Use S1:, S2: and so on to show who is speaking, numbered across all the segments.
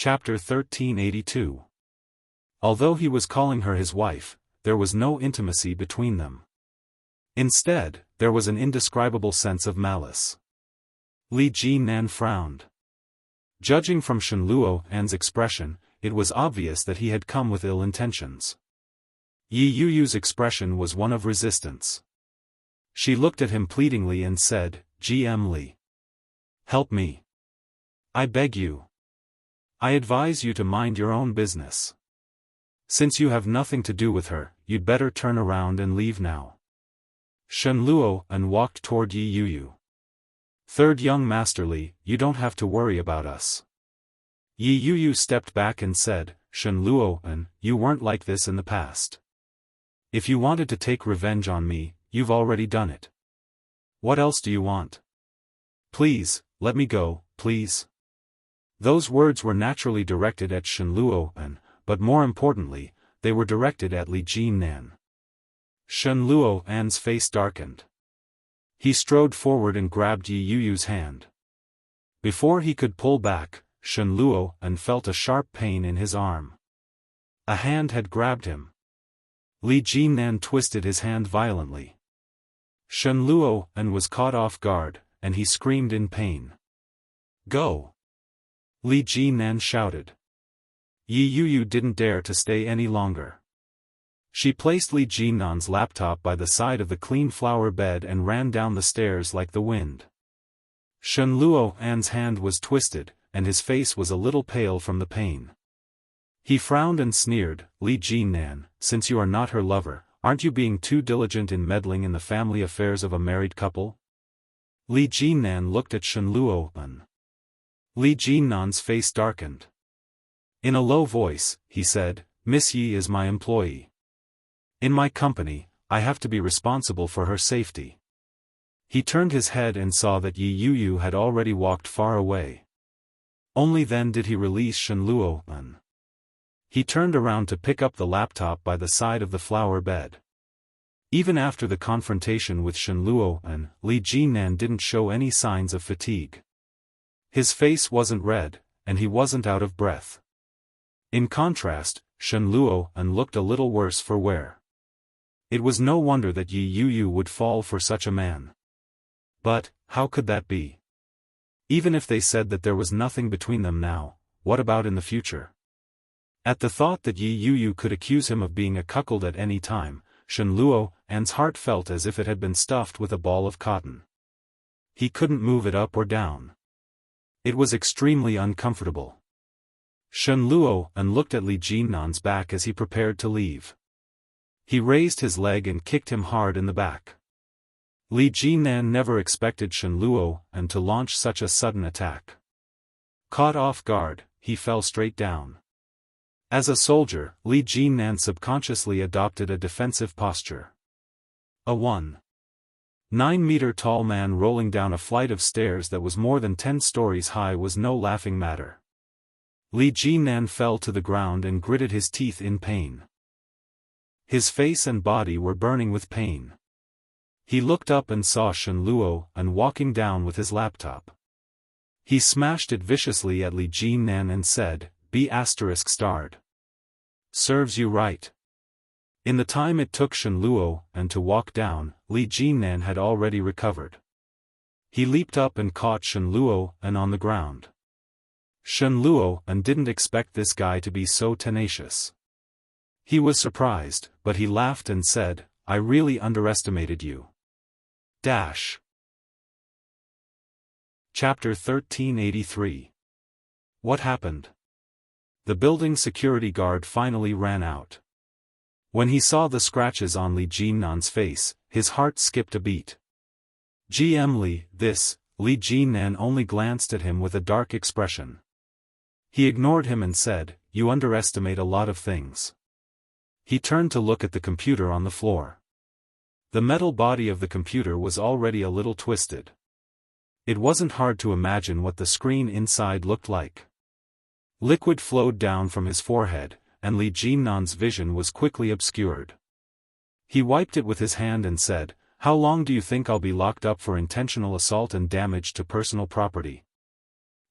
S1: Chapter 1382. Although he was calling her his wife, there was no intimacy between them. Instead, there was an indescribable sense of malice. Li Jinan frowned. Judging from Shenluo's expression, it was obvious that he had come with ill intentions. Yi Yuyu's expression was one of resistance. She looked at him pleadingly and said, "GM Li. Help me. I beg you. I advise you to mind your own business. Since you have nothing to do with her, you'd better turn around and leave now." Shenluo walked toward Yi Yuyu. "Third young master Li, you don't have to worry about us." Yi Yuyu stepped back and said, "Shenluo, you weren't like this in the past. If you wanted to take revenge on me, you've already done it. What else do you want? Please, let me go, please." Those words were naturally directed at Shenluo, but more importantly, they were directed at Li Jinan. Shenluo's face darkened. He strode forward and grabbed Yi Yuyu's hand. Before he could pull back, Shenluo felt a sharp pain in his arm. A hand had grabbed him. Li Jinan twisted his hand violently. Shenluo was caught off guard, and he screamed in pain. "Go!" Li Jinan shouted. Yi Yuyu didn't dare to stay any longer. She placed Li Jinan's laptop by the side of the clean flower bed and ran down the stairs like the wind. Shenluo's hand was twisted, and his face was a little pale from the pain. He frowned and sneered, "Li Jinan, since you are not her lover, aren't you being too diligent in meddling in the family affairs of a married couple?" Li Jinan looked at Shenluo. Li Jinan's face darkened. In a low voice, he said, "Miss Yi is my employee. In my company, I have to be responsible for her safety." He turned his head and saw that Yi Yuyu had already walked far away. Only then did he release Shenluo. He turned around to pick up the laptop by the side of the flower bed. Even after the confrontation with Shenluo, Li Jinan didn't show any signs of fatigue. His face wasn't red, and he wasn't out of breath. In contrast, Shenluo looked a little worse for wear. It was no wonder that Yi Yuyu would fall for such a man. But, how could that be? Even if they said that there was nothing between them now, what about in the future? At the thought that Yi Yuyu could accuse him of being a cuckold at any time, Shenluo's heart felt as if it had been stuffed with a ball of cotton. He couldn't move it up or down. It was extremely uncomfortable. Shenluo looked at Li Jinan's back as he prepared to leave. He raised his leg and kicked him hard in the back. Li Jinan never expected Shenluo to launch such a sudden attack. Caught off guard, he fell straight down. As a soldier, Li Jinan subconsciously adopted a defensive posture. A 1.9-meter-tall man rolling down a flight of stairs that was more than 10 stories high was no laughing matter. Li Jinan fell to the ground and gritted his teeth in pain. His face and body were burning with pain. He looked up and saw Shenluo walking down with his laptop. He smashed it viciously at Li Jinan and said, "B*****. Serves you right." In the time it took Shenluo to walk down, Li Jinan had already recovered. He leaped up and caught Shenluo on the ground. Shenluo didn't expect this guy to be so tenacious. He was surprised, but he laughed and said, "I really underestimated you." Chapter 1383. What happened? The building security guard finally ran out. When he saw the scratches on Li Jinan's face, his heart skipped a beat. "GM Li, this," Li Jinan only glanced at him with a dark expression. He ignored him and said, "You underestimate a lot of things." He turned to look at the computer on the floor. The metal body of the computer was already a little twisted. It wasn't hard to imagine what the screen inside looked like. Liquid flowed down from his forehead, and Li Jinan's vision was quickly obscured. He wiped it with his hand and said, "How long do you think I'll be locked up for intentional assault and damage to personal property?"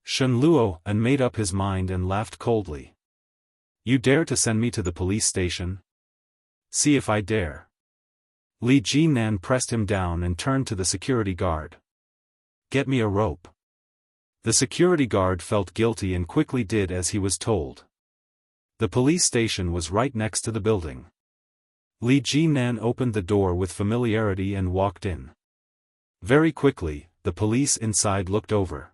S1: Shen Luo and made up his mind and laughed coldly. You dare to send me to the police station? See if I dare. Li Jinan pressed him down and turned to the security guard. Get me a rope. The security guard felt guilty and quickly did as he was told. The police station was right next to the building. Li Jinan opened the door with familiarity and walked in. Very quickly, the police inside looked over.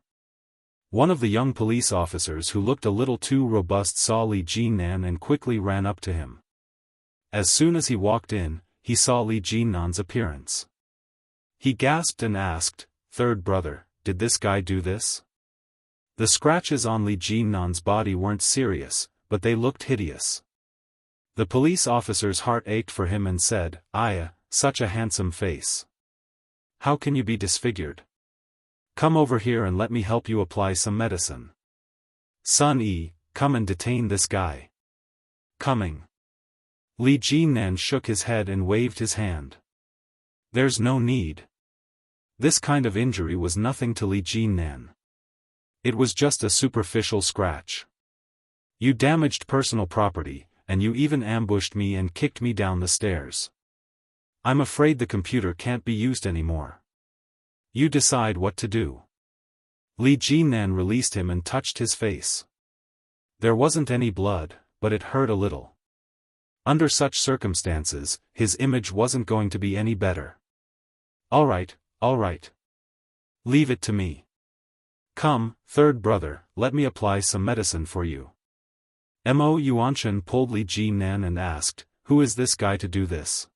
S1: One of the young police officers who looked a little too robust saw Li Jinan and quickly ran up to him. As soon as he walked in, he saw Li Jinan's appearance. He gasped and asked, "Third brother, did this guy do this?" The scratches on Li Jinan's body weren't serious, but they looked hideous. The police officer's heart ached for him and said, "Aya, such a handsome face. How can you be disfigured? Come over here and let me help you apply some medicine. Sun Yi, come and detain this guy." Coming. Li Jinan shook his head and waved his hand. There's no need. This kind of injury was nothing to Li Jinan. It was just a superficial scratch. You damaged personal property, and you even ambushed me and kicked me down the stairs. I'm afraid the computer can't be used anymore. You decide what to do. Li Jinan released him and touched his face. There wasn't any blood, but it hurt a little. Under such circumstances, his image wasn't going to be any better. All right. Leave it to me. Come, third brother, let me apply some medicine for you. Mo Yuanshan pulled Li Jinan and asked, "Who is this guy to do this?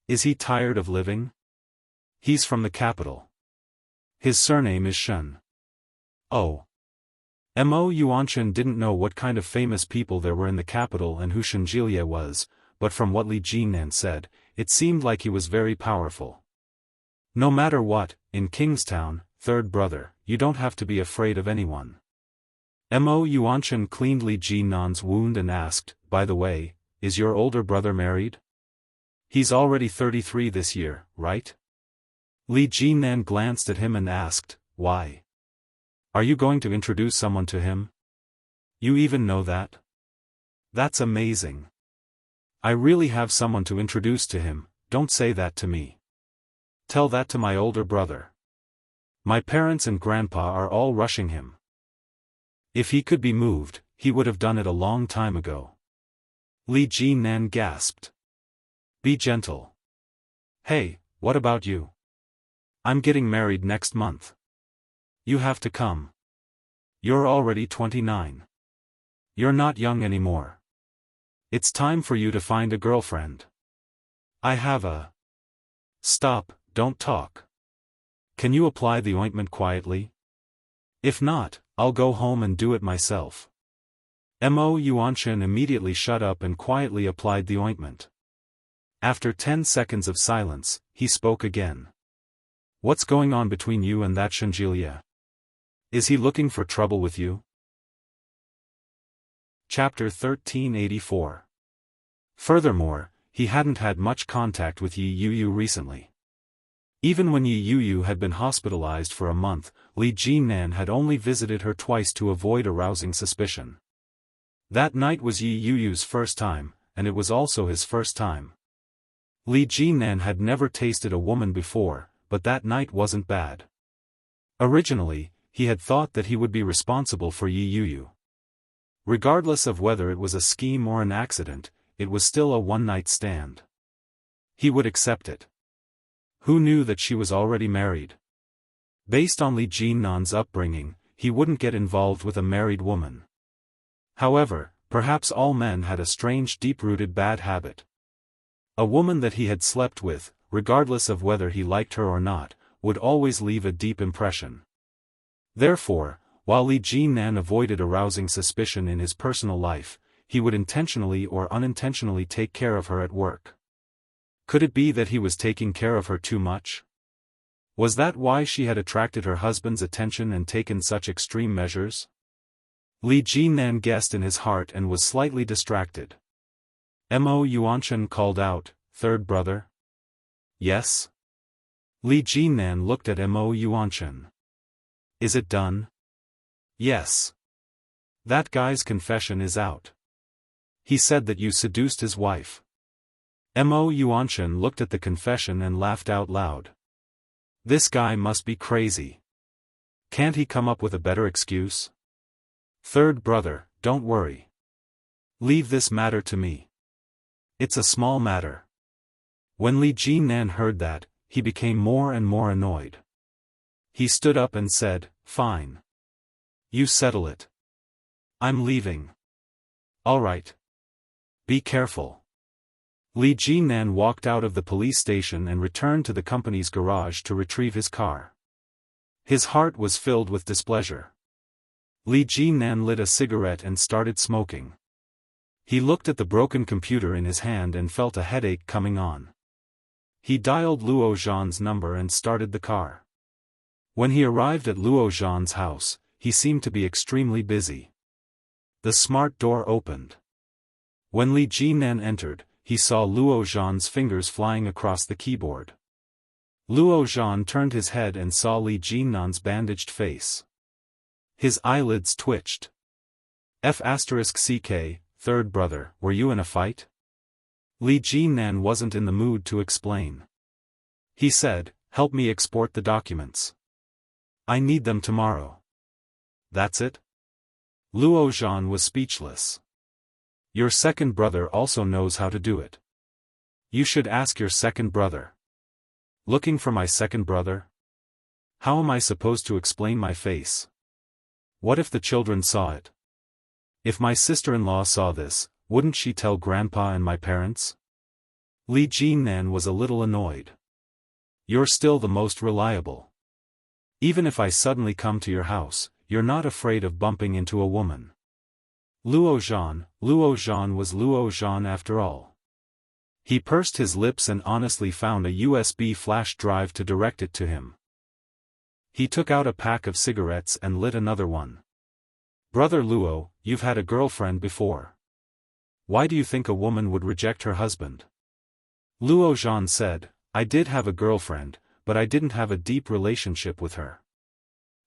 S1: Is he tired of living?" "He's from the capital. His surname is Shen." "Oh." Mo Yuanshan didn't know what kind of famous people there were in the capital and who Shen Jie was, but from what Li Jinan said, it seemed like he was very powerful. No matter what, in Kingstown, third brother, you don't have to be afraid of anyone. Mo Yuanshan cleaned Li Jinan's wound and asked, "By the way, is your older brother married? He's already 33 this year, right?" Li Jinan glanced at him and asked, "Why? Are you going to introduce someone to him? You even know that? That's amazing. I really have someone to introduce to him. Don't say that to me. Tell that to my older brother. My parents and grandpa are all rushing him. If he could be moved, he would have done it a long time ago." Li Jinan gasped. "Be gentle. Hey, what about you? I'm getting married next month. You have to come. You're already 29. You're not young anymore. It's time for you to find a girlfriend. I have a..." "Stop, don't talk. Can you apply the ointment quietly? If not, I'll go home and do it myself." Mo Yuanshan immediately shut up and quietly applied the ointment. After 10 seconds of silence, he spoke again. "What's going on between you and that Shen Jie? Is he looking for trouble with you?" Chapter 1384. Furthermore, he hadn't had much contact with Yi Yuyu recently. Even when Yi Yuyu had been hospitalized for a month, Li Jinan had only visited her twice to avoid arousing suspicion. That night was Yi Yuyu's first time, and it was also his first time. Li Jinan had never tasted a woman before, but that night wasn't bad. Originally, he had thought that he would be responsible for Yi Yuyu. Regardless of whether it was a scheme or an accident, it was still a one-night stand. He would accept it. Who knew that she was already married? Based on Li Jinan's upbringing, he wouldn't get involved with a married woman. However, perhaps all men had a strange deep-rooted bad habit. A woman that he had slept with, regardless of whether he liked her or not, would always leave a deep impression. Therefore, while Li Jinan avoided arousing suspicion in his personal life, he would intentionally or unintentionally take care of her at work. Could it be that he was taking care of her too much? Was that why she had attracted her husband's attention and taken such extreme measures? Li Jinan guessed in his heart and was slightly distracted. Mo Yuanshan called out, "Third brother?" "Yes?" Li Jinan looked at Mo Yuanshan. "Is it done?" Yes. That guy's confession is out. He said that you seduced his wife. Mo Yuanshan looked at the confession and laughed out loud. This guy must be crazy. Can't he come up with a better excuse? Third brother, don't worry. Leave this matter to me. It's a small matter. When Li Jinan heard that, he became more and more annoyed. He stood up and said, "Fine. You settle it. I'm leaving." "All right. Be careful." Li Jinan walked out of the police station and returned to the company's garage to retrieve his car. His heart was filled with displeasure. Li Jinan lit a cigarette and started smoking. He looked at the broken computer in his hand and felt a headache coming on. He dialed Luo Zhan's number and started the car. When he arrived at Luo Zhan's house, he seemed to be extremely busy. The smart door opened. When Li Jinan entered, he saw Luo Zhan's fingers flying across the keyboard. Luo Zhan turned his head and saw Li Jinan's bandaged face. His eyelids twitched. F***ck, third brother, were you in a fight? Li Jinan wasn't in the mood to explain. He said, "Help me export the documents. I need them tomorrow." "That's it?" Luo Zhan was speechless. "Your second brother also knows how to do it. You should ask your second brother." "Looking for my second brother? How am I supposed to explain my face? What if the children saw it? If my sister-in-law saw this, wouldn't she tell grandpa and my parents?" Li Jinan was a little annoyed. "You're still the most reliable. Even if I suddenly come to your house, you're not afraid of bumping into a woman." Luo Zhan was Luo Zhan after all. He pursed his lips and honestly found a USB flash drive to direct it to him. He took out a pack of cigarettes and lit another one. "Brother Luo, you've had a girlfriend before. Why do you think a woman would reject her husband?" Luo Zhan said, "I did have a girlfriend, but I didn't have a deep relationship with her.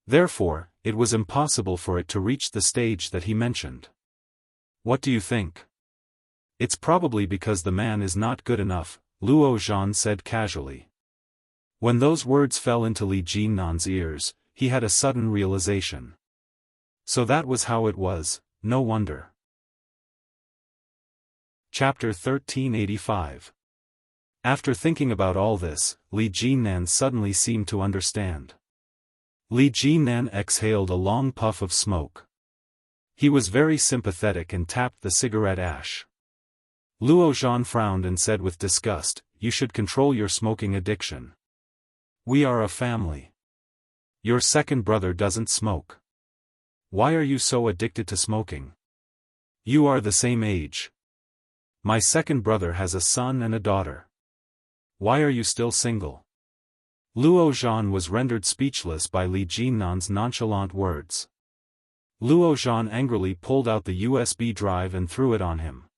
S1: Therefore, it was impossible for it to reach the stage that he mentioned." "What do you think?" "It's probably because the man is not good enough," Luo Zhan said casually. When those words fell into Li Jinan's ears, he had a sudden realization. So that was how it was, no wonder. Chapter 1385. After thinking about all this, Li Jinan suddenly seemed to understand. Li Jinan exhaled a long puff of smoke. He was very sympathetic and tapped the cigarette ash. Luo Zhan frowned and said with disgust, "You should control your smoking addiction. We are a family. Your second brother doesn't smoke. Why are you so addicted to smoking? You are the same age. My second brother has a son and a daughter. Why are you still single?" Luo Zhan was rendered speechless by Li Jinan's nonchalant words. Luo Zhan angrily pulled out the USB drive and threw it on him.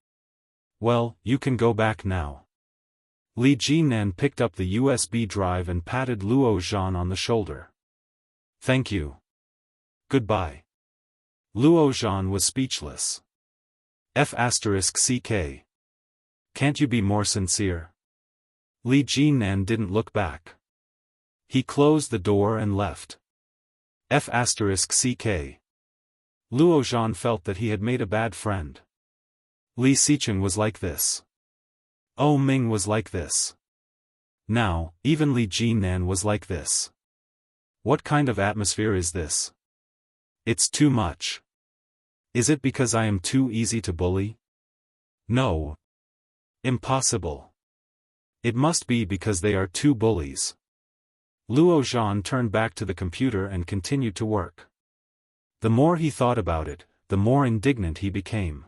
S1: "Well, you can go back now." Li Jinan picked up the USB drive and patted Luo Zhan on the shoulder. "Thank you. Goodbye." Luo Zhan was speechless. F***ck. Can't you be more sincere? Li Jinan didn't look back. He closed the door and left. F***ck. Luo Zhan felt that he had made a bad friend. Li Xicheng was like this. Oh Ming was like this. Now, even Li Jinan was like this. What kind of atmosphere is this? It's too much. Is it because I am too easy to bully? No. Impossible. It must be because they are two bullies. Luo Zhan turned back to the computer and continued to work. The more he thought about it, the more indignant he became.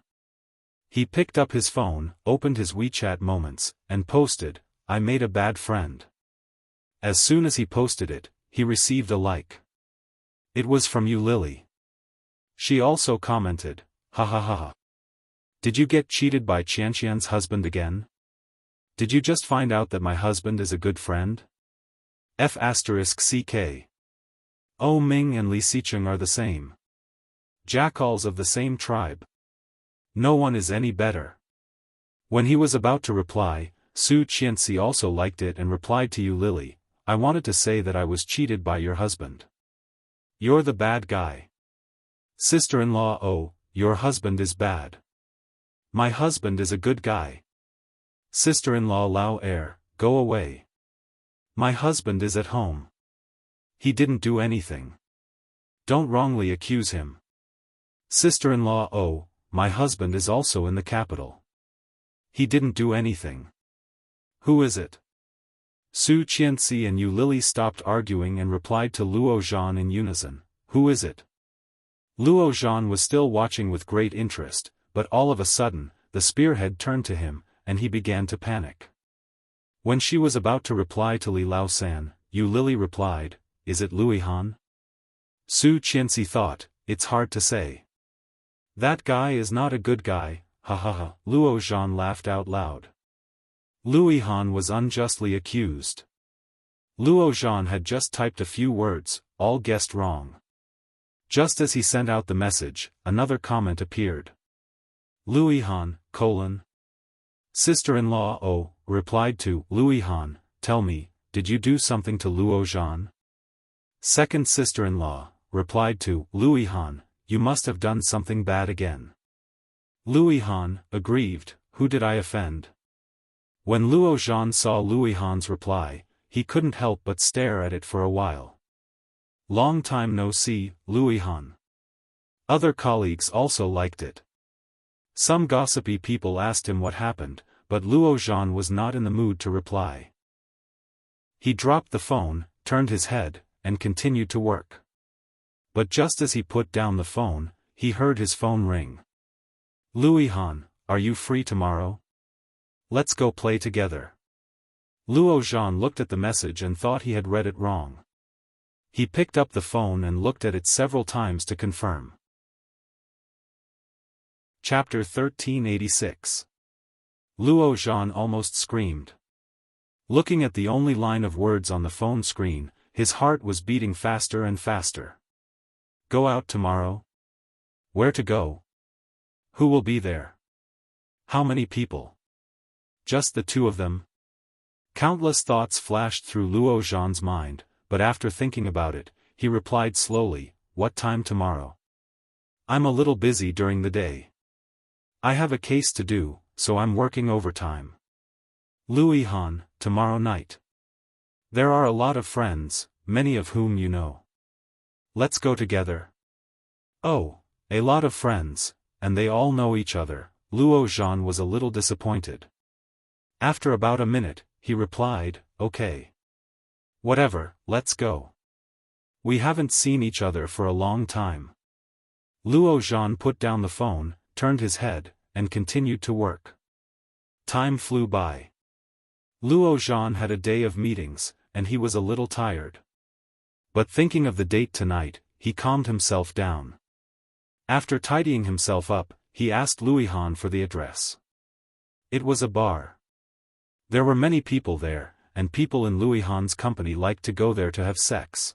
S1: He picked up his phone, opened his WeChat Moments, and posted, "I made a bad friend." As soon as he posted it, he received a like. It was from you, Lily. She also commented, "Ha ha ha ha. Did you get cheated by Qianqian's husband again? Did you just find out that my husband is a good friend?" F***ck. Oh Ming and Li Xicheng are the same. jackals of the same tribe. No one is any better. When he was about to reply, Su Qianxi also liked it and replied to you Lily, I wanted to say that I was cheated by your husband. You're the bad guy. Sister-in-law, oh, your husband is bad. My husband is a good guy. Sister-in-law Lao Er, go away. My husband is at home. He didn't do anything. Don't wrongly accuse him. Sister-in-law, oh, my husband is also in the capital. He didn't do anything. Who is it? Su Qianxi and Yu Lily stopped arguing and replied to Luo Zhan in unison, who is it? Luo Zhan was still watching with great interest, but all of a sudden, the spearhead turned to him, and he began to panic. When she was about to reply to Li Lao San, Yu Lily replied, is it Lui Han? Su Qianxi thought, it's hard to say. That guy is not a good guy, ha ha ha. Luo Zhan laughed out loud. Lui Han was unjustly accused. Luo Zhan had just typed a few words, all guessed wrong. Just as he sent out the message, another comment appeared. Lui Han, Sister-in-law oh, replied to Lui Han, tell me, did you do something to Luo Zhan? Second sister-in-law, replied to Lui Han, you must have done something bad again. Lui Han, aggrieved, who did I offend? When Luo Zhan saw Lui Han's reply, he couldn't help but stare at it for a while. Long time no see, Lui Han. Other colleagues also liked it. Some gossipy people asked him what happened, but Luo Zhan was not in the mood to reply. He dropped the phone, turned his head, and continued to work. But just as he put down the phone, he heard his phone ring. Lui Han, are you free tomorrow? Let's go play together. Luo Zhan looked at the message and thought he had read it wrong. He picked up the phone and looked at it several times to confirm. Chapter 1386. Luo Zhan almost screamed. Looking at the only line of words on the phone screen, his heart was beating faster and faster. Go out tomorrow? Where to go? Who will be there? How many people? Just the two of them? Countless thoughts flashed through Luo Zhan's mind, but after thinking about it, he replied slowly, what time tomorrow? I'm a little busy during the day. I have a case to do, so I'm working overtime. Lui Han, tomorrow night. There are a lot of friends, many of whom you know. Let's go together. Oh, a lot of friends, and they all know each other. Luo Zhan was a little disappointed. After about a minute, he replied, okay. Whatever, let's go. We haven't seen each other for a long time. Luo Zhan put down the phone, turned his head, and continued to work. Time flew by. Luo Zhan had a day of meetings, and he was a little tired. But thinking of the date tonight, he calmed himself down. After tidying himself up, he asked Lui Han for the address. It was a bar. There were many people there, and people in Lui Han's company liked to go there to have sex.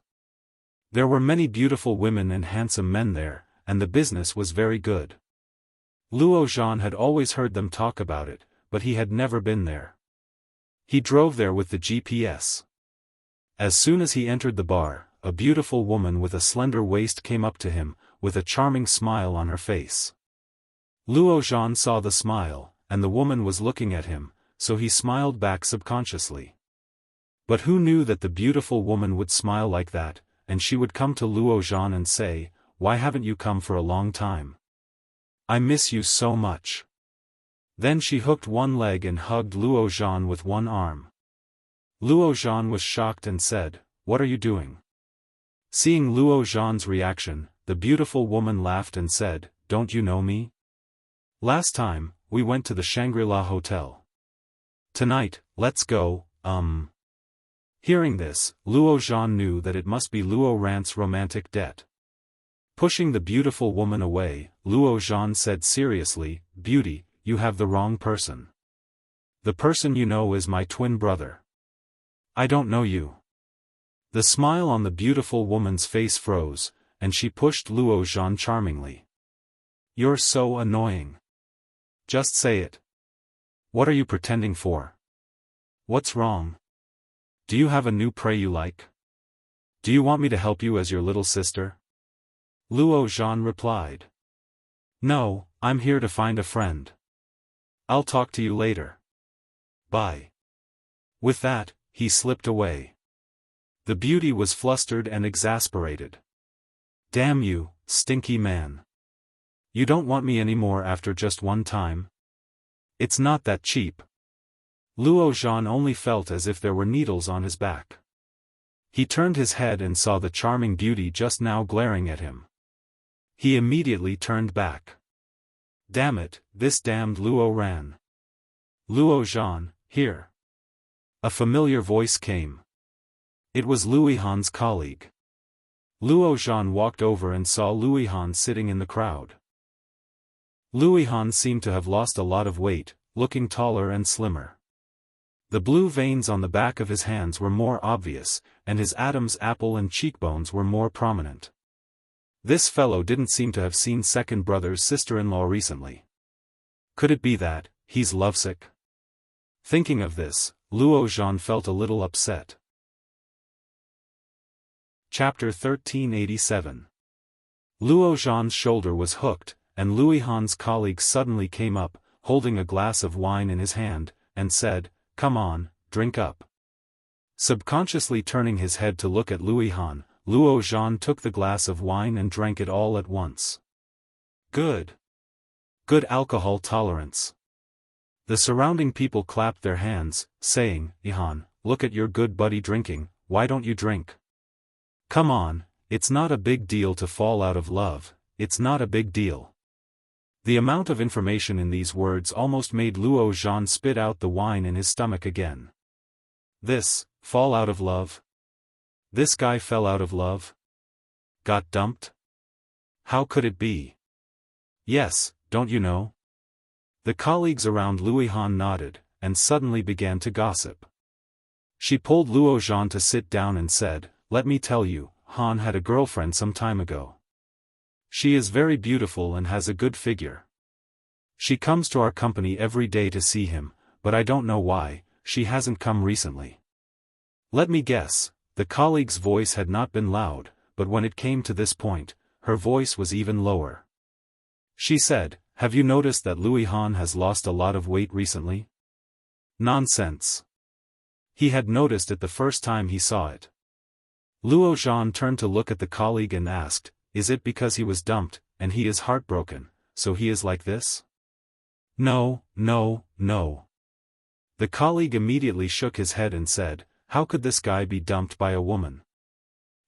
S1: There were many beautiful women and handsome men there, and the business was very good. Luo Zhan had always heard them talk about it, but he had never been there. He drove there with the GPS. As soon as he entered the bar, a beautiful woman with a slender waist came up to him, with a charming smile on her face. Luo Zhan saw the smile, and the woman was looking at him, so he smiled back subconsciously. But who knew that the beautiful woman would smile like that, and she would come to Luo Zhan and say, why haven't you come for a long time? I miss you so much. Then she hooked one leg and hugged Luo Zhan with one arm. Luo Zhan was shocked and said, what are you doing? Seeing Luo Zhan's reaction, the beautiful woman laughed and said, don't you know me? Last time, we went to the Shangri-La Hotel. Tonight, let's go, Hearing this, Luo Zhan knew that it must be Luo Rant's romantic debt. Pushing the beautiful woman away, Luo Zhan said seriously, Beauty, you have the wrong person. The person you know is my twin brother. I don't know you. The smile on the beautiful woman's face froze, and she pushed Luo Zhan charmingly. You're so annoying. Just say it. What are you pretending for? What's wrong? Do you have a new prey you like? Do you want me to help you as your little sister? Luo Zhan replied. No, I'm here to find a friend. I'll talk to you later. Bye. With that, he slipped away. The beauty was flustered and exasperated. Damn you, stinky man. You don't want me anymore after just one time? It's not that cheap. Luo Zhan only felt as if there were needles on his back. He turned his head and saw the charming beauty just now glaring at him. He immediately turned back. Damn it, this damned Luo ran. Luo Zhan, here. A familiar voice came. It was Luihan's colleague. Luo Zhan walked over and saw Luihan sitting in the crowd. Luihan seemed to have lost a lot of weight, looking taller and slimmer. The blue veins on the back of his hands were more obvious, and his Adam's apple and cheekbones were more prominent. This fellow didn't seem to have seen second brother's sister-in-law recently. Could it be that he's lovesick? Thinking of this, Luo Zhan felt a little upset. Chapter 1387. Luo Zhan's shoulder was hooked, and Luihan's colleague suddenly came up, holding a glass of wine in his hand, and said, "Come on, drink up." Subconsciously turning his head to look at Luihan, Luo Zhan took the glass of wine and drank it all at once. Good. Good alcohol tolerance. The surrounding people clapped their hands, saying, "Ihan, look at your good buddy drinking, why don't you drink? Come on, it's not a big deal to fall out of love, it's not a big deal." The amount of information in these words almost made Luo Zhan spit out the wine in his stomach again. Fall out of love? This guy fell out of love? Got dumped? How could it be? Yes, don't you know? The colleagues around Luihan nodded, and suddenly began to gossip. She pulled Luo Zhan to sit down and said, "Let me tell you, Han had a girlfriend some time ago. She is very beautiful and has a good figure. She comes to our company every day to see him, but I don't know why, she hasn't come recently." Let me guess, the colleague's voice had not been loud, but when it came to this point, her voice was even lower. She said, "Have you noticed that Luihan has lost a lot of weight recently?" Nonsense. He had noticed it the first time he saw it. Luo Zhan turned to look at the colleague and asked, "Is it because he was dumped, and he is heartbroken, so he is like this?" No, no, no. The colleague immediately shook his head and said, "How could this guy be dumped by a woman?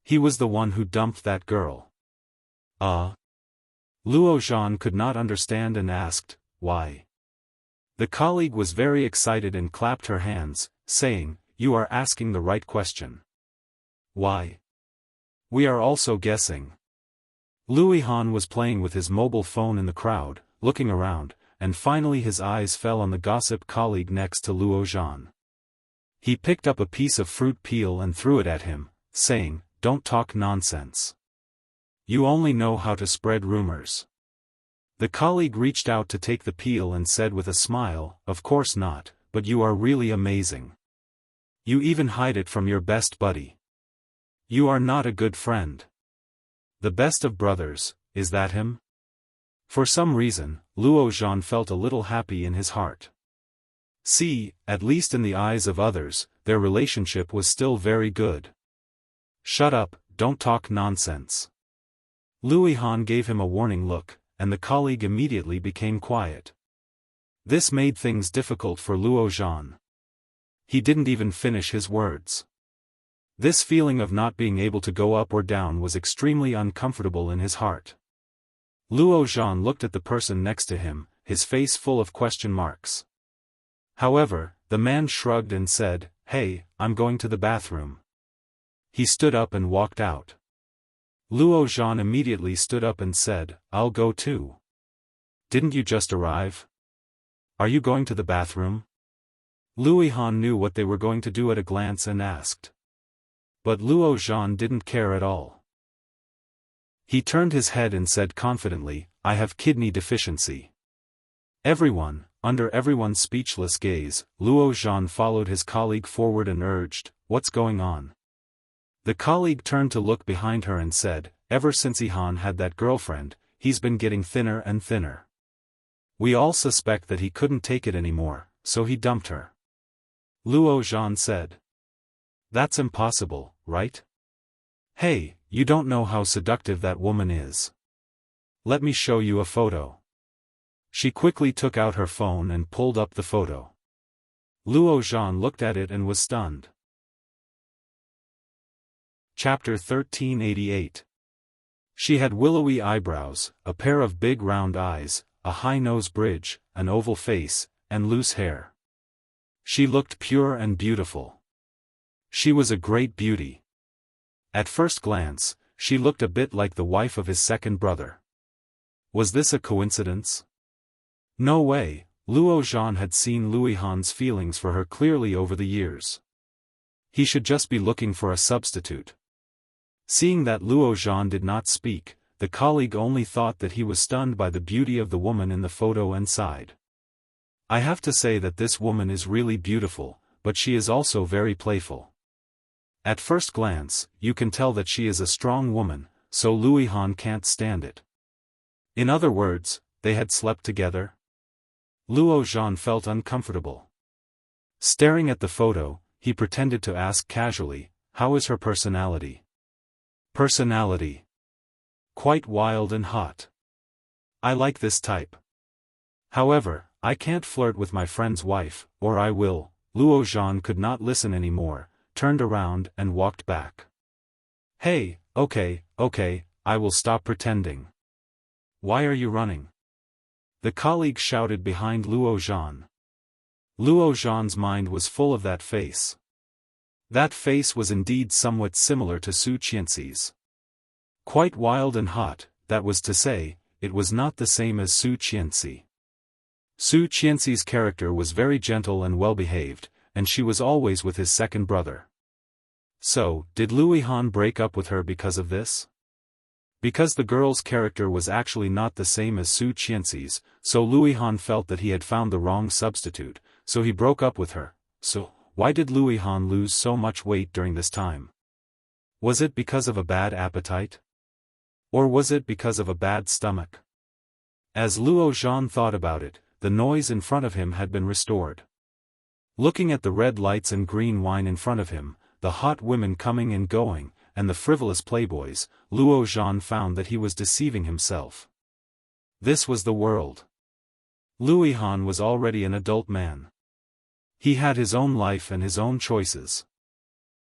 S1: He was the one who dumped that girl." Luo Zhan could not understand and asked, "Why?" The colleague was very excited and clapped her hands, saying, "You are asking the right question. Why? We are also guessing." Luihan was playing with his mobile phone in the crowd, looking around, and finally his eyes fell on the gossip colleague next to Luo Zhan. He picked up a piece of fruit peel and threw it at him, saying, "Don't talk nonsense. You only know how to spread rumors." The colleague reached out to take the peel and said with a smile, "Of course not, but you are really amazing. You even hide it from your best buddy. You are not a good friend. The best of brothers, is that him?" For some reason, Luo Zhan felt a little happy in his heart. See, at least in the eyes of others, their relationship was still very good. "Shut up, don't talk nonsense." Luihan gave him a warning look, and the colleague immediately became quiet. This made things difficult for Luo Zhan. He didn't even finish his words. This feeling of not being able to go up or down was extremely uncomfortable in his heart. Luo Zhan looked at the person next to him, his face full of question marks. However, the man shrugged and said, "Hey, I'm going to the bathroom." He stood up and walked out. Luo Zhan immediately stood up and said, "I'll go too." "Didn't you just arrive? Are you going to the bathroom?" Luihan knew what they were going to do at a glance and asked. But Luo Zhan didn't care at all. He turned his head and said confidently, I have kidney deficiency. Under everyone's speechless gaze, Luo Zhan followed his colleague forward and urged, what's going on? The colleague turned to look behind her and said, ever since Ihan had that girlfriend, he's been getting thinner and thinner. We all suspect that he couldn't take it anymore, so he dumped her. Luo Zhan said. That's impossible, right? Hey, you don't know how seductive that woman is. Let me show you a photo. She quickly took out her phone and pulled up the photo. Luo Zhan looked at it and was stunned. Chapter 1388. She had willowy eyebrows, a pair of big round eyes, a high nose bridge, an oval face, and loose hair. She looked pure and beautiful. She was a great beauty. At first glance, she looked a bit like the wife of his second brother. Was this a coincidence? No way, Luo Zhan had seen Lu Yihan's feelings for her clearly over the years. He should just be looking for a substitute. Seeing that Luo Zhan did not speak, the colleague only thought that he was stunned by the beauty of the woman in the photo and sighed. I have to say that this woman is really beautiful, but she is also very playful. At first glance, you can tell that she is a strong woman, so Lu Yihan can't stand it. In other words, they had slept together? Luo Zhan felt uncomfortable. Staring at the photo, he pretended to ask casually, how is her personality? Personality. Quite wild and hot. I like this type. However, I can't flirt with my friend's wife, or I will. Luo Zhan could not listen anymore, turned around and walked back. Hey, okay, I will stop pretending. Why are you running? The colleague shouted behind Luo Zhan. Luo Zhan's mind was full of that face. That face was indeed somewhat similar to Su Qianxi's. Quite wild and hot, that was to say, it was not the same as Su Qianxi. Su Qianxi's character was very gentle and well-behaved, and she was always with his second brother. So, did Lu Yihan break up with her because of this? Because the girl's character was actually not the same as Su Qianxi's, so Lu Yihan felt that he had found the wrong substitute, so he broke up with her. So, why did Lu Yihan lose so much weight during this time? Was it because of a bad appetite? Or was it because of a bad stomach? As Luo Zhan thought about it, the noise in front of him had been restored. Looking at the red lights and green wine in front of him, the hot women coming and going, and the frivolous playboys, Luo Zhan found that he was deceiving himself. This was the world. Lu Yihan was already an adult man. He had his own life and his own choices.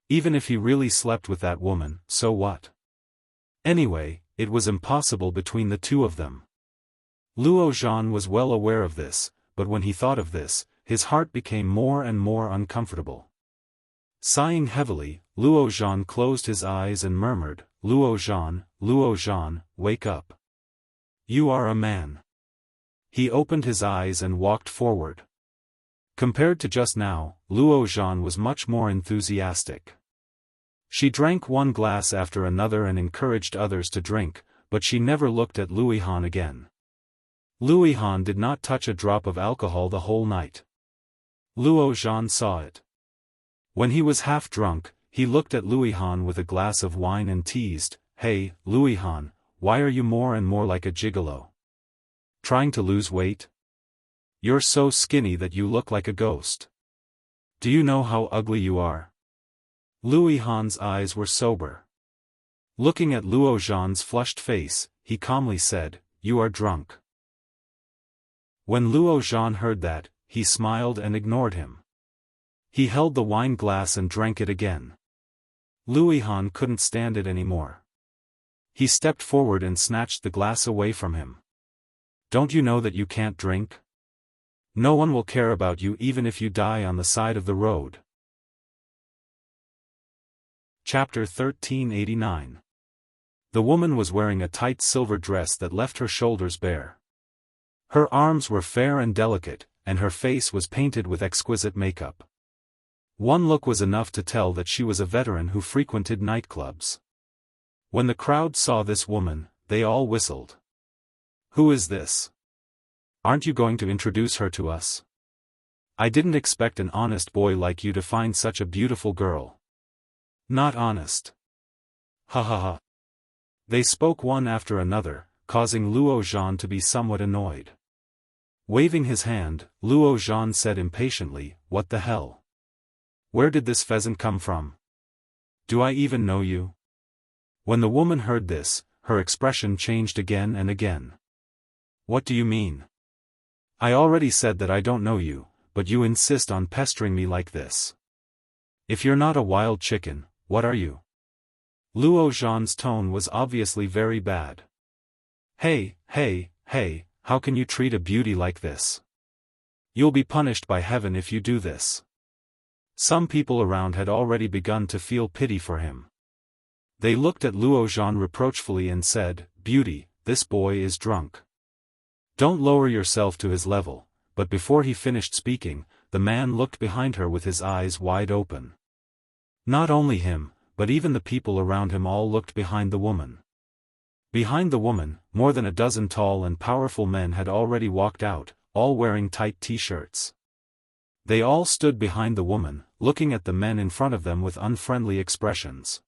S1: Even if he really slept with that woman, so what? Anyway, it was impossible between the two of them. Luo Zhan was well aware of this, but when he thought of this, his heart became more and more uncomfortable. Sighing heavily, Luo Zhan closed his eyes and murmured, Luo Zhan, wake up. You are a man. He opened his eyes and walked forward. Compared to just now, Luo Zhan was much more enthusiastic. She drank one glass after another and encouraged others to drink, but she never looked at Lu Yihan again. Lu Yihan did not touch a drop of alcohol the whole night. Luo Zhan saw it. When he was half drunk, he looked at Lu Yihan with a glass of wine and teased, Hey, Lu Yihan, why are you more and more like a gigolo? Trying to lose weight? You're so skinny that you look like a ghost. Do you know how ugly you are? Lu Yihan's eyes were sober. Looking at Luo Zhan's flushed face, he calmly said, You are drunk. When Luo Zhan heard that, he smiled and ignored him. He held the wine glass and drank it again. Lu Yihan couldn't stand it anymore. He stepped forward and snatched the glass away from him. Don't you know that you can't drink? No one will care about you even if you die on the side of the road. Chapter 1389. The woman was wearing a tight silver dress that left her shoulders bare. Her arms were fair and delicate, and her face was painted with exquisite makeup. One look was enough to tell that she was a veteran who frequented nightclubs. When the crowd saw this woman, they all whistled. "Who is this? Aren't you going to introduce her to us? I didn't expect an honest boy like you to find such a beautiful girl." "Not honest. Ha ha ha." They spoke one after another, causing Luo Zhan to be somewhat annoyed. Waving his hand, Luo Zhan said impatiently, "What the hell? Where did this pheasant come from? Do I even know you?" When the woman heard this, her expression changed again and again. "What do you mean? I already said that I don't know you, but you insist on pestering me like this. If you're not a wild chicken, what are you?" Luo Zhan's tone was obviously very bad. Hey, how can you treat a beauty like this? You'll be punished by heaven if you do this." Some people around had already begun to feel pity for him. They looked at Luo Zhan reproachfully and said, "Beauty, this boy is drunk. Don't lower yourself to his level." But before he finished speaking, the man looked behind her with his eyes wide open. Not only him, but even the people around him all looked behind the woman. Behind the woman, more than a dozen tall and powerful men had already walked out, all wearing tight t-shirts. They all stood behind the woman, looking at the men in front of them with unfriendly expressions.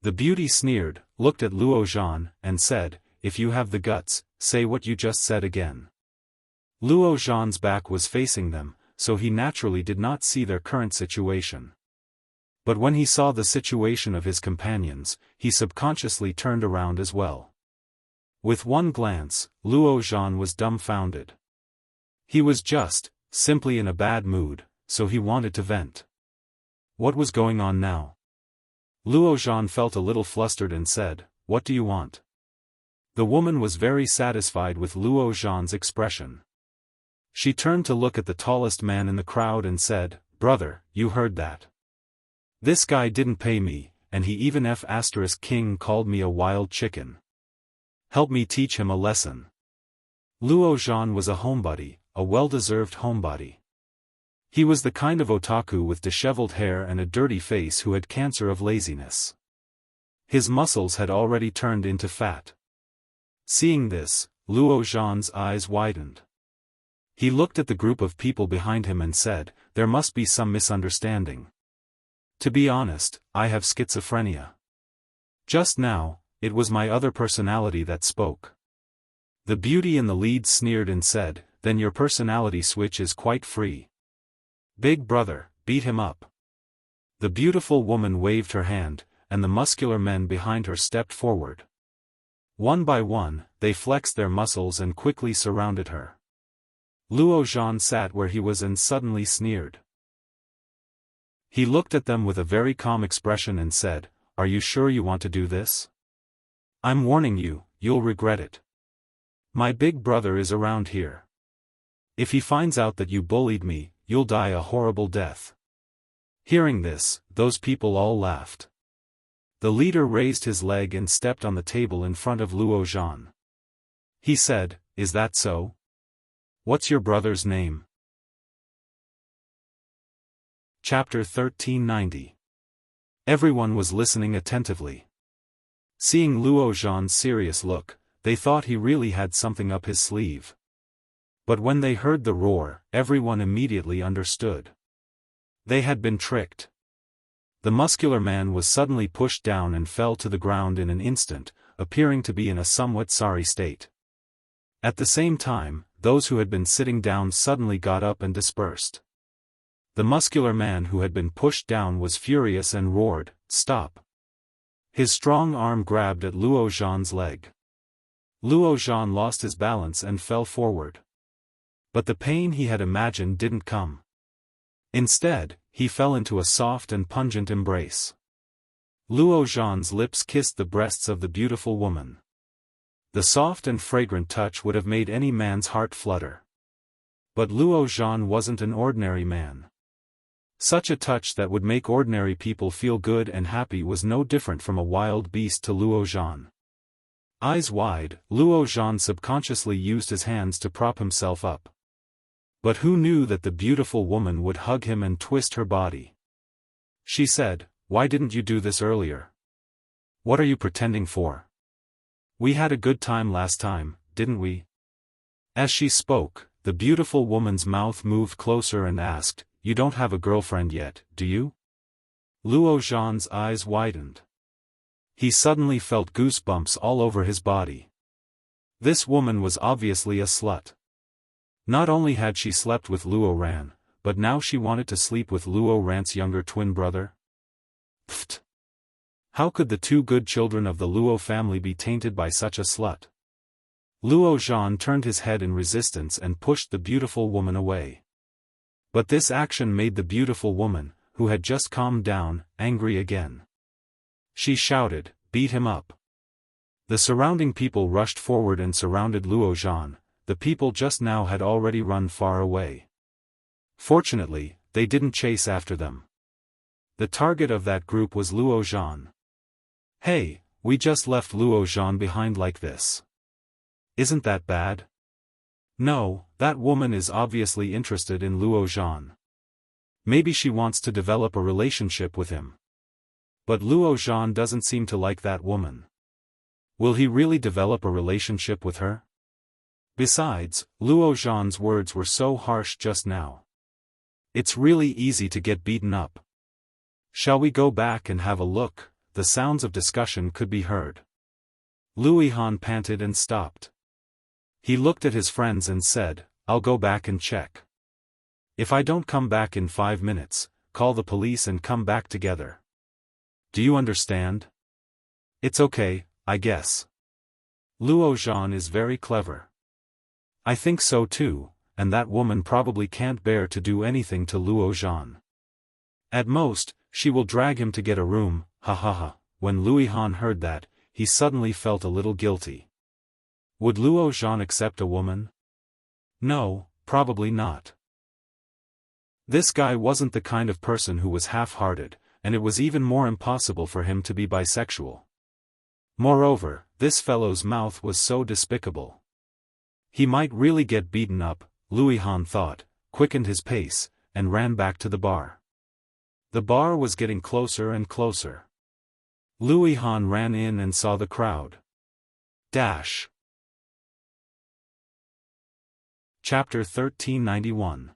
S1: The beauty sneered, looked at Luo Zhan, and said, "If you have the guts, say what you just said again." Luo Zhan's back was facing them, so he naturally did not see their current situation. But when he saw the situation of his companions, he subconsciously turned around as well. With one glance, Luo Zhan was dumbfounded. He was simply in a bad mood, so he wanted to vent. What was going on now? Luo Zhan felt a little flustered and said, "What do you want?" The woman was very satisfied with Luo Zhan's expression. She turned to look at the tallest man in the crowd and said, "Brother, you heard that? This guy didn't pay me, and he even King called me a wild chicken. Help me teach him a lesson." Luo Zhan was a homebody, a well-deserved homebody. He was the kind of otaku with disheveled hair and a dirty face who had cancer of laziness. His muscles had already turned into fat. Seeing this, Luo Zhan's eyes widened. He looked at the group of people behind him and said, "There must be some misunderstanding. To be honest, I have schizophrenia. Just now, it was my other personality that spoke." The beauty in the lead sneered and said, "Then your personality switch is quite free. Big brother, beat him up." The beautiful woman waved her hand, and the muscular men behind her stepped forward. One by one, they flexed their muscles and quickly surrounded her. Luo Zhan sat where he was and suddenly sneered. He looked at them with a very calm expression and said, "Are you sure you want to do this? I'm warning you, you'll regret it. My big brother is around here. If he finds out that you bullied me, you'll die a horrible death." Hearing this, those people all laughed. The leader raised his leg and stepped on the table in front of Luo Zhan. He said, "Is that so? What's your brother's name?" Chapter 1390. Everyone was listening attentively. Seeing Luo Zhan's serious look, they thought he really had something up his sleeve. But when they heard the roar, everyone immediately understood. They had been tricked. The muscular man was suddenly pushed down and fell to the ground in an instant, appearing to be in a somewhat sorry state. At the same time, those who had been sitting down suddenly got up and dispersed. The muscular man who had been pushed down was furious and roared, "Stop!" His strong arm grabbed at Luo Zhan's leg. Luo Zhan lost his balance and fell forward. But the pain he had imagined didn't come. Instead, he fell into a soft and pungent embrace. Luo Zhan's lips kissed the breasts of the beautiful woman. The soft and fragrant touch would have made any man's heart flutter. But Luo Zhan wasn't an ordinary man. Such a touch that would make ordinary people feel good and happy was no different from a wild beast to Luo Zhan. Eyes wide, Luo Zhan subconsciously used his hands to prop himself up. But who knew that the beautiful woman would hug him and twist her body? She said, "Why didn't you do this earlier? What are you pretending for? We had a good time last time, didn't we? As she spoke, the beautiful woman's mouth moved closer and asked, You don't have a girlfriend yet, do you? Luo Zhan's eyes widened. He suddenly felt goosebumps all over his body. This woman was obviously a slut. Not only had she slept with Luo Ran, but now she wanted to sleep with Luo Ran's younger twin brother? Pfft! How could the two good children of the Luo family be tainted by such a slut? Luo Zhan turned his head in resistance and pushed the beautiful woman away. But this action made the beautiful woman, who had just calmed down, angry again. She shouted, Beat him up. The surrounding people rushed forward and surrounded Luo Zhan. The people just now had already run far away. Fortunately, they didn't chase after them. The target of that group was Luo Zhan. Hey, we just left Luo Zhan behind like this. Isn't that bad? No, that woman is obviously interested in Luo Zhan. Maybe she wants to develop a relationship with him. But Luo Zhan doesn't seem to like that woman. Will he really develop a relationship with her? Besides, Luo Zhan's words were so harsh just now. It's really easy to get beaten up. Shall we go back and have a look? The sounds of discussion could be heard. Luihan panted and stopped. He looked at his friends and said, I'll go back and check. If I don't come back in 5 minutes, call the police and come back together. Do you understand? It's okay, I guess. Luo Zhan is very clever. I think so too, and that woman probably can't bear to do anything to Luo Zhan. At most, she will drag him to get a room, ha ha ha. When Luihan heard that, he suddenly felt a little guilty. Would Luo Zhan accept a woman? No, probably not. This guy wasn't the kind of person who was half-hearted, and it was even more impossible for him to be bisexual. Moreover, this fellow's mouth was so despicable. He might really get beaten up, Luihan thought, quickened his pace, and ran back to the bar. The bar was getting closer and closer. Luihan ran in and saw the crowd. Dash. Chapter 1391.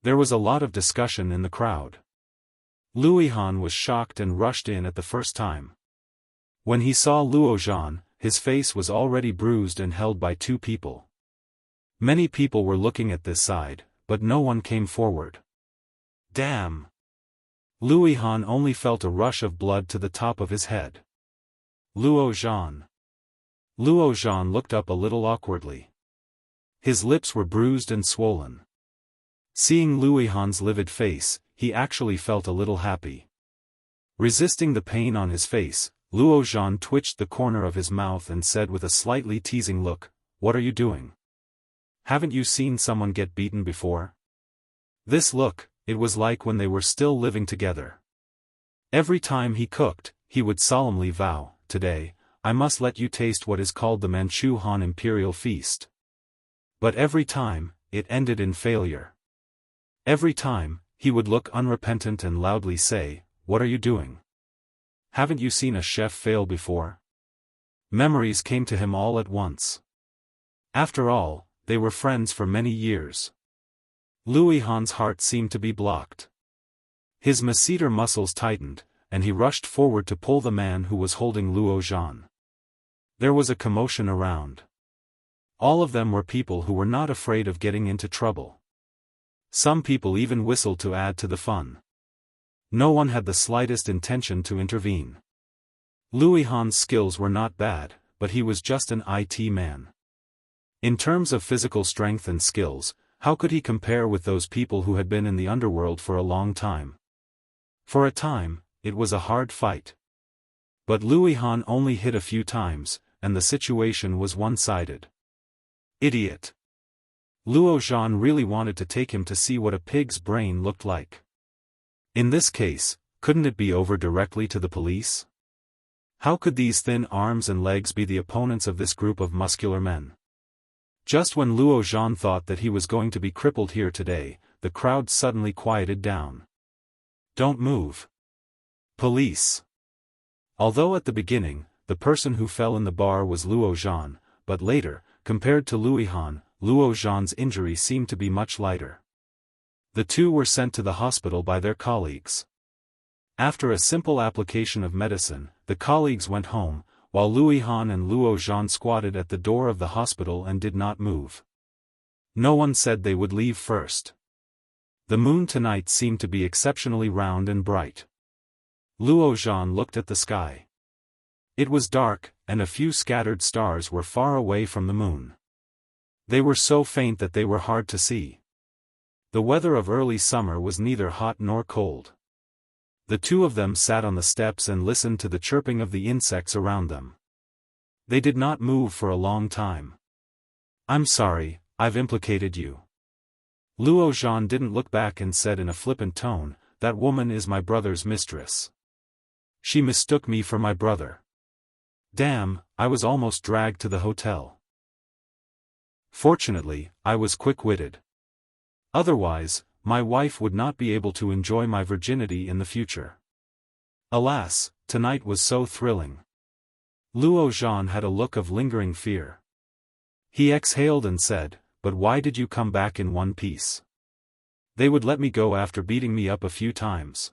S1: There was a lot of discussion in the crowd. Luihan was shocked and rushed in at the first time. When he saw Luo Zhan, his face was already bruised and held by 2 people. Many people were looking at this side, but no one came forward. Damn! Luihan only felt a rush of blood to the top of his head. Luo Zhan. Luo Zhan looked up a little awkwardly. His lips were bruised and swollen. Seeing Luihan's livid face, he actually felt a little happy. Resisting the pain on his face, Luo Zhan twitched the corner of his mouth and said with a slightly teasing look, What are you doing? Haven't you seen someone get beaten before? This look, it was like when they were still living together. Every time he cooked, he would solemnly vow, Today, I must let you taste what is called the Manchu Han Imperial Feast. But every time, it ended in failure. Every time, he would look unrepentant and loudly say, What are you doing? Haven't you seen a chef fail before? Memories came to him all at once. After all, they were friends for many years. Luihan's heart seemed to be blocked. His masseter muscles tightened, and he rushed forward to pull the man who was holding Luo Zhan. There was a commotion around. All of them were people who were not afraid of getting into trouble. Some people even whistled to add to the fun. No one had the slightest intention to intervene. Luihan's skills were not bad, but he was just an IT man. In terms of physical strength and skills, how could he compare with those people who had been in the underworld for a long time? For a time, it was a hard fight. But Luihan only hit a few times, and the situation was one-sided. Idiot. Luo Zhan really wanted to take him to see what a pig's brain looked like. In this case, couldn't it be over directly to the police? How could these thin arms and legs be the opponents of this group of muscular men? Just when Luo Zhan thought that he was going to be crippled here today, the crowd suddenly quieted down. Don't move. Police. Although at the beginning, the person who fell in the bar was Luo Zhan, but later, compared to Luo Han, Luo Zhan's injury seemed to be much lighter. The two were sent to the hospital by their colleagues. After a simple application of medicine, the colleagues went home, while Luo Han and Luo Zhan squatted at the door of the hospital and did not move. No one said they would leave first. The moon tonight seemed to be exceptionally round and bright. Luo Zhan looked at the sky. It was dark, and a few scattered stars were far away from the moon. They were so faint that they were hard to see. The weather of early summer was neither hot nor cold. The two of them sat on the steps and listened to the chirping of the insects around them. They did not move for a long time. "I'm sorry, I've implicated you." Luo Zhan didn't look back and said in a flippant tone, "That woman is my brother's mistress. She mistook me for my brother. Damn, I was almost dragged to the hotel. Fortunately, I was quick-witted. Otherwise, my wife would not be able to enjoy my virginity in the future." Alas, tonight was so thrilling. Luo Zhan had a look of lingering fear. He exhaled and said, "But why did you come back in one piece? They would let me go after beating me up a few times.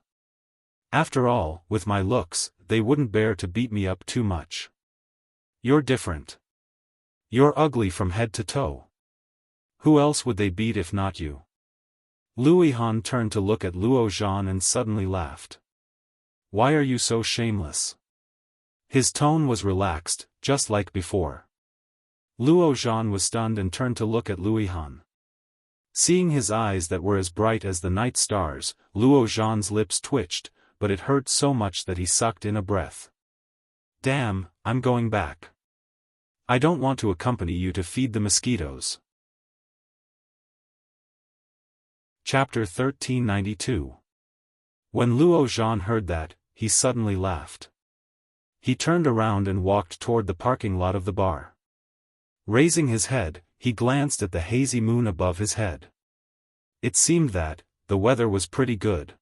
S1: After all, with my looks, they wouldn't bear to beat me up too much. You're different. You're ugly from head to toe. Who else would they beat if not you?" Luo Han turned to look at Luo Zhan and suddenly laughed. "Why are you so shameless?" His tone was relaxed, just like before. Luo Zhan was stunned and turned to look at Luo Han. Seeing his eyes that were as bright as the night stars, Luo Zhan's lips twitched, but it hurt so much that he sucked in a breath. "Damn, I'm going back. I don't want to accompany you to feed the mosquitoes." Chapter 1392. When Luo Zhan heard that, he suddenly laughed. He turned around and walked toward the parking lot of the bar. Raising his head, he glanced at the hazy moon above his head. It seemed that, the weather was pretty good.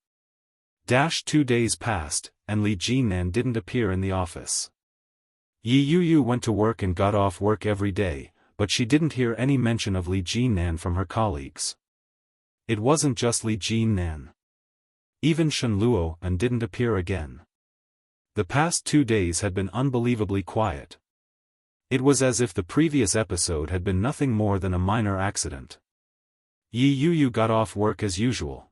S1: 2 days passed, and Li Jinnan didn't appear in the office. Yi Yuyu went to work and got off work every day, but she didn't hear any mention of Li Jinnan from her colleagues. It wasn't just Li Jinnan. Even Shen Luo and didn't appear again. The past 2 days had been unbelievably quiet. It was as if the previous episode had been nothing more than a minor accident. Yi Yuyu got off work as usual.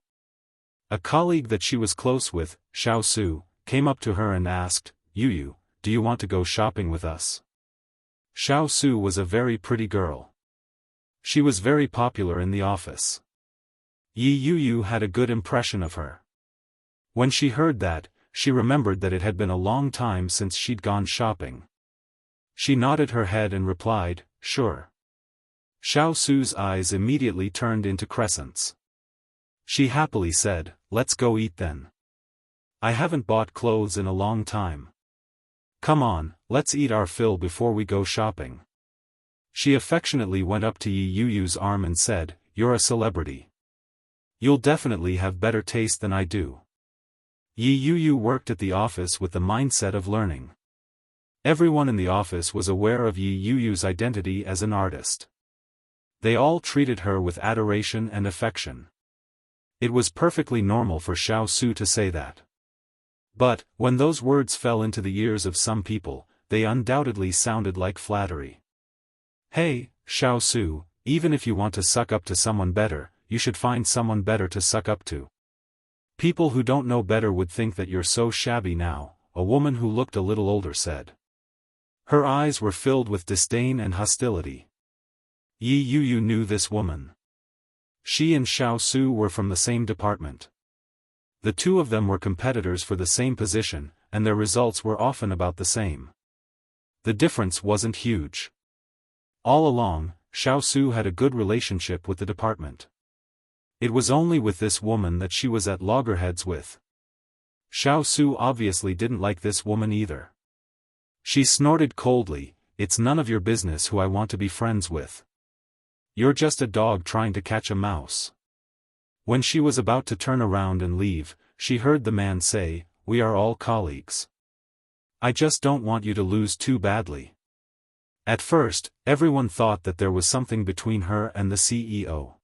S1: A colleague that she was close with, Xiao Su, came up to her and asked, "Yuyu, do you want to go shopping with us?" Xiao Su was a very pretty girl. She was very popular in the office. Yi Yuyu had a good impression of her. When she heard that, she remembered that it had been a long time since she'd gone shopping. She nodded her head and replied, "Sure." Xiao Su's eyes immediately turned into crescents. She happily said, "Let's go eat then. I haven't bought clothes in a long time. Come on, let's eat our fill before we go shopping." She affectionately went up to Yi Yuyu's arm and said, "You're a celebrity. You'll definitely have better taste than I do." Yi Yuyu worked at the office with the mindset of learning. Everyone in the office was aware of Yi Yuyu's identity as an artist. They all treated her with adoration and affection. It was perfectly normal for Xiao Su to say that. But, when those words fell into the ears of some people, they undoubtedly sounded like flattery. "Hey, Xiao Su, even if you want to suck up to someone better, you should find someone better to suck up to. People who don't know better would think that you're so shabby now," a woman who looked a little older said. Her eyes were filled with disdain and hostility. Yi Yuyu knew this woman. She and Xiao Su were from the same department. The two of them were competitors for the same position, and their results were often about the same. The difference wasn't huge. All along, Xiao Su had a good relationship with the department. It was only with this woman that she was at loggerheads with. Xiao Su obviously didn't like this woman either. She snorted coldly, "It's none of your business who I want to be friends with. You're just a dog trying to catch a mouse." When she was about to turn around and leave, she heard the man say, "We are all colleagues. I just don't want you to lose too badly. At first, everyone thought that there was something between her and the CEO.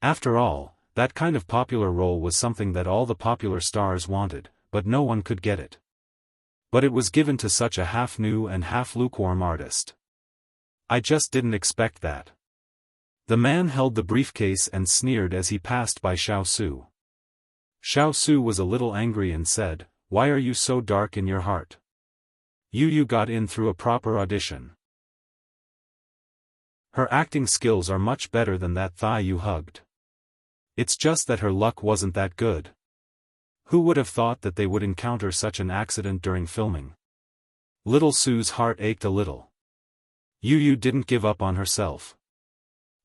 S1: After all, that kind of popular role was something that all the popular stars wanted, but no one could get it. But it was given to such a half-new and half-lukewarm artist. I just didn't expect that. The man held the briefcase and sneered as he passed by Xiao Su. Xiao Su was a little angry and said, "Why are you so dark in your heart? You got in through a proper audition. Her acting skills are much better than that thigh you hugged. It's just that her luck wasn't that good. Who would have thought that they would encounter such an accident during filming?" Little Sue's heart ached a little. Yu didn't give up on herself.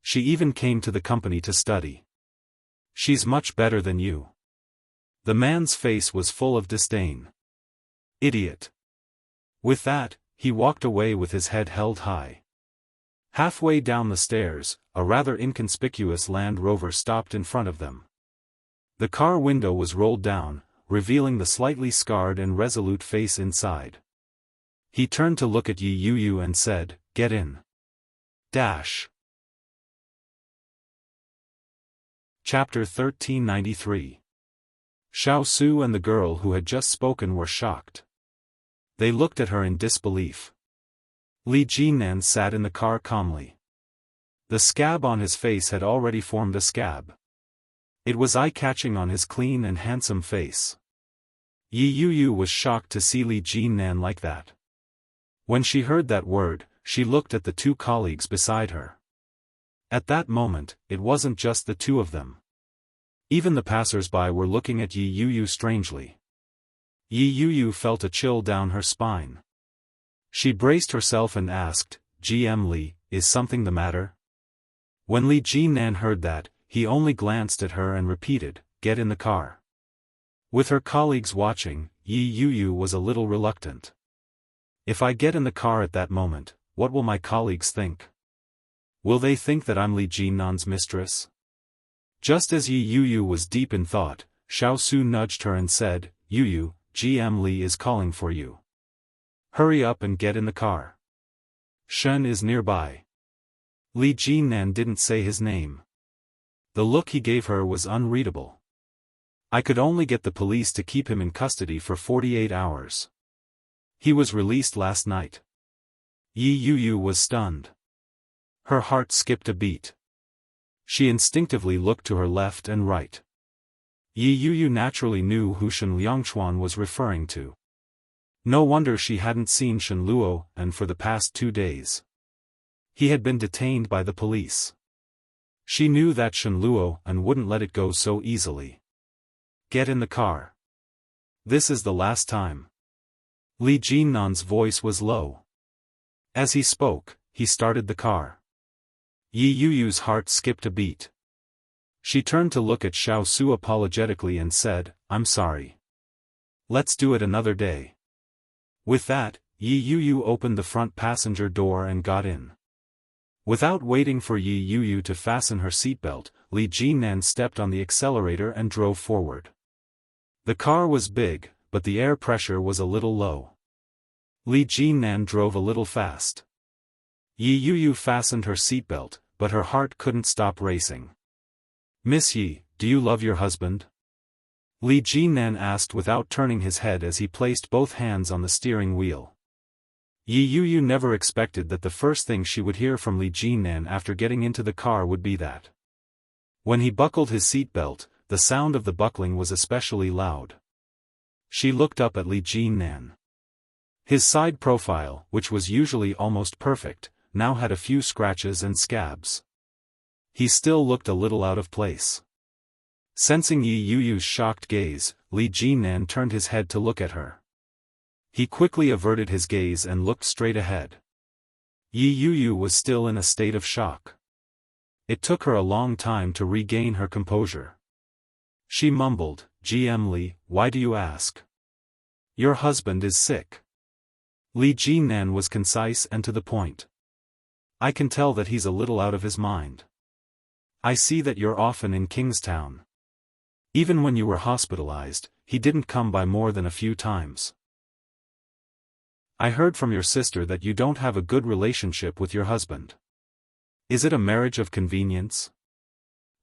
S1: She even came to the company to study. She's much better than you. The man's face was full of disdain. Idiot. With that, he walked away with his head held high. Halfway down the stairs, a rather inconspicuous Land Rover stopped in front of them. The car window was rolled down, revealing the slightly scarred and resolute face inside. He turned to look at Yi Yu and said, "Get in." Dash. Chapter 1393. Xiao Su and the girl who had just spoken were shocked. They looked at her in disbelief. Li Jinan sat in the car calmly. The scab on his face had already formed a scab. It was eye-catching on his clean and handsome face. Yi Yu was shocked to see Li Jinan like that. When she heard that word, she looked at the two colleagues beside her. At that moment, it wasn't just the two of them. Even the passers-by were looking at Yi Yu strangely. Yi Yu felt a chill down her spine. She braced herself and asked, "GM Li, is something the matter?" When Li Jinan heard that, he only glanced at her and repeated, "Get in the car." With her colleagues watching, Yi Yu was a little reluctant. If I get in the car at that moment, what will my colleagues think? Will they think that I'm Li Jinan's mistress? Just as Yi Yu was deep in thought, Xiao Su nudged her and said, "Yu, GM Li is calling for you. Hurry up and get in the car. Shen is nearby." Li Jinan didn't say his name. The look he gave her was unreadable. "I could only get the police to keep him in custody for 48 hours. He was released last night." Yi Yu was stunned. Her heart skipped a beat. She instinctively looked to her left and right. Yi Yu naturally knew who Shen Liangchuan was referring to. No wonder she hadn't seen Shen Luo and for the past 2 days. He had been detained by the police. She knew that Shen Luo and wouldn't let it go so easily. "Get in the car. This is the last time." Li Jinnan's voice was low. As he spoke, he started the car. Yi Yu's heart skipped a beat. She turned to look at Xiao Su apologetically and said, "I'm sorry. Let's do it another day." With that, Yi Yu opened the front passenger door and got in. Without waiting for Yi Yu to fasten her seatbelt, Li Jinan stepped on the accelerator and drove forward. The car was big, but the air pressure was a little low. Li Jinan drove a little fast. Yi Yu fastened her seatbelt, but her heart couldn't stop racing. "Miss Yi, do you love your husband?" Li Jinan asked without turning his head as he placed both hands on the steering wheel. Yi Yu never expected that the first thing she would hear from Li Jinan after getting into the car would be that. When he buckled his seatbelt, the sound of the buckling was especially loud. She looked up at Li Jinan. His side profile, which was usually almost perfect, now had a few scratches and scabs. He still looked a little out of place. Sensing Yi Yu's shocked gaze, Li Jinan turned his head to look at her. He quickly averted his gaze and looked straight ahead. Yi Yu was still in a state of shock. It took her a long time to regain her composure. She mumbled, "GM Li, why do you ask? Your husband is sick." Li Jinan was concise and to the point. "I can tell that he's a little out of his mind. I see that you're often in Kingstown. Even when you were hospitalized, he didn't come by more than a few times." I heard from your sister that you don't have a good relationship with your husband. Is it a marriage of convenience?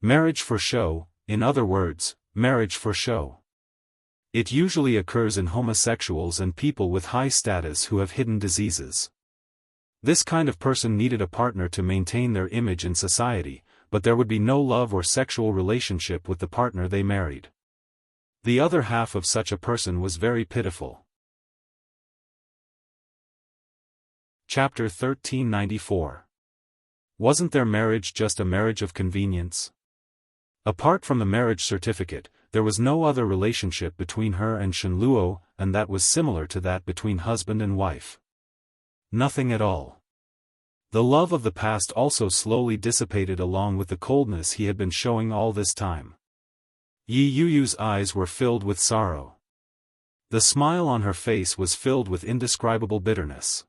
S1: Marriage for show, in other words, marriage for show. It usually occurs in homosexuals and people with high status who have hidden diseases. This kind of person needed a partner to maintain their image in society, but there would be no love or sexual relationship with the partner they married. The other half of such a person was very pitiful. Chapter 1394. Wasn't their marriage just a marriage of convenience? Apart from the marriage certificate, there was no other relationship between her and Shenluo, and that was similar to that between husband and wife. Nothing at all. The love of the past also slowly dissipated along with the coldness he had been showing all this time. Yi Yuyu's eyes were filled with sorrow. The smile on her face was filled with indescribable bitterness.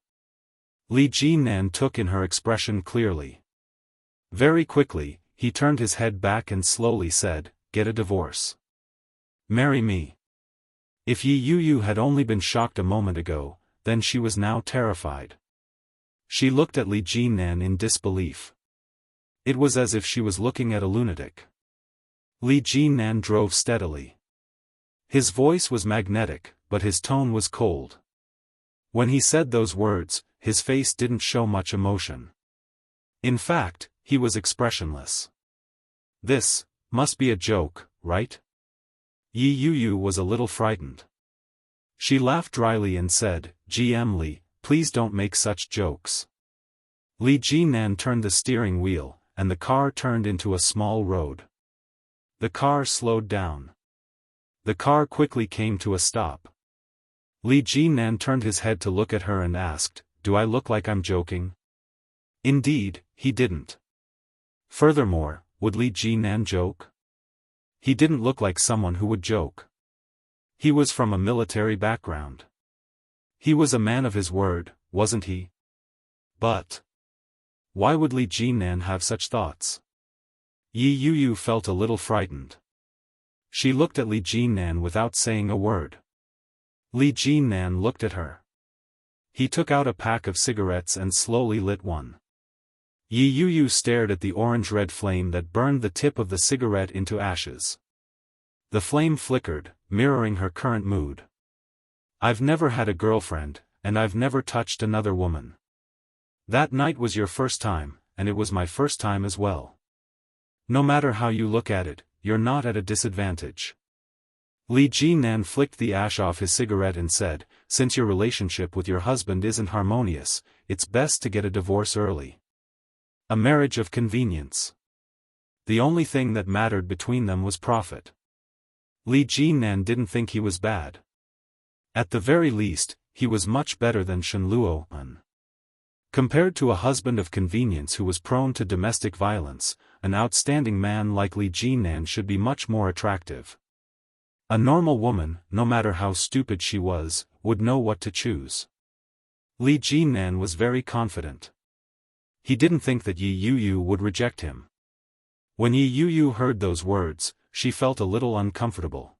S1: Li Jinan took in her expression clearly. Very quickly, he turned his head back and slowly said, "Get a divorce. Marry me." If Yi Yuyu had only been shocked a moment ago, then she was now terrified. She looked at Li Jinan in disbelief. It was as if she was looking at a lunatic. Li Jinan drove steadily. His voice was magnetic, but his tone was cold. When he said those words, his face didn't show much emotion. In fact, he was expressionless. This must be a joke, right? Yi Yuyu was a little frightened. She laughed dryly and said, "GM Li, please don't make such jokes." Li Jinan turned the steering wheel, and the car turned into a small road. The car slowed down. The car quickly came to a stop. Li Jinan turned his head to look at her and asked, "Do I look like I'm joking?" Indeed, he didn't. Furthermore, would Li Jinan joke? He didn't look like someone who would joke. He was from a military background. He was a man of his word, wasn't he? But why would Li Jinan have such thoughts? Yi Yuyu felt a little frightened. She looked at Li Jinan without saying a word. Li Jinan looked at her. He took out a pack of cigarettes and slowly lit one. Yi Yuyu stared at the orange-red flame that burned the tip of the cigarette into ashes. The flame flickered, mirroring her current mood. "I've never had a girlfriend, and I've never touched another woman. That night was your first time, and it was my first time as well. No matter how you look at it, you're not at a disadvantage." Li Jinan flicked the ash off his cigarette and said, "Since your relationship with your husband isn't harmonious, it's best to get a divorce early. A marriage of convenience." The only thing that mattered between them was profit. Li Jinan didn't think he was bad. At the very least, he was much better than Shenluo. Compared to a husband of convenience who was prone to domestic violence, an outstanding man like Li Jinan should be much more attractive. A normal woman, no matter how stupid she was, would know what to choose. Li Jinan was very confident. He didn't think that Yi Yuyu would reject him. When Yi Yuyu heard those words, she felt a little uncomfortable.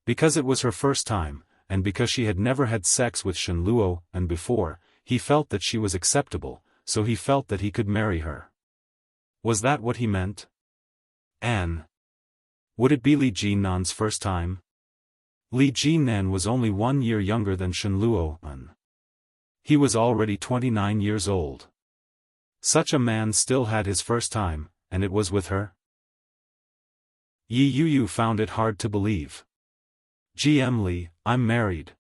S1: Because it was her first time, and because she had never had sex with Shenluo, and before, he felt that she was acceptable, so he felt that he could marry her. Was that what he meant? Anne. Would it be Li Jinan's first time? Li Jinan was only 1 year younger than Shenluo. He was already 29 years old. Such a man still had his first time, and it was with her? Yi Yuyu found it hard to believe. "GM Li, I'm married.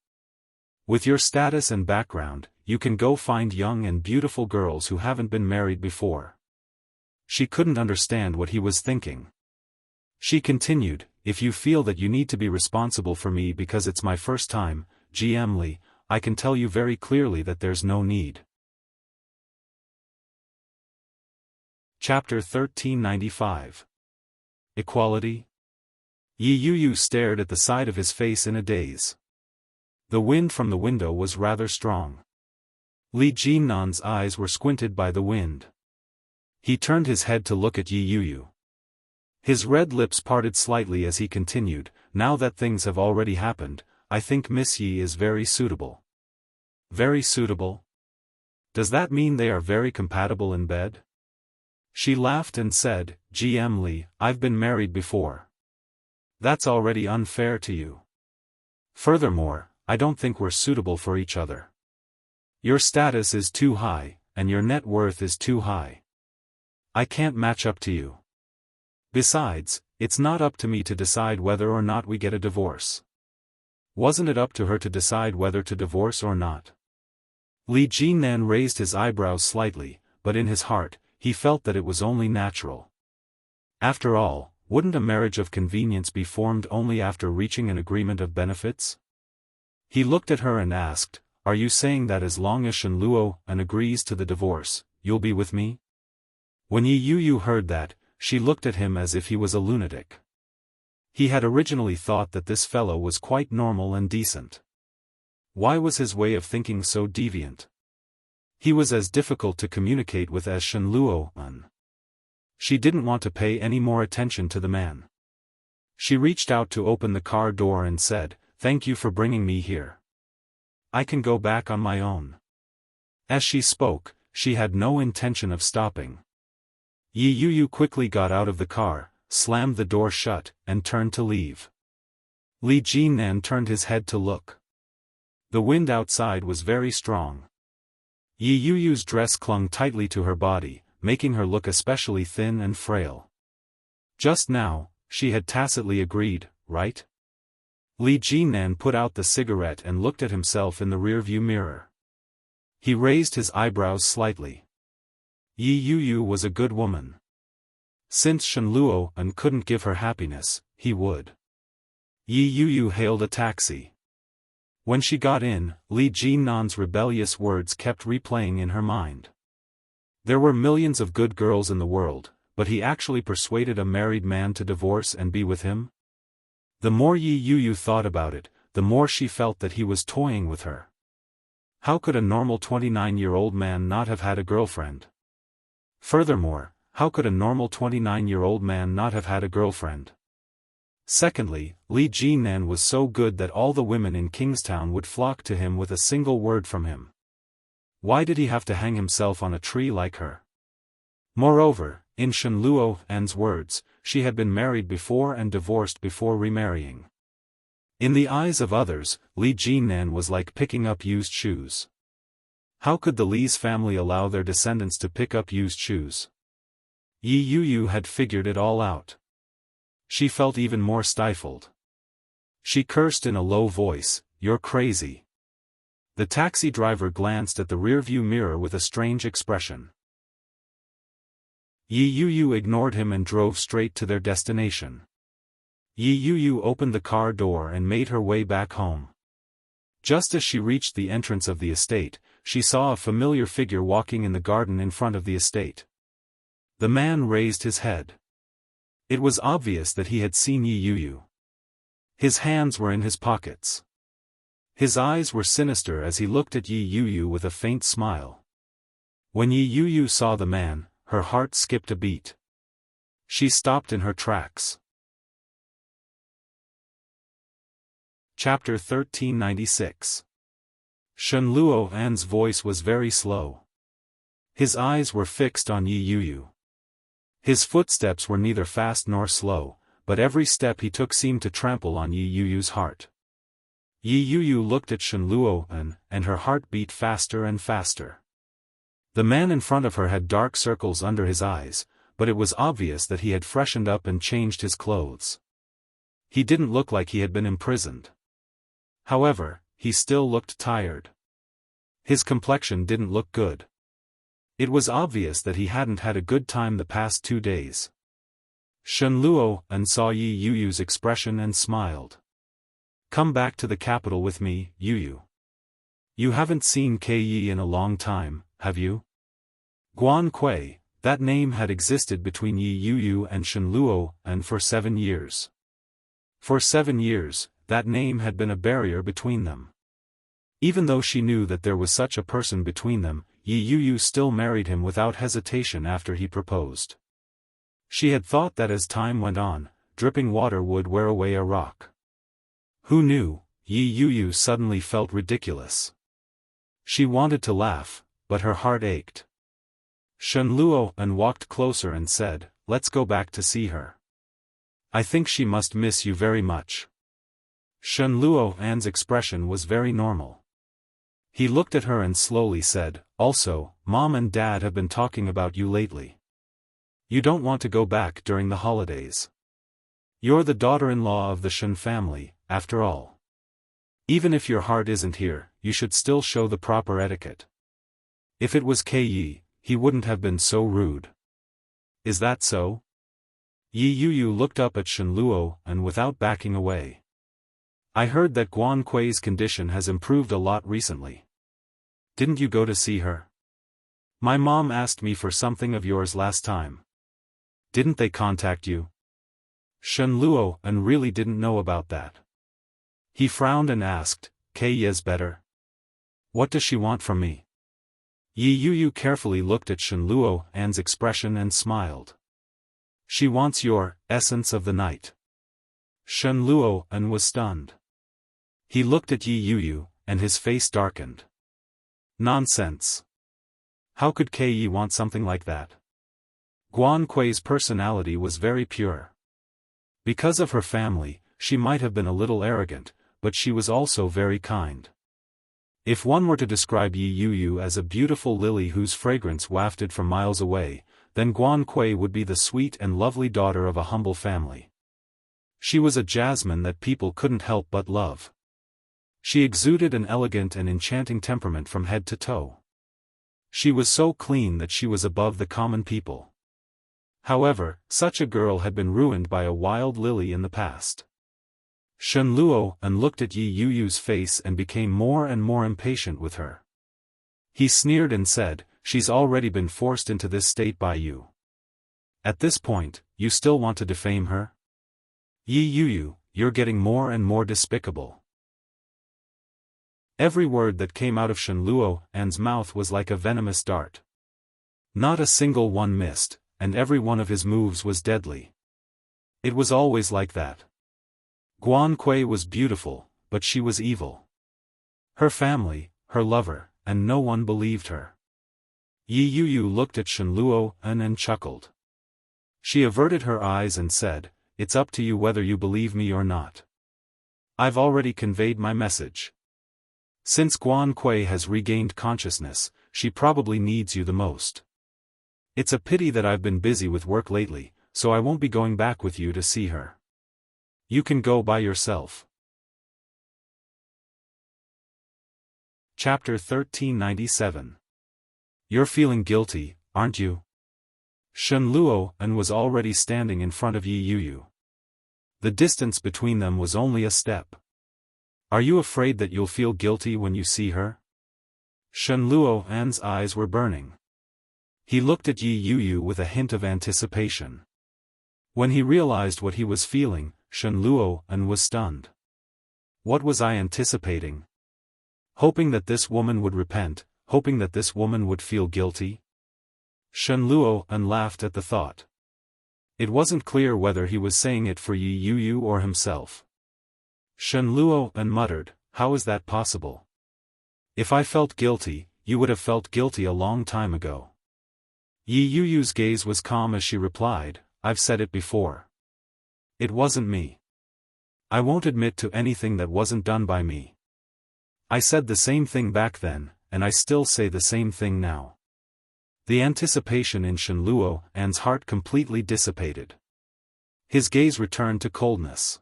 S1: With your status and background, you can go find young and beautiful girls who haven't been married before." She couldn't understand what he was thinking. She continued, "If you feel that you need to be responsible for me because it's my first time, GM Li, I can tell you very clearly that there's no need." Chapter 1395. Equality? Yi Yuyu stared at the side of his face in a daze. The wind from the window was rather strong. Li Jinan's eyes were squinted by the wind. He turned his head to look at Yi Yuyu. His red lips parted slightly as he continued, "Now that things have already happened, I think Miss Yi is very suitable." Very suitable? Does that mean they are very compatible in bed? She laughed and said, GM Lee, I've been married before. That's already unfair to you. Furthermore, I don't think we're suitable for each other. Your status is too high, and your net worth is too high. I can't match up to you. Besides, it's not up to me to decide whether or not we get a divorce. Wasn't it up to her to decide whether to divorce or not? Li Jinan raised his eyebrows slightly, but in his heart, he felt that it was only natural. After all, wouldn't a marriage of convenience be formed only after reaching an agreement of benefits? He looked at her and asked, Are you saying that as long as Shen Luo agrees to the divorce, you'll be with me? When Yi Yu heard that, she looked at him as if he was a lunatic. He had originally thought that this fellow was quite normal and decent. Why was his way of thinking so deviant? He was as difficult to communicate with as Shen Luo. She didn't want to pay any more attention to the man. She reached out to open the car door and said, Thank you for bringing me here. I can go back on my own. As she spoke, she had no intention of stopping. Yi Yu quickly got out of the car, slammed the door shut, and turned to leave. Li Jinan turned his head to look. The wind outside was very strong. Yi Yu's dress clung tightly to her body, making her look especially thin and frail. Just now, she had tacitly agreed, right? Li Jinan put out the cigarette and looked at himself in the rearview mirror. He raised his eyebrows slightly. Yi Yu was a good woman. Since Shen Luo couldn't give her happiness, he would. Yi Yu hailed a taxi. When she got in, Li Jinan's rebellious words kept replaying in her mind. There were millions of good girls in the world, but he actually persuaded a married man to divorce and be with him? The more Yi Yu thought about it, the more she felt that he was toying with her. How could a normal 29-year-old man not have had a girlfriend? Furthermore, how could a normal 29-year-old man not have had a girlfriend? Secondly, Li Jinan was so good that all the women in Kingstown would flock to him with a single word from him. Why did he have to hang himself on a tree like her? Moreover, in Shen Luo's words, she had been married before and divorced before remarrying. In the eyes of others, Li Jinan was like picking up used shoes. How could the Li's family allow their descendants to pick up used shoes? Yi Yu had figured it all out. She felt even more stifled. She cursed in a low voice, You're crazy. The taxi driver glanced at the rearview mirror with a strange expression. Yi Yu ignored him and drove straight to their destination. Yi Yu opened the car door and made her way back home. Just as she reached the entrance of the estate, she saw a familiar figure walking in the garden in front of the estate. The man raised his head. It was obvious that he had seen Yi Yu. His hands were in his pockets. His eyes were sinister as he looked at Yi Yu with a faint smile. When Yi Yu saw the man, her heart skipped a beat. She stopped in her tracks. Chapter 1396. Shen Luo's voice was very slow. His eyes were fixed on Yi Yu. His footsteps were neither fast nor slow, but every step he took seemed to trample on Yi Yu's heart. Yi Yu looked at Shen Luo and her heart beat faster and faster. The man in front of her had dark circles under his eyes, but it was obvious that he had freshened up and changed his clothes. He didn't look like he had been imprisoned. However, he still looked tired. His complexion didn't look good. It was obvious that he hadn't had a good time the past 2 days. Shen Luo saw Yi Yu's expression and smiled. Come back to the capital with me, Yu. You haven't seen Yi in a long time, have you? Guan Kui, that name had existed between Yi Yu and Shen Luo for 7 years. For 7 years, that name had been a barrier between them. Even though she knew that there was such a person between them, Yi Yu still married him without hesitation after he proposed. She had thought that as time went on, dripping water would wear away a rock. Who knew? Yi Yu suddenly felt ridiculous. She wanted to laugh, but her heart ached. Shen Luo walked closer and said, "Let's go back to see her. I think she must miss you very much." Shen Luo's expression was very normal. He looked at her and slowly said, "Also, Mom and Dad have been talking about you lately. You don't want to go back during the holidays. You're the daughter-in-law of the Shen family, after all. Even if your heart isn't here, you should still show the proper etiquette. If it was Yi, he wouldn't have been so rude. Is that so?" Yi Yuyu looked up at Shen Luo without backing away. "I heard that Guan Kui's condition has improved a lot recently. Didn't you go to see her? My mom asked me for something of yours last time. Didn't they contact you?" Shen Luo really didn't know about that. He frowned and asked, "Is better? What does she want from me?" Yi Yuyu carefully looked at Shen Luo's expression and smiled. "She wants your essence of the night." Shen Luo was stunned. He looked at Yi Yuyu, and his face darkened. Nonsense. How could Yi want something like that? Guan Kui's personality was very pure. Because of her family, she might have been a little arrogant, but she was also very kind. If one were to describe Yi Yuyu as a beautiful lily whose fragrance wafted from miles away, then Guan Kui would be the sweet and lovely daughter of a humble family. She was a jasmine that people couldn't help but love. She exuded an elegant and enchanting temperament from head to toe. She was so clean that she was above the common people. However, such a girl had been ruined by a wild lily in the past. Shen Luo looked at Yi Yuyu's face and became more and more impatient with her. He sneered and said, "She's already been forced into this state by you. At this point, you still want to defame her? Yi Yuyu, you're getting more and more despicable." Every word that came out of Shen Luo's mouth was like a venomous dart. Not a single one missed, and every one of his moves was deadly. It was always like that. Guan Kui was beautiful, but she was evil. Her family, her lover, and no one believed her. Yi Yuyu looked at Shen Luo and chuckled. She averted her eyes and said, "It's up to you whether you believe me or not. I've already conveyed my message. Since Guan Kui has regained consciousness, she probably needs you the most. It's a pity that I've been busy with work lately, so I won't be going back with you to see her. You can go by yourself." Chapter 1397. You're feeling guilty, aren't you? Shen Luo was already standing in front of Yi Yuyu. The distance between them was only a step. Are you afraid that you'll feel guilty when you see her? Shen Luo's eyes were burning. He looked at Yi Yuyu with a hint of anticipation. When he realized what he was feeling, Shen Luo was stunned. What was I anticipating? Hoping that this woman would repent, hoping that this woman would feel guilty? Shen Luo laughed at the thought. It wasn't clear whether he was saying it for Yi Yuyu or himself. Shen Luo muttered, "How is that possible? If I felt guilty, you would have felt guilty a long time ago." Yi Yuyu's gaze was calm as she replied, "I've said it before. It wasn't me. I won't admit to anything that wasn't done by me. I said the same thing back then, and I still say the same thing now." The anticipation in Shen Luo's heart completely dissipated. His gaze returned to coldness.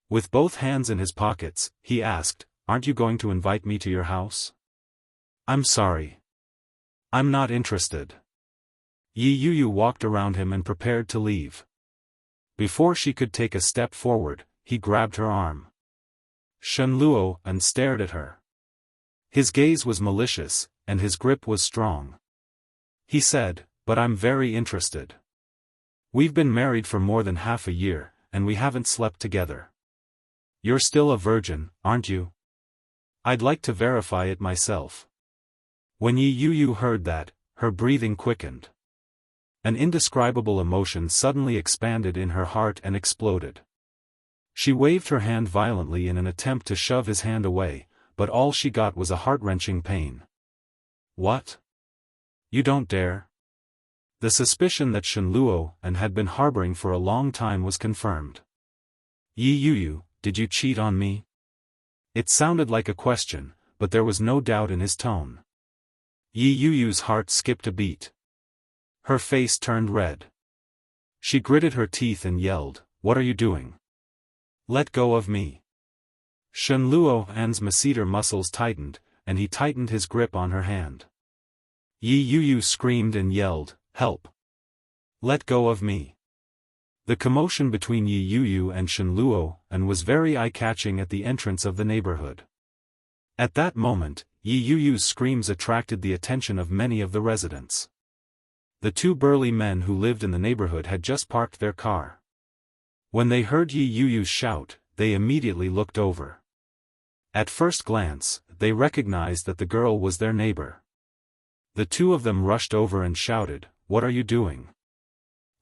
S1: With both hands in his pockets, he asked, "Aren't you going to invite me to your house?" "I'm sorry. I'm not interested." Yi Yuyu walked around him and prepared to leave. Before she could take a step forward, he grabbed her arm. Shen Luo stared at her. His gaze was malicious, and his grip was strong. He said, "But I'm very interested. We've been married for more than half a year, and we haven't slept together. You're still a virgin, aren't you? I'd like to verify it myself." When Yi Yuyu heard that, her breathing quickened. An indescribable emotion suddenly expanded in her heart and exploded. She waved her hand violently in an attempt to shove his hand away, but all she got was a heart-wrenching pain. What? You don't dare? The suspicion that Shen Luo and had been harboring for a long time was confirmed. Yi Yuyu, did you cheat on me? It sounded like a question, but there was no doubt in his tone. Yi Yuyu's heart skipped a beat. Her face turned red. She gritted her teeth and yelled, "What are you doing? Let go of me." Shen Luo's masseter muscles tightened, and he tightened his grip on her hand. Yi Yuyu screamed and yelled, "Help! Let go of me." The commotion between Yi Yuyu and Shen Luo was very eye-catching at the entrance of the neighborhood. At that moment, Yi Yuyu's screams attracted the attention of many of the residents. The two burly men who lived in the neighborhood had just parked their car. When they heard Yi Yuyu's shout, they immediately looked over. At first glance, they recognized that the girl was their neighbor. The two of them rushed over and shouted, "What are you doing?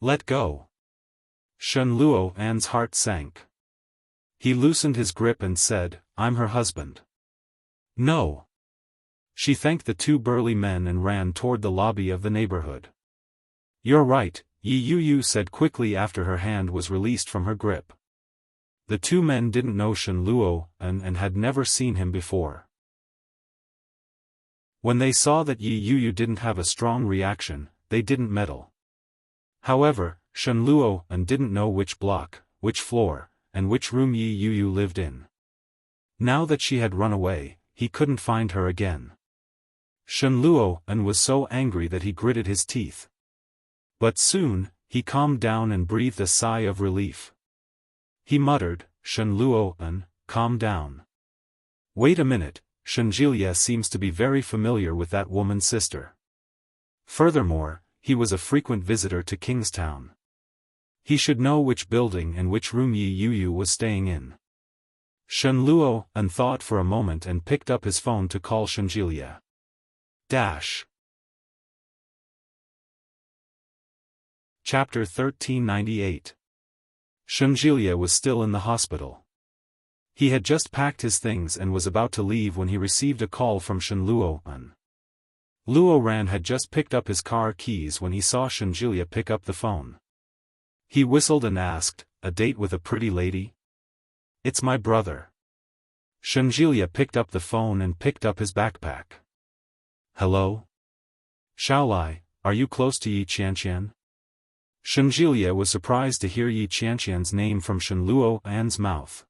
S1: Let go!" Shen Luo's heart sank. He loosened his grip and said, "I'm her husband." "No." She thanked the two burly men and ran toward the lobby of the neighborhood. "You're right," Yi Yuyu said quickly after her hand was released from her grip. The two men didn't know Shen Luo and had never seen him before. When they saw that Yi Yuyu didn't have a strong reaction, they didn't meddle. However, Shen Luo didn't know which block, which floor, and which room Yi Yuyu lived in. Now that she had run away, he couldn't find her again. Shen Luo was so angry that he gritted his teeth. But soon, he calmed down and breathed a sigh of relief. He muttered, "Shen Luo, calm down. Wait a minute, Shenjilia seems to be very familiar with that woman's sister. Furthermore, he was a frequent visitor to Kingstown. He should know which building and which room Yi Yuyu was staying in." Shen Luo thought for a moment and picked up his phone to call Shenjilia. Chapter 1398. Shenjilia was still in the hospital. He had just packed his things and was about to leave when he received a call from Shen Luo. Luo Ran had just picked up his car keys when he saw Shenjilia pick up the phone. He whistled and asked, "A date with a pretty lady?" "It's my brother." Shenjilia picked up the phone and picked up his backpack. "Hello? Xiaolai, are you close to Yi Qianqian?" Shenjilia was surprised to hear Yi Qianqian's name from Shen Luo's mouth.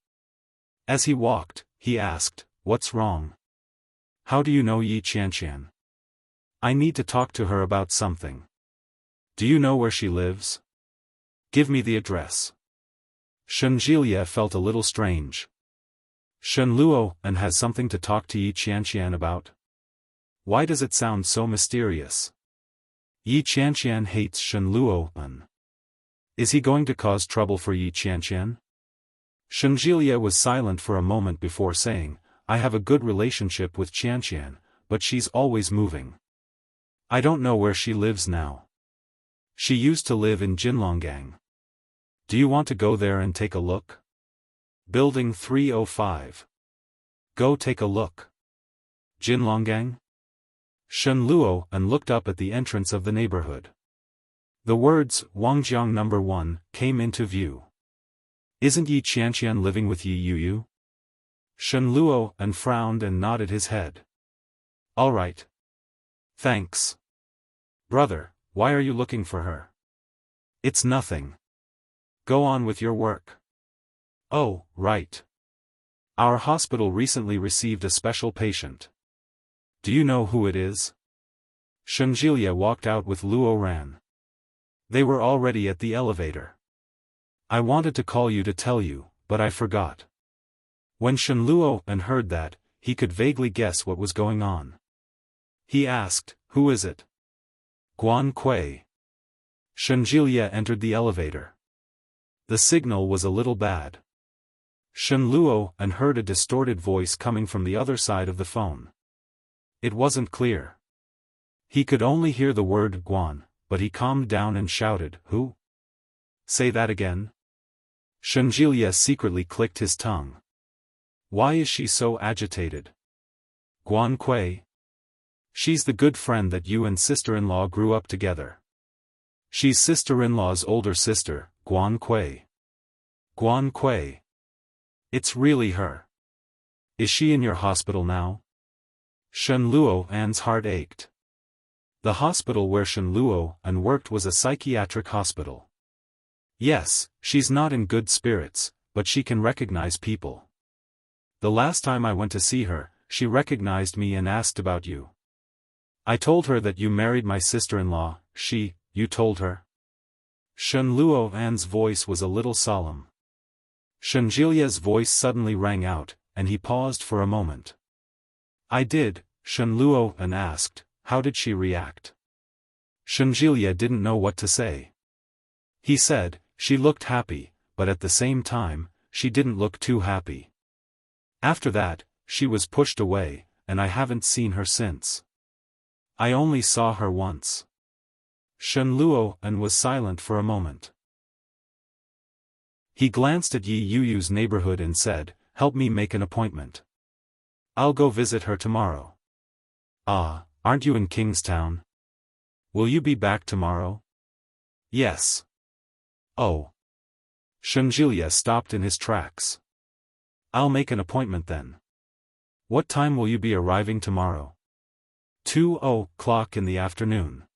S1: As he walked, he asked, "What's wrong? How do you know Yi Qianqian? I need to talk to her about something. Do you know where she lives? Give me the address." Shenjilia felt a little strange. Shen Luo has something to talk to Yi Qianqian about? Why does it sound so mysterious? Yi Qianqian hates Shen Luo. Is he going to cause trouble for Yi Qianqian? Shenjilia was silent for a moment before saying, "I have a good relationship with Qianqian, but she's always moving. I don't know where she lives now. She used to live in Jinlonggang. Do you want to go there and take a look? Building 305. Go take a look. Jinlonggang?" Shen Luo looked up at the entrance of the neighborhood. The words, "Wangjiang No. 1, came into view. "Isn't Yi Qianqian living with Yi Yuyu?" Shen Luo frowned and nodded his head. "All right. Thanks. Brother, why are you looking for her?" "It's nothing. Go on with your work." "Oh, right. Our hospital recently received a special patient. Do you know who it is?" Shenjilia walked out with Luo Ran. They were already at the elevator. "I wanted to call you to tell you, but I forgot." When Shen Luo heard that, he could vaguely guess what was going on. He asked, "Who is it?" "Guan Kui." Shenjilia entered the elevator. The signal was a little bad. Shen Luo heard a distorted voice coming from the other side of the phone. It wasn't clear. He could only hear the word Guan, but he calmed down and shouted, "Who? Say that again." Shenjilia secretly clicked his tongue. Why is she so agitated? Guan Kui? She's the good friend that you and sister-in-law grew up together. She's sister-in-law's older sister, Guan Kui. Guan Kui. It's really her. Is she in your hospital now? Shen Luo'an's heart ached. The hospital where Shen Luo'an worked was a psychiatric hospital. Yes, she's not in good spirits, but she can recognize people. The last time I went to see her, she recognized me and asked about you. I told her that you married my sister-in-law. You told her? Shen Luo'an's voice was a little solemn. Shen Jilia's voice suddenly rang out, and he paused for a moment. I did, Shen Luo'an asked. How did she react? Shen Jilia didn't know what to say. He said, she looked happy, but at the same time, she didn't look too happy. After that, she was pushed away, and I haven't seen her since. I only saw her once. Shen Luo'an was silent for a moment. He glanced at Yi Yuyu's neighborhood and said, help me make an appointment. I'll go visit her tomorrow. Ah, aren't you in Kingstown? Will you be back tomorrow? Yes. Oh. Shen Jilia stopped in his tracks. I'll make an appointment then. What time will you be arriving tomorrow? 2:00 in the afternoon.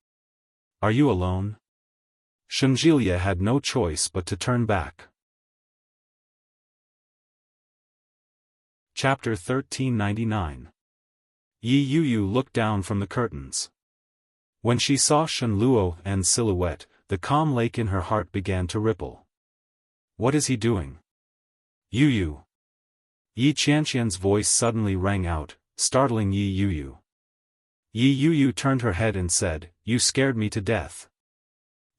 S1: Are you alone? Shen Jilia had no choice but to turn back. Chapter 1399. Yi Yuyu looked down from the curtains. When she saw Shen Luo'an's silhouette, the calm lake in her heart began to ripple. What is he doing? Yuyu. Yi Qianqian's voice suddenly rang out, startling Yi Yuyu. Yi Yuyu turned her head and said, you scared me to death.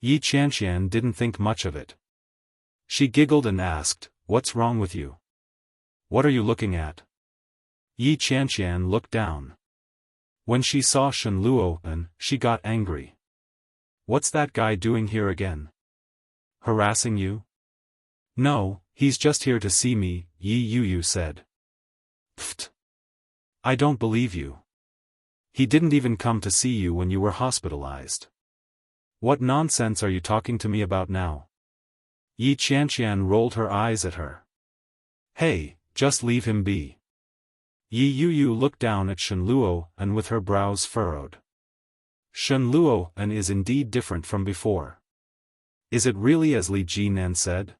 S1: Yi Qianqian didn't think much of it. She giggled and asked, what's wrong with you? What are you looking at? Yi Qianqian looked down. When she saw Shen Luo'an, she got angry. What's that guy doing here again? Harassing you? No, he's just here to see me, Yi Yuyu said. Pfft. I don't believe you. He didn't even come to see you when you were hospitalized. What nonsense are you talking to me about now? Yi Qianqian rolled her eyes at her. Hey, just leave him be. Yi Yuyu looked down at Shen Luo'an with her brows furrowed. Shen Luo'an is indeed different from before. Is it really as Li Jinan said?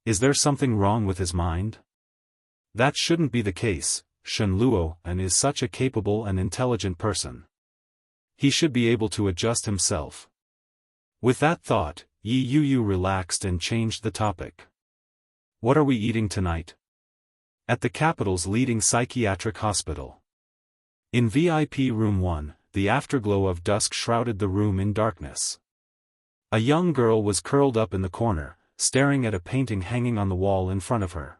S1: Is there something wrong with his mind? That shouldn't be the case. Shen Luo'an is such a capable and intelligent person. He should be able to adjust himself. With that thought, Yi Yuyu relaxed and changed the topic. What are we eating tonight? At the capital's leading psychiatric hospital. In VIP Room 1, the afterglow of dusk shrouded the room in darkness. A young girl was curled up in the corner, staring at a painting hanging on the wall in front of her.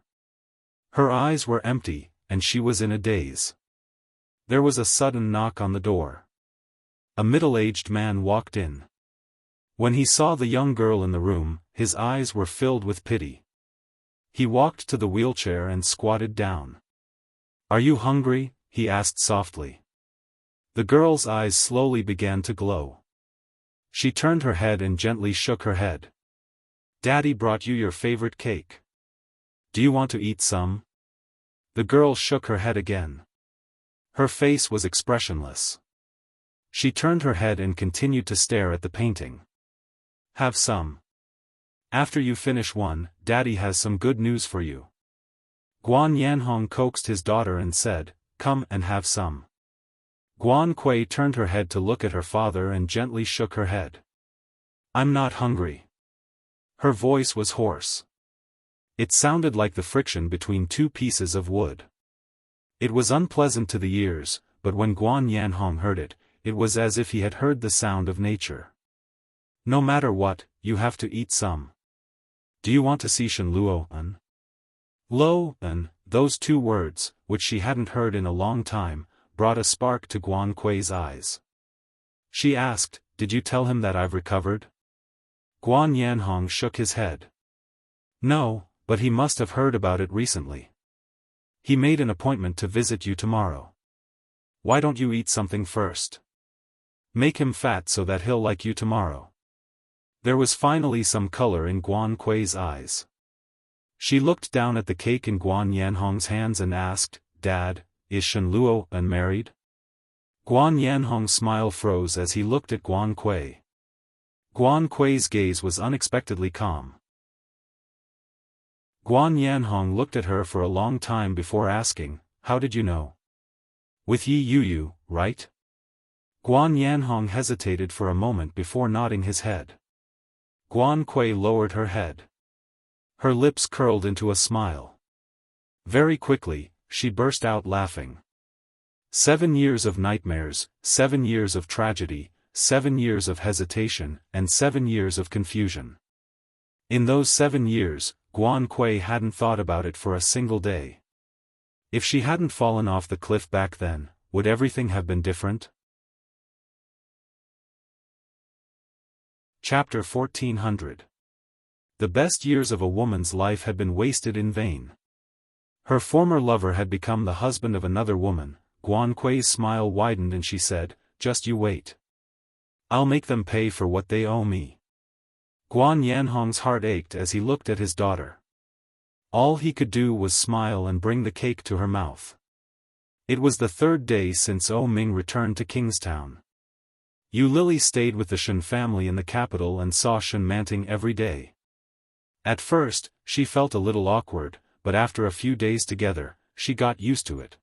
S1: Her eyes were empty, and she was in a daze. There was a sudden knock on the door. A middle-aged man walked in. When he saw the young girl in the room, his eyes were filled with pity. He walked to the wheelchair and squatted down. Are you hungry? He asked softly. The girl's eyes slowly began to glow. She turned her head and gently shook her head. Daddy brought you your favorite cake. Do you want to eat some? The girl shook her head again. Her face was expressionless. She turned her head and continued to stare at the painting. Have some. After you finish one, Daddy has some good news for you. Guan Yanhong coaxed his daughter and said, come and have some. Guan Kui turned her head to look at her father and gently shook her head. I'm not hungry. Her voice was hoarse. It sounded like the friction between two pieces of wood. It was unpleasant to the ears, but when Guan Yanhong heard it, it was as if he had heard the sound of nature. No matter what, you have to eat some. Do you want to see Shen Luo'an? Lo-an, those two words, which she hadn't heard in a long time, brought a spark to Guan Kui's eyes. She asked, did you tell him that I've recovered? Guan Yanhong shook his head. No, but he must have heard about it recently. He made an appointment to visit you tomorrow. Why don't you eat something first? Make him fat so that he'll like you tomorrow. There was finally some color in Guan Kui's eyes. She looked down at the cake in Guan Yanhong's hands and asked, Dad, is Shenluo unmarried? Guan Yanhong's smile froze as he looked at Guan Kui. Guan Kui's gaze was unexpectedly calm. Guan Yanhong looked at her for a long time before asking, How did you know? With Yi Yuyu, right? Guan Yanhong hesitated for a moment before nodding his head. Guan Kui lowered her head. Her lips curled into a smile. Very quickly, she burst out laughing. 7 years of nightmares, 7 years of tragedy, 7 years of hesitation, and 7 years of confusion. In those 7 years, Guan Kui hadn't thought about it for a single day. If she hadn't fallen off the cliff back then, would everything have been different? Chapter 1400. The best years of a woman's life had been wasted in vain. Her former lover had become the husband of another woman. Guan Kui's smile widened and she said, Just you wait. I'll make them pay for what they owe me. Guan Yanhong's heart ached as he looked at his daughter. All he could do was smile and bring the cake to her mouth. It was the 3rd day since Ming returned to Kingstown. Yu Lily stayed with the Shen family in the capital and saw Shen Manting every day. At first, she felt a little awkward, but after a few days together, she got used to it.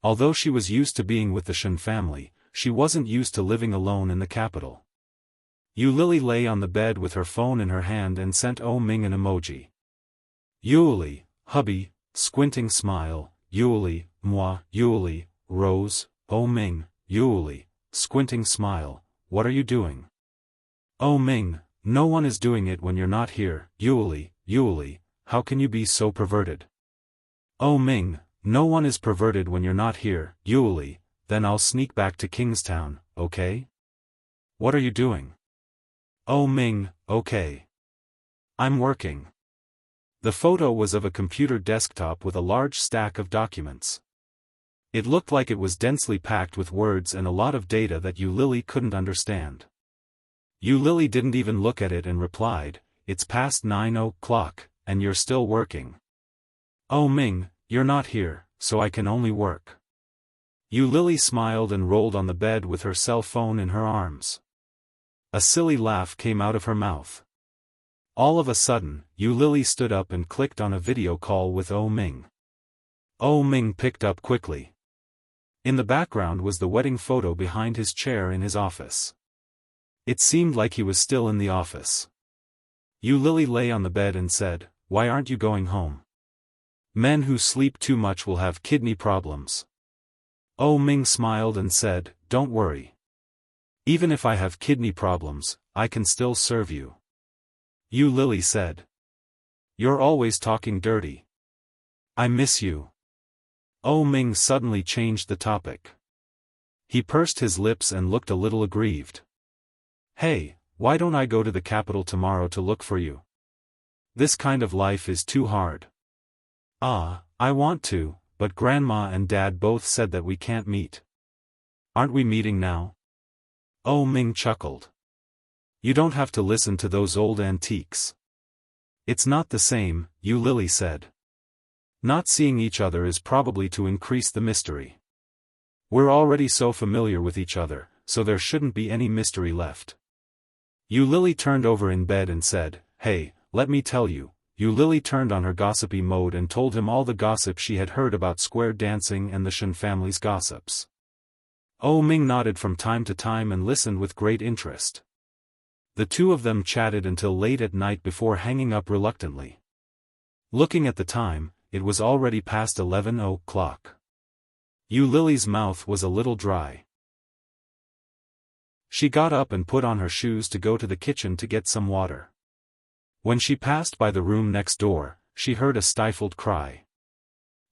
S1: Although she was used to being with the Shen family, she wasn't used to living alone in the capital. Yu Lily lay on the bed with her phone in her hand and sent Ming an emoji. Yuli, hubby, squinting smile, Yuli, moi, Yuli, Rose, Ming, Yuli, squinting smile, what are you doing? Ming, no one is doing it when you're not here, Yuli, Yuli, how can you be so perverted? Ming, no one is perverted when you're not here, Yuli, then I'll sneak back to Kingstown, okay? What are you doing? Ming, okay. I'm working. The photo was of a computer desktop with a large stack of documents. It looked like it was densely packed with words and a lot of data that Yu Lily couldn't understand. Yu Lily didn't even look at it and replied, It's past 9 o'clock, and you're still working. Ming, you're not here, so I can only work. Yu Lily smiled and rolled on the bed with her cell phone in her arms. A silly laugh came out of her mouth. All of a sudden, Yu Lily stood up and clicked on a video call with Ming. Ming picked up quickly. In the background was the wedding photo behind his chair in his office. It seemed like he was still in the office. Yu Lily lay on the bed and said, Why aren't you going home? Men who sleep too much will have kidney problems. Ming smiled and said, Don't worry. Even if I have kidney problems, I can still serve you. Yu Lily said. You're always talking dirty. I miss you. Ming suddenly changed the topic. He pursed his lips and looked a little aggrieved. Hey, why don't I go to the capital tomorrow to look for you? This kind of life is too hard. I want to, but Grandma and Dad both said that we can't meet. Aren't we meeting now? Ming chuckled. You don't have to listen to those old antiques. It's not the same, Yu Lily said. Not seeing each other is probably to increase the mystery. We're already so familiar with each other, so there shouldn't be any mystery left. Yu Lily turned over in bed and said, Hey, let me tell you. Yu Lily turned on her gossipy mode and told him all the gossip she had heard about square dancing and the Shen family's gossips. Ming nodded from time to time and listened with great interest. The two of them chatted until late at night before hanging up reluctantly. Looking at the time, it was already past 11 o'clock. Yu Lily's mouth was a little dry. She got up and put on her shoes to go to the kitchen to get some water. When she passed by the room next door, she heard a stifled cry.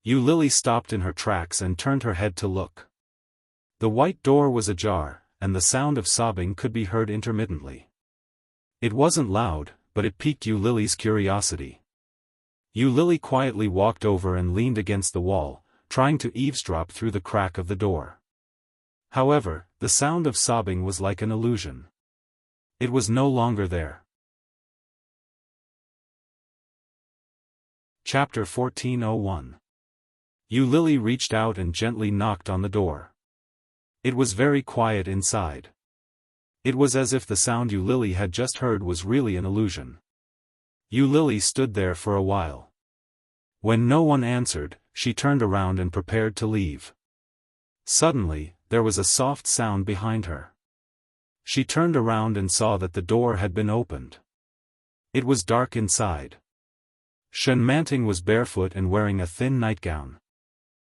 S1: Yu Lily stopped in her tracks and turned her head to look. The white door was ajar, and the sound of sobbing could be heard intermittently. It wasn't loud, but it piqued Yu Lily's curiosity. Yu Lily quietly walked over and leaned against the wall, trying to eavesdrop through the crack of the door. However, the sound of sobbing was like an illusion. It was no longer there. Chapter 14:01. Yu Lily reached out and gently knocked on the door. It was very quiet inside. It was as if the sound Yu Lily had just heard was really an illusion. Yu Lily stood there for a while. When no one answered, she turned around and prepared to leave. Suddenly, there was a soft sound behind her. She turned around and saw that the door had been opened. It was dark inside. Shen Manting was barefoot and wearing a thin nightgown.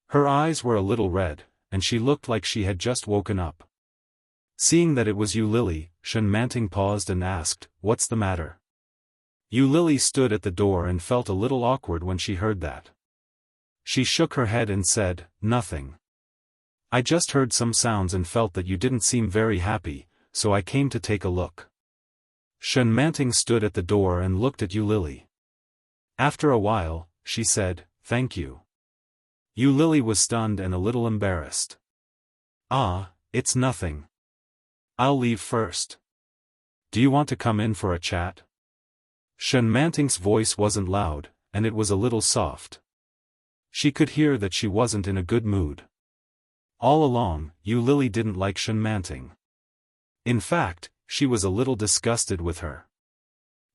S1: Her eyes were a little red, and she looked like she had just woken up. Seeing that it was Yu Lily, Shen Manting paused and asked, "What's the matter?" Yu Lily stood at the door and felt a little awkward when she heard that. She shook her head and said, "Nothing. I just heard some sounds and felt that you didn't seem very happy, so I came to take a look." Shen Manting stood at the door and looked at Yu Lily. After a while, she said, "Thank you." Yu Lily was stunned and a little embarrassed. "Ah, it's nothing. I'll leave first. Do you want to come in for a chat?" Shen Manting's voice wasn't loud, and it was a little soft. She could hear that she wasn't in a good mood. All along, Yu Lily didn't like Shen Manting. In fact, she was a little disgusted with her.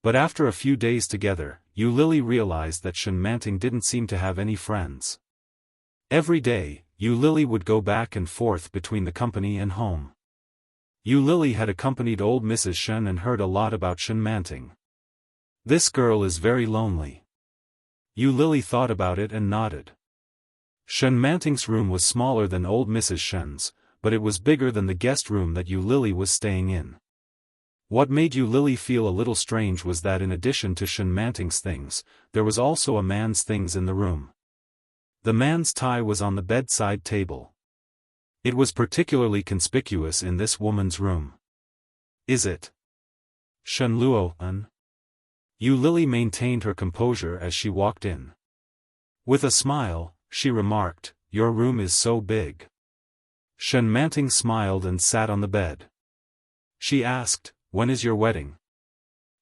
S1: But after a few days together, Yu Lily realized that Shen Manting didn't seem to have any friends. Every day, Yu Lily would go back and forth between the company and home. Yu Lily had accompanied old Mrs. Shen and heard a lot about Shen Manting. This girl is very lonely. Yu Lily thought about it and nodded. Shen Manting's room was smaller than old Mrs. Shen's, but it was bigger than the guest room that Yu Lily was staying in. What made Yu Lily feel a little strange was that in addition to Shen Manting's things, there was also a man's things in the room. The man's tie was on the bedside table. It was particularly conspicuous in this woman's room. "Is it Shen Luo-an?" Yu Lily maintained her composure as she walked in. With a smile, she remarked, "Your room is so big." Shen Manting smiled and sat on the bed. She asked, "When is your wedding?"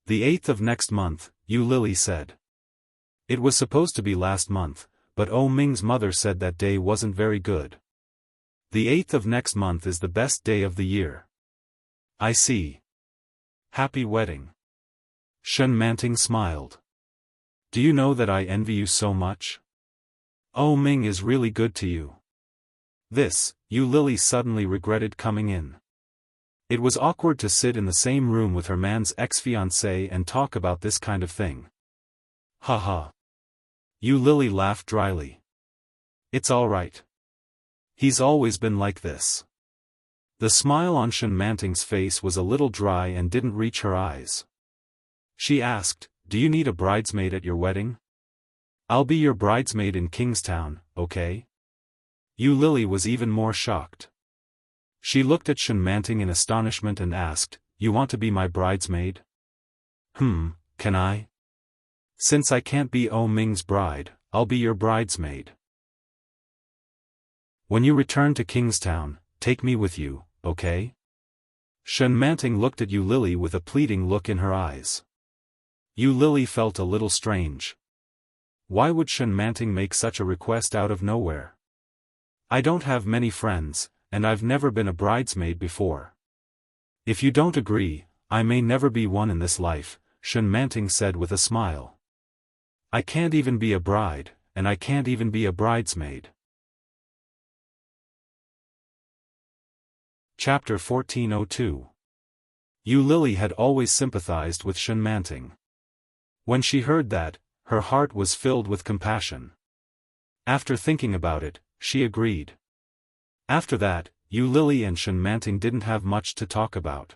S1: "The 8th of next month," Yu Lily said. It was supposed to be last month, but Oh Ming's mother said that day wasn't very good. "The 8th of next month is the best day of the year." "I see. Happy wedding." Shen Manting smiled. "Do you know that I envy you so much? Oh Ming is really good to you." This, Yu Lily suddenly regretted coming in. It was awkward to sit in the same room with her man's ex-fiancé and talk about this kind of thing. "Ha." Yu Lily laughed dryly. "It's all right. He's always been like this." The smile on Shen Manting's face was a little dry and didn't reach her eyes. She asked, "Do you need a bridesmaid at your wedding?" "I'll be your bridesmaid in Kingstown, okay?" Yu Lily was even more shocked. She looked at Shen Manting in astonishment and asked, "You want to be my bridesmaid?" Can I?" "Since I can't be Oh Ming's bride, I'll be your bridesmaid. When you return to Kingstown, take me with you, okay?" Shen Manting looked at Yu Lily with a pleading look in her eyes. Yu Lily felt a little strange. Why would Shen Manting make such a request out of nowhere? "I don't have many friends, and I've never been a bridesmaid before. If you don't agree, I may never be one in this life," Shen Manting said with a smile. "I can't even be a bride, and I can't even be a bridesmaid." Chapter 14:02. Yu Lily had always sympathized with Shen Manting. When she heard that, her heart was filled with compassion. After thinking about it, she agreed. After that, Yu Lily and Shen Manting didn't have much to talk about.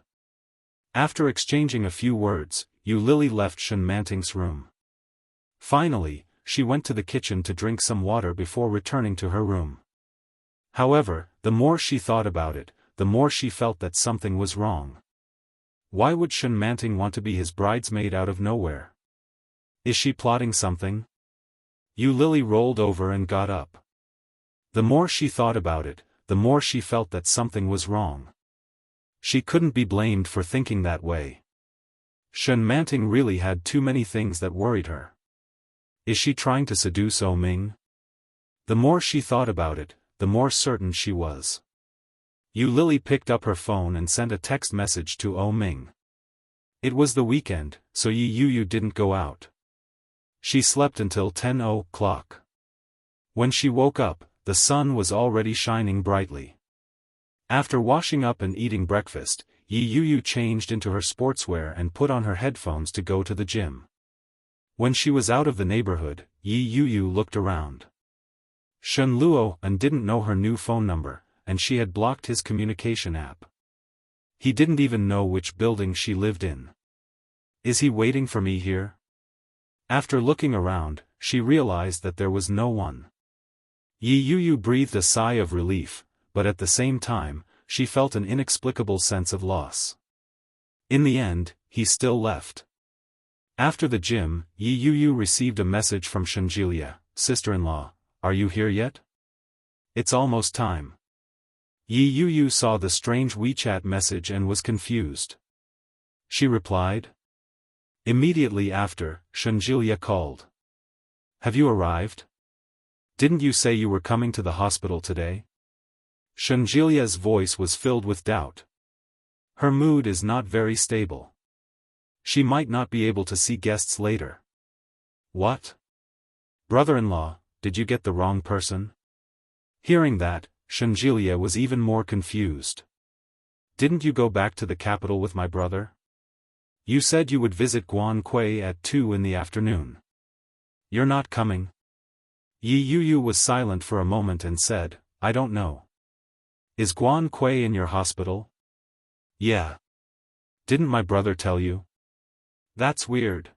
S1: After exchanging a few words, Yu Lily left Shen Manting's room. Finally, she went to the kitchen to drink some water before returning to her room. However, the more she thought about it, the more she felt that something was wrong. Why would Shen Manting want to be his bridesmaid out of nowhere? Is she plotting something? Yu Lily rolled over and got up. The more she thought about it, the more she felt that something was wrong. She couldn't be blamed for thinking that way. Shen Manting really had too many things that worried her. Is she trying to seduce O Ming? The more she thought about it, the more certain she was. Yu Lily picked up her phone and sent a text message to O Ming. It was the weekend, so Yu didn't go out. She slept until 10 o'clock. When she woke up, the sun was already shining brightly. After washing up and eating breakfast, Yu changed into her sportswear and put on her headphones to go to the gym. When she was out of the neighborhood, Yu looked around. Shen Luo didn't know her new phone number, and she had blocked his communication app. He didn't even know which building she lived in. Is he waiting for me here? After looking around, she realized that there was no one. Yu breathed a sigh of relief, but at the same time, she felt an inexplicable sense of loss. In the end, he still left. After the gym, Yu received a message from Shenjilia, sister-in-law, "Are you here yet? It's almost time." Yu saw the strange WeChat message and was confused. She replied. Immediately after, Shenjilia called. "Have you arrived? Didn't you say you were coming to the hospital today?" Shenjilia's voice was filled with doubt. Her mood is not very stable. She might not be able to see guests later. What? Brother-in-law, did you get the wrong person? Hearing that, Shenjilia was even more confused. Didn't you go back to the capital with my brother? You said you would visit Guan Kui at 2 in the afternoon. You're not coming? Yu was silent for a moment and said, "I don't know. Is Guan Kui in your hospital?" "Yeah. Didn't my brother tell you?" "That's weird."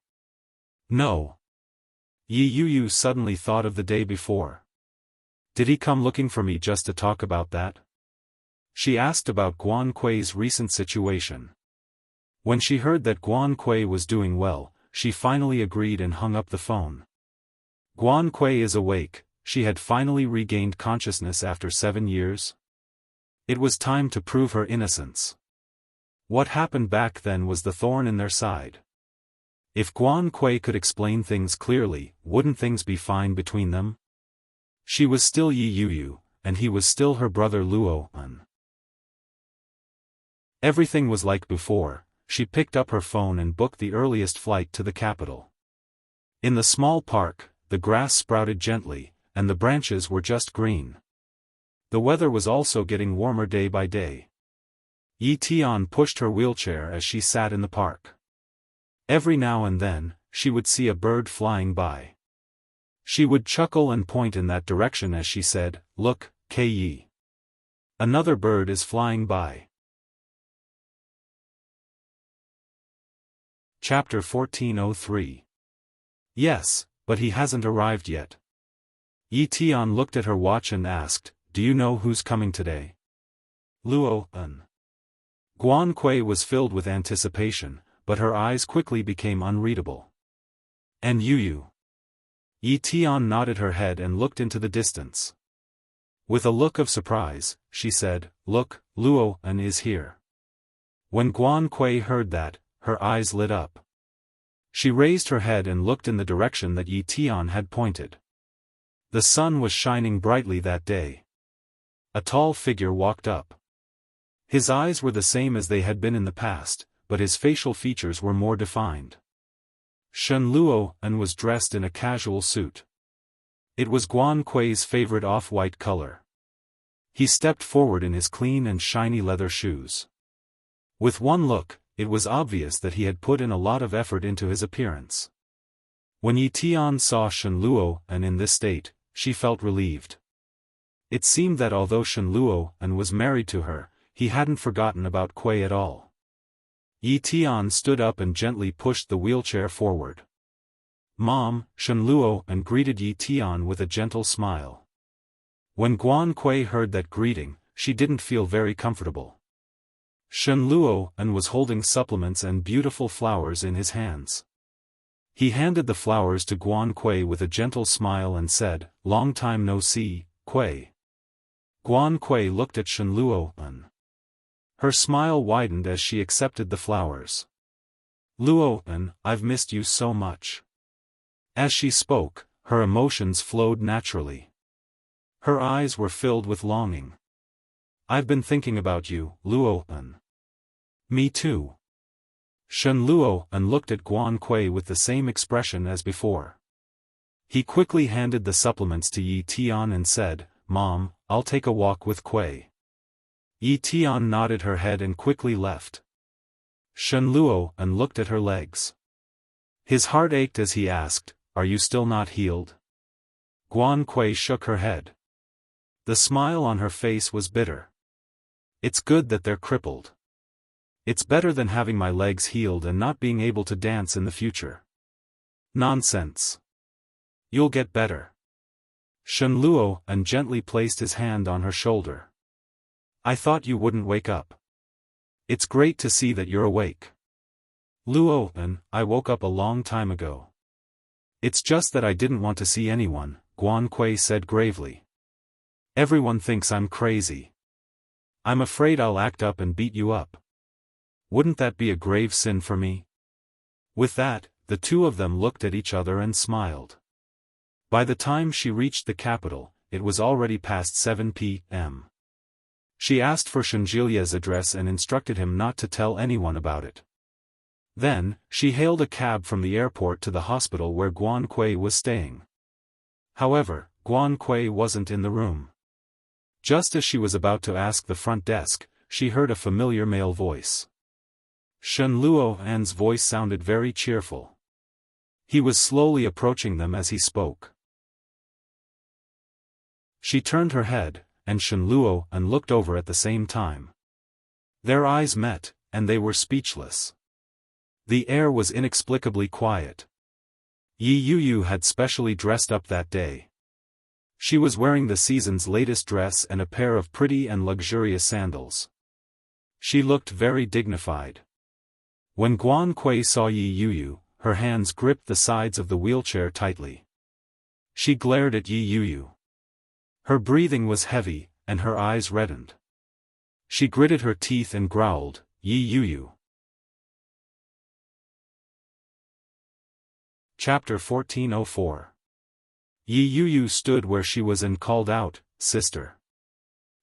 S1: "No." Yu suddenly thought of the day before. Did he come looking for me just to talk about that? She asked about Guan Kui's recent situation. When she heard that Guan Kui was doing well, she finally agreed and hung up the phone. Guan Kui is awake, she had finally regained consciousness after 7 years. It was time to prove her innocence. What happened back then was the thorn in their side. If Guan Kui could explain things clearly, wouldn't things be fine between them? She was still Yu, and he was still her brother Luo. Everything was like before. She picked up her phone and booked the earliest flight to the capital. In the small park, the grass sprouted gently, and the branches were just green. The weather was also getting warmer day by day. Yi Tian pushed her wheelchair as she sat in the park. Every now and then, she would see a bird flying by. She would chuckle and point in that direction as she said, "Look, Yi. Another bird is flying by." Chapter 1403. Yes, but he hasn't arrived yet. Yi Tian looked at her watch and asked, "Do you know who's coming today?" "Luo." Guan Kui was filled with anticipation, but her eyes quickly became unreadable. "And Yu." Yi Tian nodded her head and looked into the distance. With a look of surprise, she said, "Look, Luo is here." When Guan Kui heard that, her eyes lit up. She raised her head and looked in the direction that Yi Tian had pointed. The sun was shining brightly that day. A tall figure walked up. His eyes were the same as they had been in the past, but his facial features were more defined. Shen Luo was dressed in a casual suit. It was Guan Kui's favorite off-white color. He stepped forward in his clean and shiny leather shoes. With one look, it was obvious that he had put in a lot of effort into his appearance. When Yi Tian saw Shen Luo in this state, she felt relieved. It seemed that although Shen Luo was married to her, he hadn't forgotten about Kui at all. Yi Tian stood up and gently pushed the wheelchair forward. "Mom," Shen Luo greeted Yi Tian with a gentle smile. When Guan Kui heard that greeting, she didn't feel very comfortable. Shen Luo was holding supplements and beautiful flowers in his hands. He handed the flowers to Guan Kui with a gentle smile and said, "Long time no see, Kui." Guan Kui looked at Shen Luo. Her smile widened as she accepted the flowers. Luo, I've missed you so much. As she spoke, her emotions flowed naturally. Her eyes were filled with longing. I've been thinking about you, Luo. Me too. Shen Luo looked at Guan Kui with the same expression as before. He quickly handed the supplements to Yi Tian and said, Mom, I'll take a walk with Kui. Yi Tian nodded her head and quickly left. Shen Luo looked at her legs. His heart ached as he asked, Are you still not healed? Guan Kui shook her head. The smile on her face was bitter. It's good that they're crippled. It's better than having my legs healed and not being able to dance in the future. Nonsense. You'll get better. Shen Luo gently placed his hand on her shoulder. I thought you wouldn't wake up. It's great to see that you're awake. Luo, I woke up a long time ago. It's just that I didn't want to see anyone, Guan Kui said gravely. Everyone thinks I'm crazy. I'm afraid I'll act up and beat you up. Wouldn't that be a grave sin for me? With that, the two of them looked at each other and smiled. By the time she reached the capital, it was already past 7 p.m. She asked for Shenjilia's address and instructed him not to tell anyone about it. Then, she hailed a cab from the airport to the hospital where Guan Kui was staying. However, Guan Kui wasn't in the room. Just as she was about to ask the front desk, she heard a familiar male voice. Shen Luo's voice sounded very cheerful. He was slowly approaching them as he spoke. She turned her head, and Shen Luo looked over at the same time. Their eyes met, and they were speechless. The air was inexplicably quiet. Yi Yuyu had specially dressed up that day. She was wearing the season's latest dress and a pair of pretty and luxurious sandals. She looked very dignified. When Guan Kui saw Yi Yuyu, her hands gripped the sides of the wheelchair tightly. She glared at Yi Yuyu. Her breathing was heavy, and her eyes reddened. She gritted her teeth and growled, Yi Yuyu. Chapter 1404. Yi Yuyu stood where she was and called out, Sister.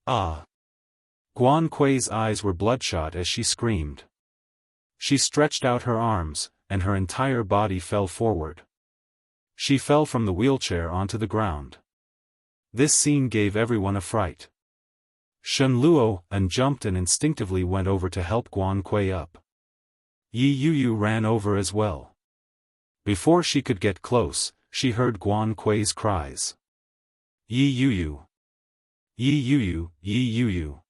S1: Ah! Guan Kui's eyes were bloodshot as she screamed. She stretched out her arms, and her entire body fell forward. She fell from the wheelchair onto the ground. This scene gave everyone a fright. Shen Luo jumped and instinctively went over to help Guan Kui up. Yi Yuyu ran over as well. Before she could get close, she heard Guan Kui's cries. Yi Yuyu! Yi Yuyu! Yi Yuyu!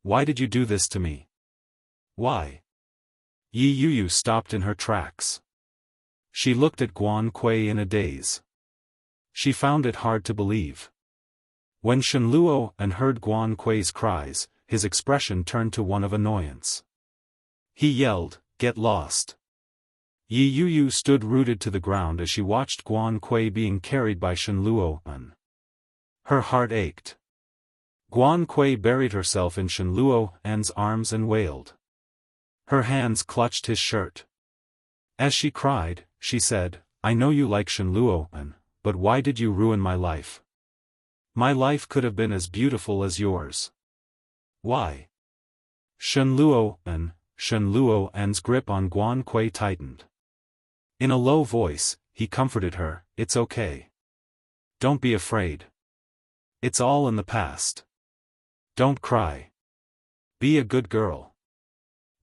S1: Why did you do this to me? Why? Yi Yuyu stopped in her tracks. She looked at Guan Kui in a daze. She found it hard to believe. When Shen Luo heard Guan Kui's cries, his expression turned to one of annoyance. He yelled, Get lost! Yi Yuyu stood rooted to the ground as she watched Guan Kui being carried by Shen Luo. Her heart ached. Guan Kui buried herself in Shen Luo's arms and wailed. Her hands clutched his shirt. As she cried, she said, I know you like Shen Luo, but why did you ruin my life? My life could have been as beautiful as yours. Why? Shen Luo's grip on Guan Kui tightened. In a low voice, he comforted her, It's okay. Don't be afraid. It's all in the past. Don't cry. Be a good girl.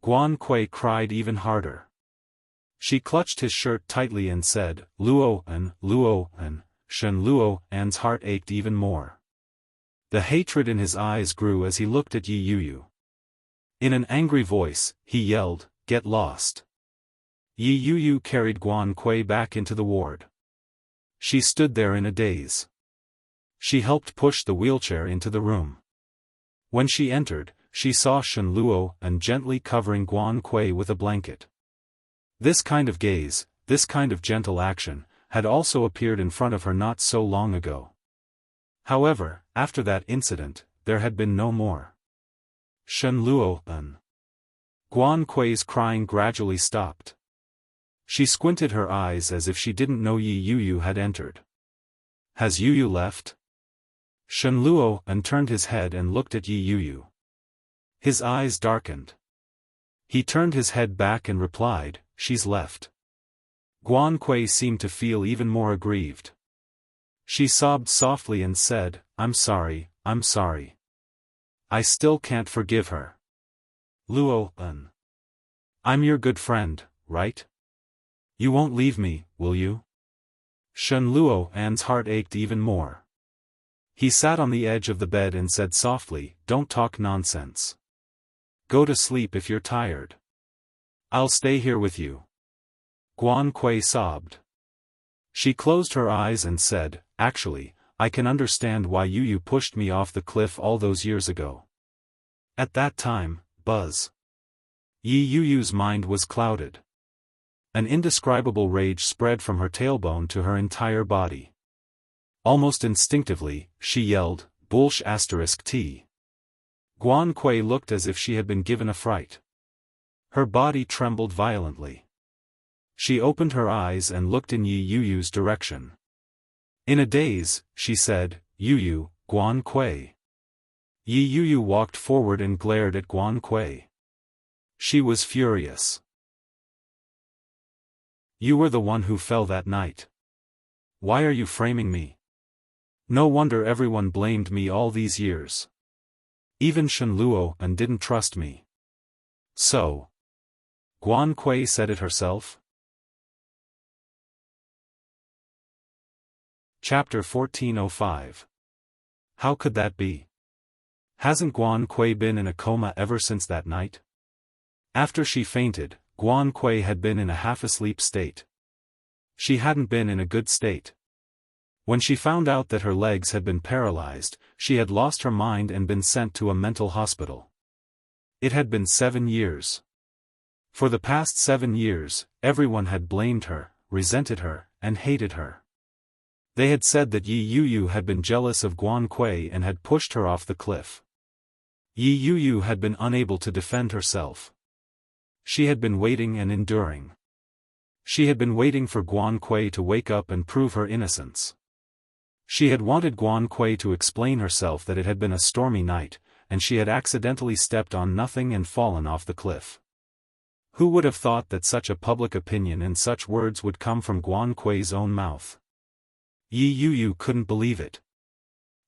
S1: Guan Kui cried even harder. She clutched his shirt tightly and said, Luo. Shen Luo's heart ached even more. The hatred in his eyes grew as he looked at Yi Yuyu. In an angry voice, he yelled, Get lost. Yi Yuyu carried Guan Kui back into the ward. She stood there in a daze. She helped push the wheelchair into the room. When she entered, she saw Shen Luo gently covering Guan Kui with a blanket. This kind of gaze, this kind of gentle action, had also appeared in front of her not so long ago. However, after that incident, there had been no more. Shen Luo, Guan Kui's crying gradually stopped. She squinted her eyes as if she didn't know Yi Yuyu had entered. Has Yuyu left? Shen Luo turned his head and looked at Yi Yuyu. His eyes darkened. He turned his head back and replied, she's left. Guan Kui seemed to feel even more aggrieved. She sobbed softly and said, I'm sorry, I'm sorry. I still can't forgive her. Luo, I'm your good friend, right? You won't leave me, will you? Shen Luo's heart ached even more. He sat on the edge of the bed and said softly, don't talk nonsense. Go to sleep if you're tired. I'll stay here with you. Guan Kui sobbed. She closed her eyes and said, actually, I can understand why Yuyu pushed me off the cliff all those years ago. At that time, Buzz. Yi Yuyu's mind was clouded. An indescribable rage spread from her tailbone to her entire body. Almost instinctively, she yelled, Bullsh *T. Guan Kui looked as if she had been given a fright. Her body trembled violently. She opened her eyes and looked in Yi Yuyu's direction. In a daze, she said, Yuyu, Guan Kui. Yi Yuyu walked forward and glared at Guan Kui. She was furious. You were the one who fell that night. Why are you framing me? No wonder everyone blamed me all these years. Even Shen Luo didn't trust me. So. Guan Kui said it herself? Chapter 1405. How could that be? Hasn't Guan Kui been in a coma ever since that night? After she fainted, Guan Kui had been in a half-asleep state. She hadn't been in a good state. When she found out that her legs had been paralyzed, she had lost her mind and been sent to a mental hospital. It had been 7 years. For the past 7 years, everyone had blamed her, resented her, and hated her. They had said that Yi Yuyu had been jealous of Guan Kui and had pushed her off the cliff. Yi Yuyu had been unable to defend herself. She had been waiting and enduring. She had been waiting for Guan Kui to wake up and prove her innocence. She had wanted Guan Kui to explain herself that it had been a stormy night, and she had accidentally stepped on nothing and fallen off the cliff. Who would have thought that such a public opinion and such words would come from Guan Kui's own mouth? Yi Yuyu couldn't believe it.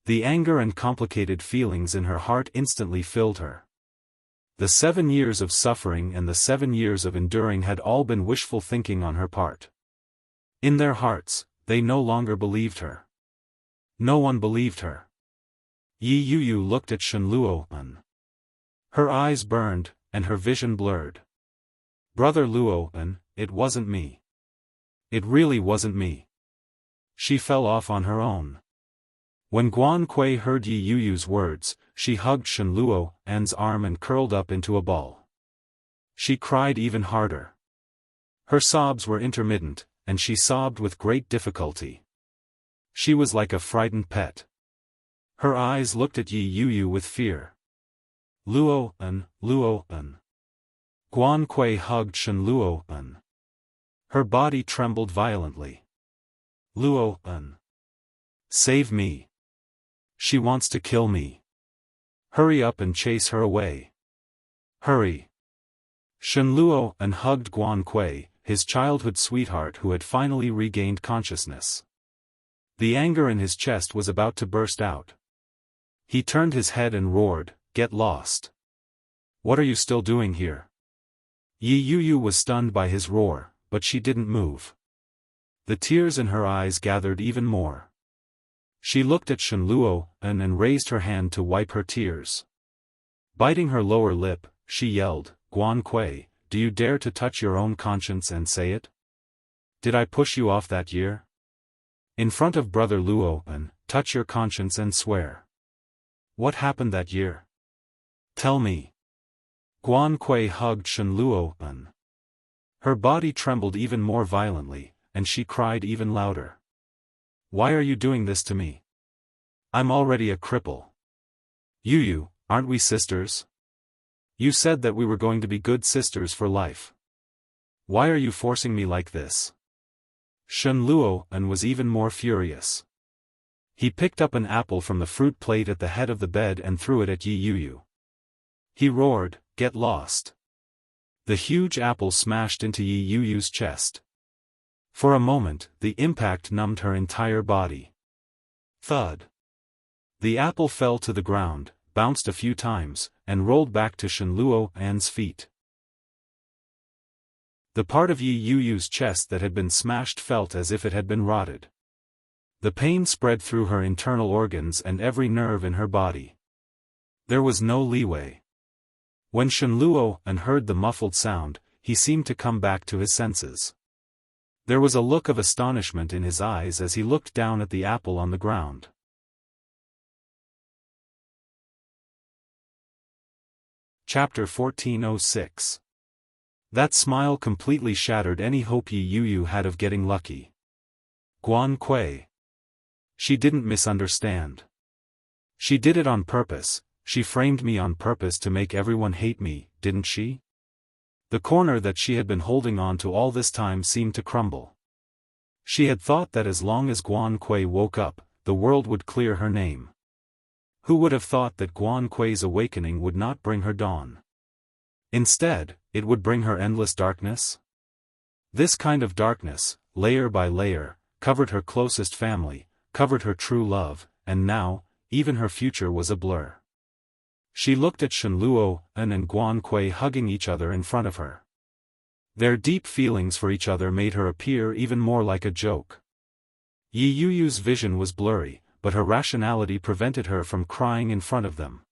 S1: The anger and complicated feelings in her heart instantly filled her. The 7 years of suffering and the 7 years of enduring had all been wishful thinking on her part. In their hearts, they no longer believed her. No one believed her. Yi Yuyu looked at Shen Luo. Her eyes burned, and her vision blurred. Brother Luo, it wasn't me. It really wasn't me. She fell off on her own. When Guan Kui heard Yi Yuyu's words, she hugged Shen Luo's arm and curled up into a ball. She cried even harder. Her sobs were intermittent, and she sobbed with great difficulty. She was like a frightened pet. Her eyes looked at Yi Yuyu with fear. Luo. Guan Kui hugged Shen Luo. Her body trembled violently. Luo. Save me. She wants to kill me. Hurry up and chase her away. Hurry. Shen Luo hugged Guan Kui, his childhood sweetheart who had finally regained consciousness. The anger in his chest was about to burst out. He turned his head and roared, "Get lost. What are you still doing here?" Yi Yuyu was stunned by his roar, but she didn't move. The tears in her eyes gathered even more. She looked at Shen Luo and raised her hand to wipe her tears. Biting her lower lip, she yelled, "Guan Kui, do you dare to touch your own conscience and say it? Did I push you off that year? In front of brother Luo, touch your conscience and swear. What happened that year? Tell me." Guan Kui hugged Shen Luo. Her body trembled even more violently, and she cried even louder. "Why are you doing this to me? I'm already a cripple. Yu, aren't we sisters? You said that we were going to be good sisters for life. Why are you forcing me like this? Shen Luo was even more furious. He picked up an apple from the fruit plate at the head of the bed and threw it at Yi Yu. He roared, "Get lost!" The huge apple smashed into Yi Yu's chest. For a moment, the impact numbed her entire body. Thud. The apple fell to the ground, bounced a few times, and rolled back to Shen Luo's feet. The part of Yi Yu's chest that had been smashed felt as if it had been rotted. The pain spread through her internal organs and every nerve in her body. There was no leeway. When Shen Luo heard the muffled sound, he seemed to come back to his senses. There was a look of astonishment in his eyes as he looked down at the apple on the ground. Chapter 1406. That smile completely shattered any hope Yi Yu had of getting lucky. Guan Kui. She didn't misunderstand. She did it on purpose, she framed me on purpose to make everyone hate me, didn't she? The corner that she had been holding on to all this time seemed to crumble. She had thought that as long as Guan Kui woke up, the world would clear her name. Who would have thought that Guan Kui's awakening would not bring her dawn? Instead, it would bring her endless darkness? This kind of darkness, layer by layer, covered her closest family, covered her true love, and now, even her future was a blur. She looked at Shen Luo and Guan Kui hugging each other in front of her. Their deep feelings for each other made her appear even more like a joke. Yi Yu's vision was blurry, but her rationality prevented her from crying in front of them.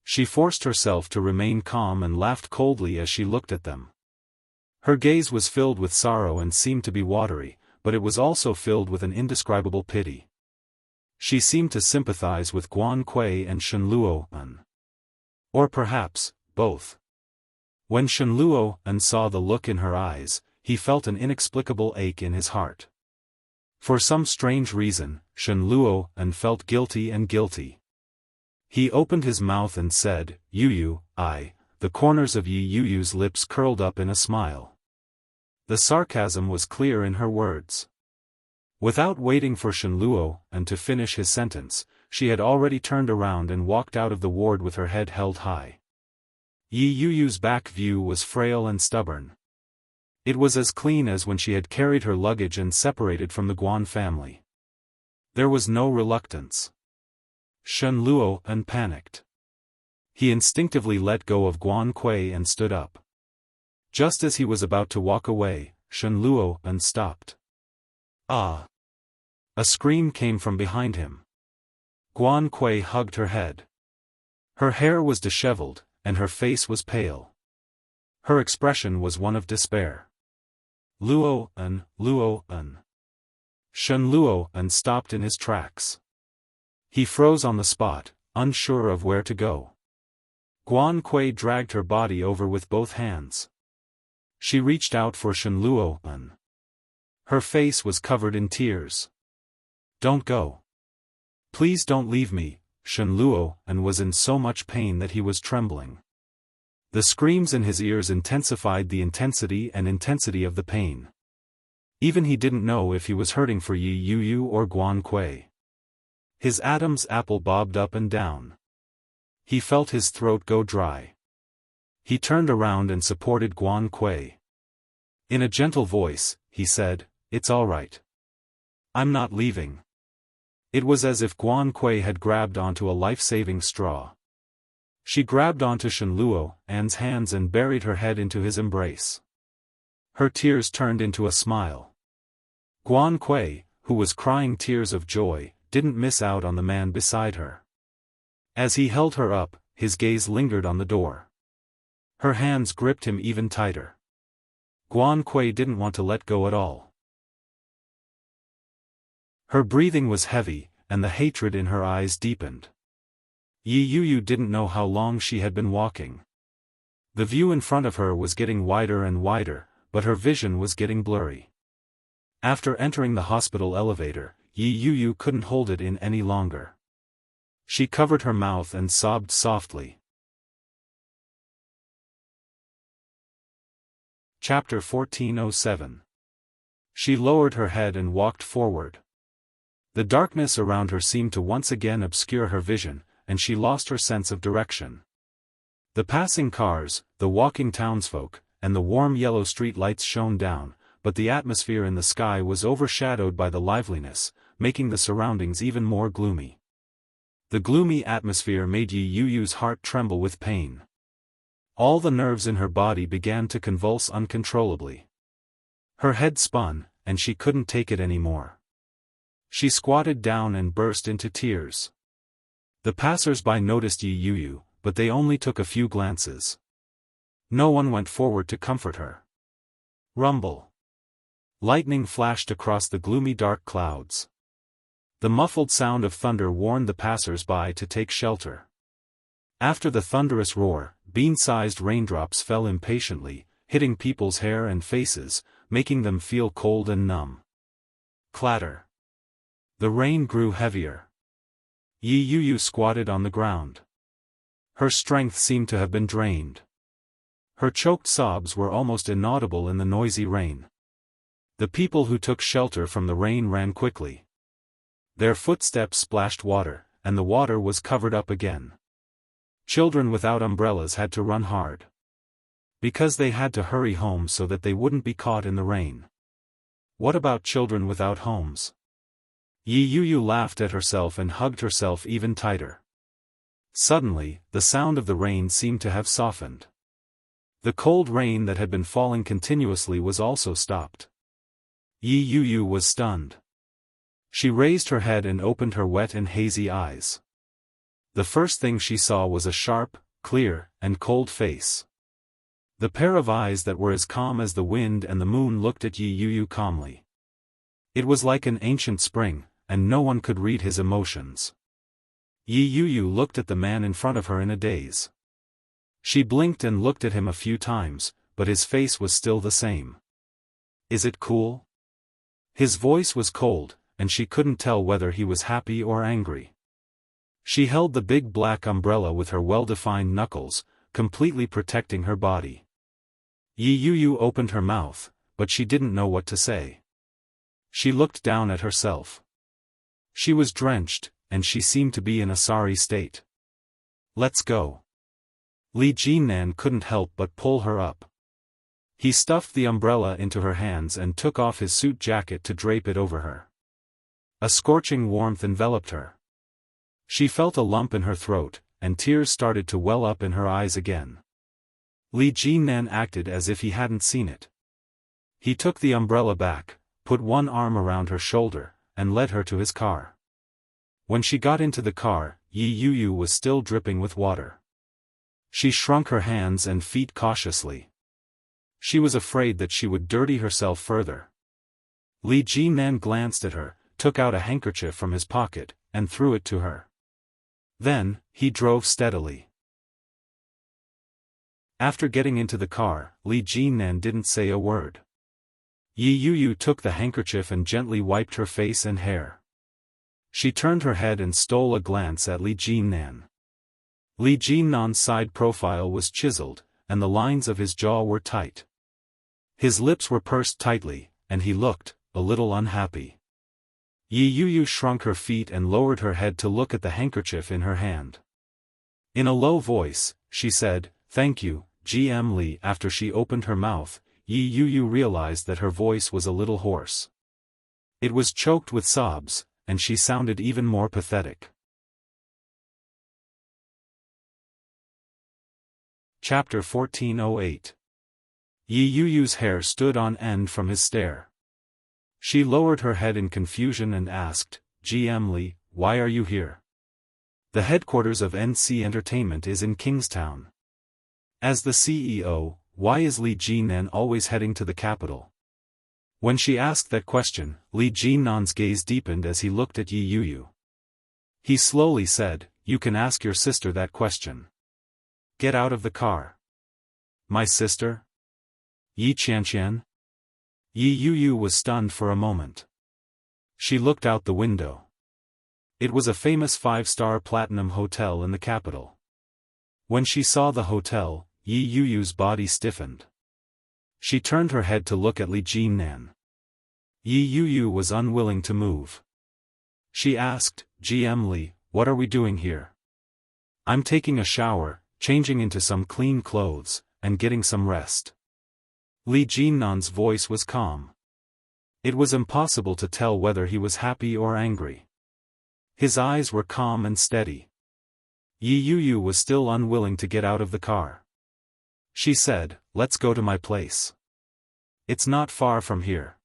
S1: She forced herself to remain calm and laughed coldly as she looked at them. Her gaze was filled with sorrow and seemed to be watery, but it was also filled with an indescribable pity. She seemed to sympathize with Guan Kui and Shen Luo. Or perhaps, both. When Shen Luo saw the look in her eyes, he felt an inexplicable ache in his heart. For some strange reason, Shen Luo felt guilty and guilty. He opened his mouth and said, "Yu, the corners of Yi Yu's lips curled up in a smile. The sarcasm was clear in her words. Without waiting for Shen Luo to finish his sentence, she had already turned around and walked out of the ward with her head held high. Yi Yu's back view was frail and stubborn. It was as clean as when she had carried her luggage and separated from the Guan family. There was no reluctance. Shen Luo panicked. He instinctively let go of Guan Kui and stood up. Just as he was about to walk away, Shen Luo stopped. "Ah!" A scream came from behind him. Guan Kui hugged her head. Her hair was disheveled, and her face was pale. Her expression was one of despair. Luo. Shen Luo stopped in his tracks. He froze on the spot, unsure of where to go. Guan Kui dragged her body over with both hands. She reached out for Shen Luo. Her face was covered in tears. "Don't go. Please don't leave me." Shen Luo was in so much pain that he was trembling. The screams in his ears intensified the intensity of the pain. Even he didn't know if he was hurting for Yi Yu or Guan Kui. His Adam's apple bobbed up and down. He felt his throat go dry. He turned around and supported Guan Kui. In a gentle voice, he said, "It's all right. I'm not leaving." It was as if Guan Kui had grabbed onto a life-saving straw. She grabbed onto Shen Luo's hands and buried her head into his embrace. Her tears turned into a smile. Guan Kui, who was crying tears of joy, didn't miss out on the man beside her. As he held her up, his gaze lingered on the door. Her hands gripped him even tighter. Guan Kui didn't want to let go at all. Her breathing was heavy, and the hatred in her eyes deepened. Yi Yu didn't know how long she had been walking. The view in front of her was getting wider and wider, but her vision was getting blurry. After entering the hospital elevator, Yi Yu couldn't hold it in any longer. She covered her mouth and sobbed softly. Chapter 1407. She lowered her head and walked forward. The darkness around her seemed to once again obscure her vision, and she lost her sense of direction. The passing cars, the walking townsfolk, and the warm yellow street lights shone down, but the atmosphere in the sky was overshadowed by the liveliness, making the surroundings even more gloomy. The gloomy atmosphere made Yi Yuyu's heart tremble with pain. All the nerves in her body began to convulse uncontrollably. Her head spun, and she couldn't take it anymore. She squatted down and burst into tears. The passers-by noticed Yi Yuyu, but they only took a few glances. No one went forward to comfort her. Rumble. Lightning flashed across the gloomy dark clouds. The muffled sound of thunder warned the passers-by to take shelter. After the thunderous roar, bean-sized raindrops fell impatiently, hitting people's hair and faces, making them feel cold and numb. Clatter. The rain grew heavier. Yi Yuyu squatted on the ground. Her strength seemed to have been drained. Her choked sobs were almost inaudible in the noisy rain. The people who took shelter from the rain ran quickly. Their footsteps splashed water, and the water was covered up again. Children without umbrellas had to run hard. Because they had to hurry home so that they wouldn't be caught in the rain. What about children without homes? Yi Yuyu laughed at herself and hugged herself even tighter. Suddenly, the sound of the rain seemed to have softened. The cold rain that had been falling continuously was also stopped. Yi Yuyu was stunned. She raised her head and opened her wet and hazy eyes. The first thing she saw was a sharp, clear, and cold face. The pair of eyes that were as calm as the wind and the moon looked at Yi Yuyu calmly. It was like an ancient spring, and no one could read his emotions. Yi Yuyu looked at the man in front of her in a daze. She blinked and looked at him a few times, but his face was still the same. Is it cool? His voice was cold, and she couldn't tell whether he was happy or angry. She held the big black umbrella with her well-defined knuckles, completely protecting her body. Yi Yuyu opened her mouth, but she didn't know what to say. She looked down at herself. She was drenched, and she seemed to be in a sorry state. Let's go. Li Jinnan couldn't help but pull her up. He stuffed the umbrella into her hands and took off his suit jacket to drape it over her. A scorching warmth enveloped her. She felt a lump in her throat, and tears started to well up in her eyes again. Li Jinnan acted as if he hadn't seen it. He took the umbrella back, put one arm around her shoulder, and led her to his car. When she got into the car, Yi Yuyu was still dripping with water. She shrunk her hands and feet cautiously. She was afraid that she would dirty herself further. Li Jinnan glanced at her, took out a handkerchief from his pocket, and threw it to her. Then, he drove steadily. After getting into the car, Li Jinnan didn't say a word. Yi Yuyu took the handkerchief and gently wiped her face and hair. She turned her head and stole a glance at Li Jinnan. Li Jinnan's side profile was chiseled, and the lines of his jaw were tight. His lips were pursed tightly, and he looked a little unhappy. Yi Yuyu shrunk her feet and lowered her head to look at the handkerchief in her hand. In a low voice, she said, "Thank you, GM Li." After she opened her mouth, Yi Yuyu realized that her voice was a little hoarse. It was choked with sobs, and she sounded even more pathetic. Chapter 1408. Yi Yuyu's hair stood on end from his stare. She lowered her head in confusion and asked, "GM Li, why are you here?" "The headquarters of NC Entertainment is in Kingstown." "As the CEO, why is Li Jinnan always heading to the capital?" When she asked that question, Li Jinnan's gaze deepened as he looked at Yi Yuyu. He slowly said, "You can ask your sister that question." "Get out of the car." "My sister? Yi Qianqian?" Yi Yuyu was stunned for a moment. She looked out the window. It was a famous 5-star platinum hotel in the capital. When she saw the hotel, Yi Yuyu's body stiffened. She turned her head to look at Li Jinnan. Yi Yuyu was unwilling to move. She asked, "GM Li, what are we doing here?" "I'm taking a shower, changing into some clean clothes, and getting some rest." Li Jinnan's voice was calm. It was impossible to tell whether he was happy or angry. His eyes were calm and steady. Yi Yuyu was still unwilling to get out of the car. She said, "Let's go to my place. It's not far from here.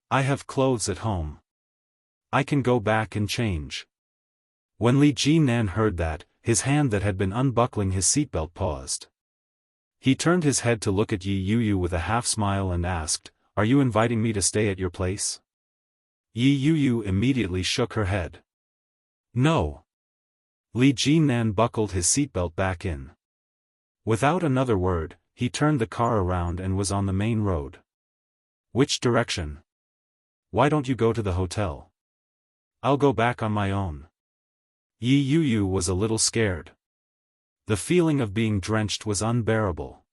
S1: I have clothes at home. I can go back and change." When Li Jinnan heard that, his hand that had been unbuckling his seatbelt paused. He turned his head to look at Yi Yuyu with a half-smile and asked, "Are you inviting me to stay at your place?" Yi Yuyu immediately shook her head. "No." Li Jinnan buckled his seatbelt back in. Without another word, he turned the car around and was on the main road. "Which direction? Why don't you go to the hotel?" "I'll go back on my own." Yi Yuyu was a little scared. The feeling of being drenched was unbearable.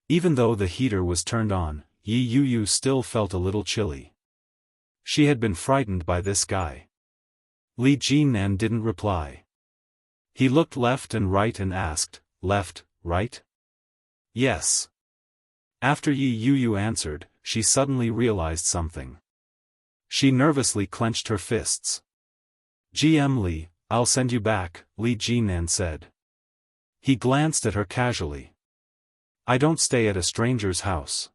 S1: Even though the heater was turned on, Yi Yuyu still felt a little chilly. She had been frightened by this guy. Li Jinnan didn't reply. He looked left and right and asked, "Left, right?" "Yes." After Yi Yuyu answered, she suddenly realized something. She nervously clenched her fists. "GM Li, I'll send you back," Li Jinnan said. He glanced at her casually. "I don't stay at a stranger's house."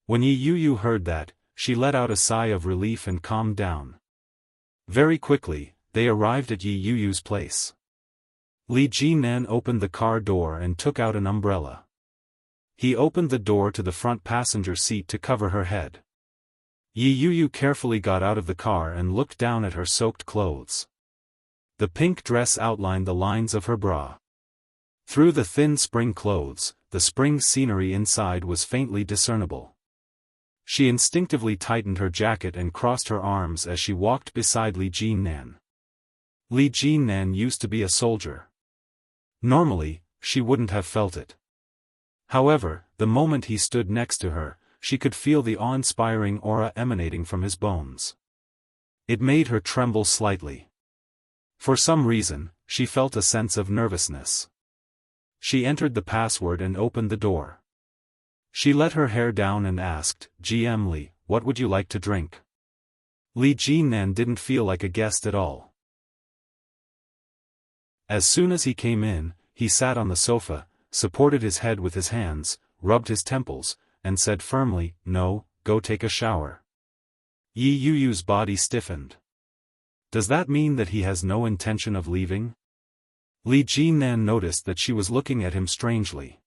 S1: When Yi Yuyu heard that, she let out a sigh of relief and calmed down. Very quickly, they arrived at Yi Yuyu's place. Li Jinnan opened the car door and took out an umbrella. He opened the door to the front passenger seat to cover her head. Yi Yuyu carefully got out of the car and looked down at her soaked clothes. The pink dress outlined the lines of her bra. Through the thin spring clothes, the spring scenery inside was faintly discernible. She instinctively tightened her jacket and crossed her arms as she walked beside Li Jinnan. Li Jinnan used to be a soldier. Normally, she wouldn't have felt it. However, the moment he stood next to her, she could feel the awe-inspiring aura emanating from his bones. It made her tremble slightly. For some reason, she felt a sense of nervousness. She entered the password and opened the door. She let her hair down and asked, "GM Li, what would you like to drink?" Li Jinnan didn't feel like a guest at all. As soon as he came in, he sat on the sofa, supported his head with his hands, rubbed his temples, and said firmly, "No, go take a shower." Yi Yuyu's body stiffened. Does that mean that he has no intention of leaving? Li Jinnan noticed that she was looking at him strangely.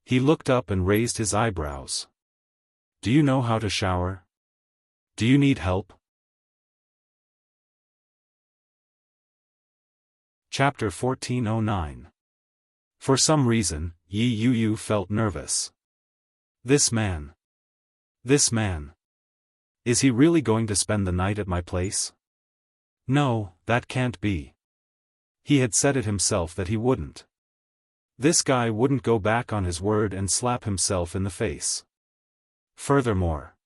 S1: He looked up and raised his eyebrows. "Do you know how to shower? Do you need help?" Chapter 1409. For some reason, Yi Yuyu felt nervous. This man. Is he really going to spend the night at my place? No, that can't be. He had said it himself that he wouldn't. This guy wouldn't go back on his word and slap himself in the face. Furthermore,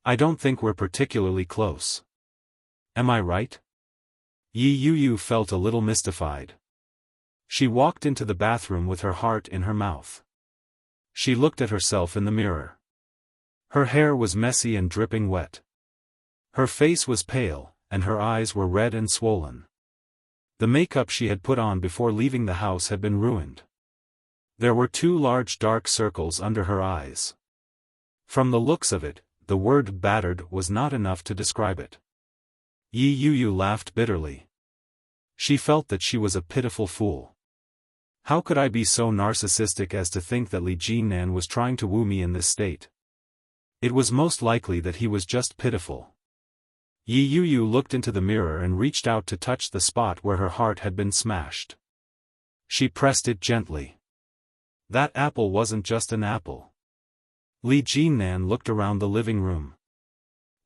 S1: I don't think we're particularly close. Am I right? Yi Yuyu felt a little mystified. She walked into the bathroom with her heart in her mouth. She looked at herself in the mirror. Her hair was messy and dripping wet. Her face was pale, and her eyes were red and swollen. The makeup she had put on before leaving the house had been ruined. There were 2 large dark circles under her eyes. From the looks of it, the word battered was not enough to describe it. Yi Yuyu laughed bitterly. She felt that she was a pitiful fool. How could I be so narcissistic as to think that Li Jinnan was trying to woo me in this state? It was most likely that he was just pitiful. Yi Yuyu looked into the mirror and reached out to touch the spot where her heart had been smashed. She pressed it gently. That apple wasn't just an apple. Li Jinnan looked around the living room.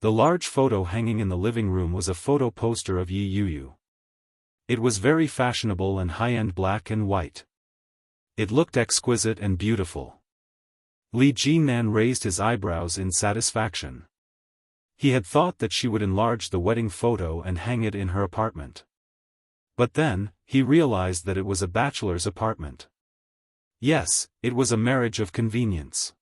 S1: The large photo hanging in the living room was a photo poster of Yi Yuyu. It was very fashionable and high-end, black and white. It looked exquisite and beautiful. Li Jinan raised his eyebrows in satisfaction. He had thought that she would enlarge the wedding photo and hang it in her apartment. But then, he realized that it was a bachelor's apartment. Yes, it was a marriage of convenience.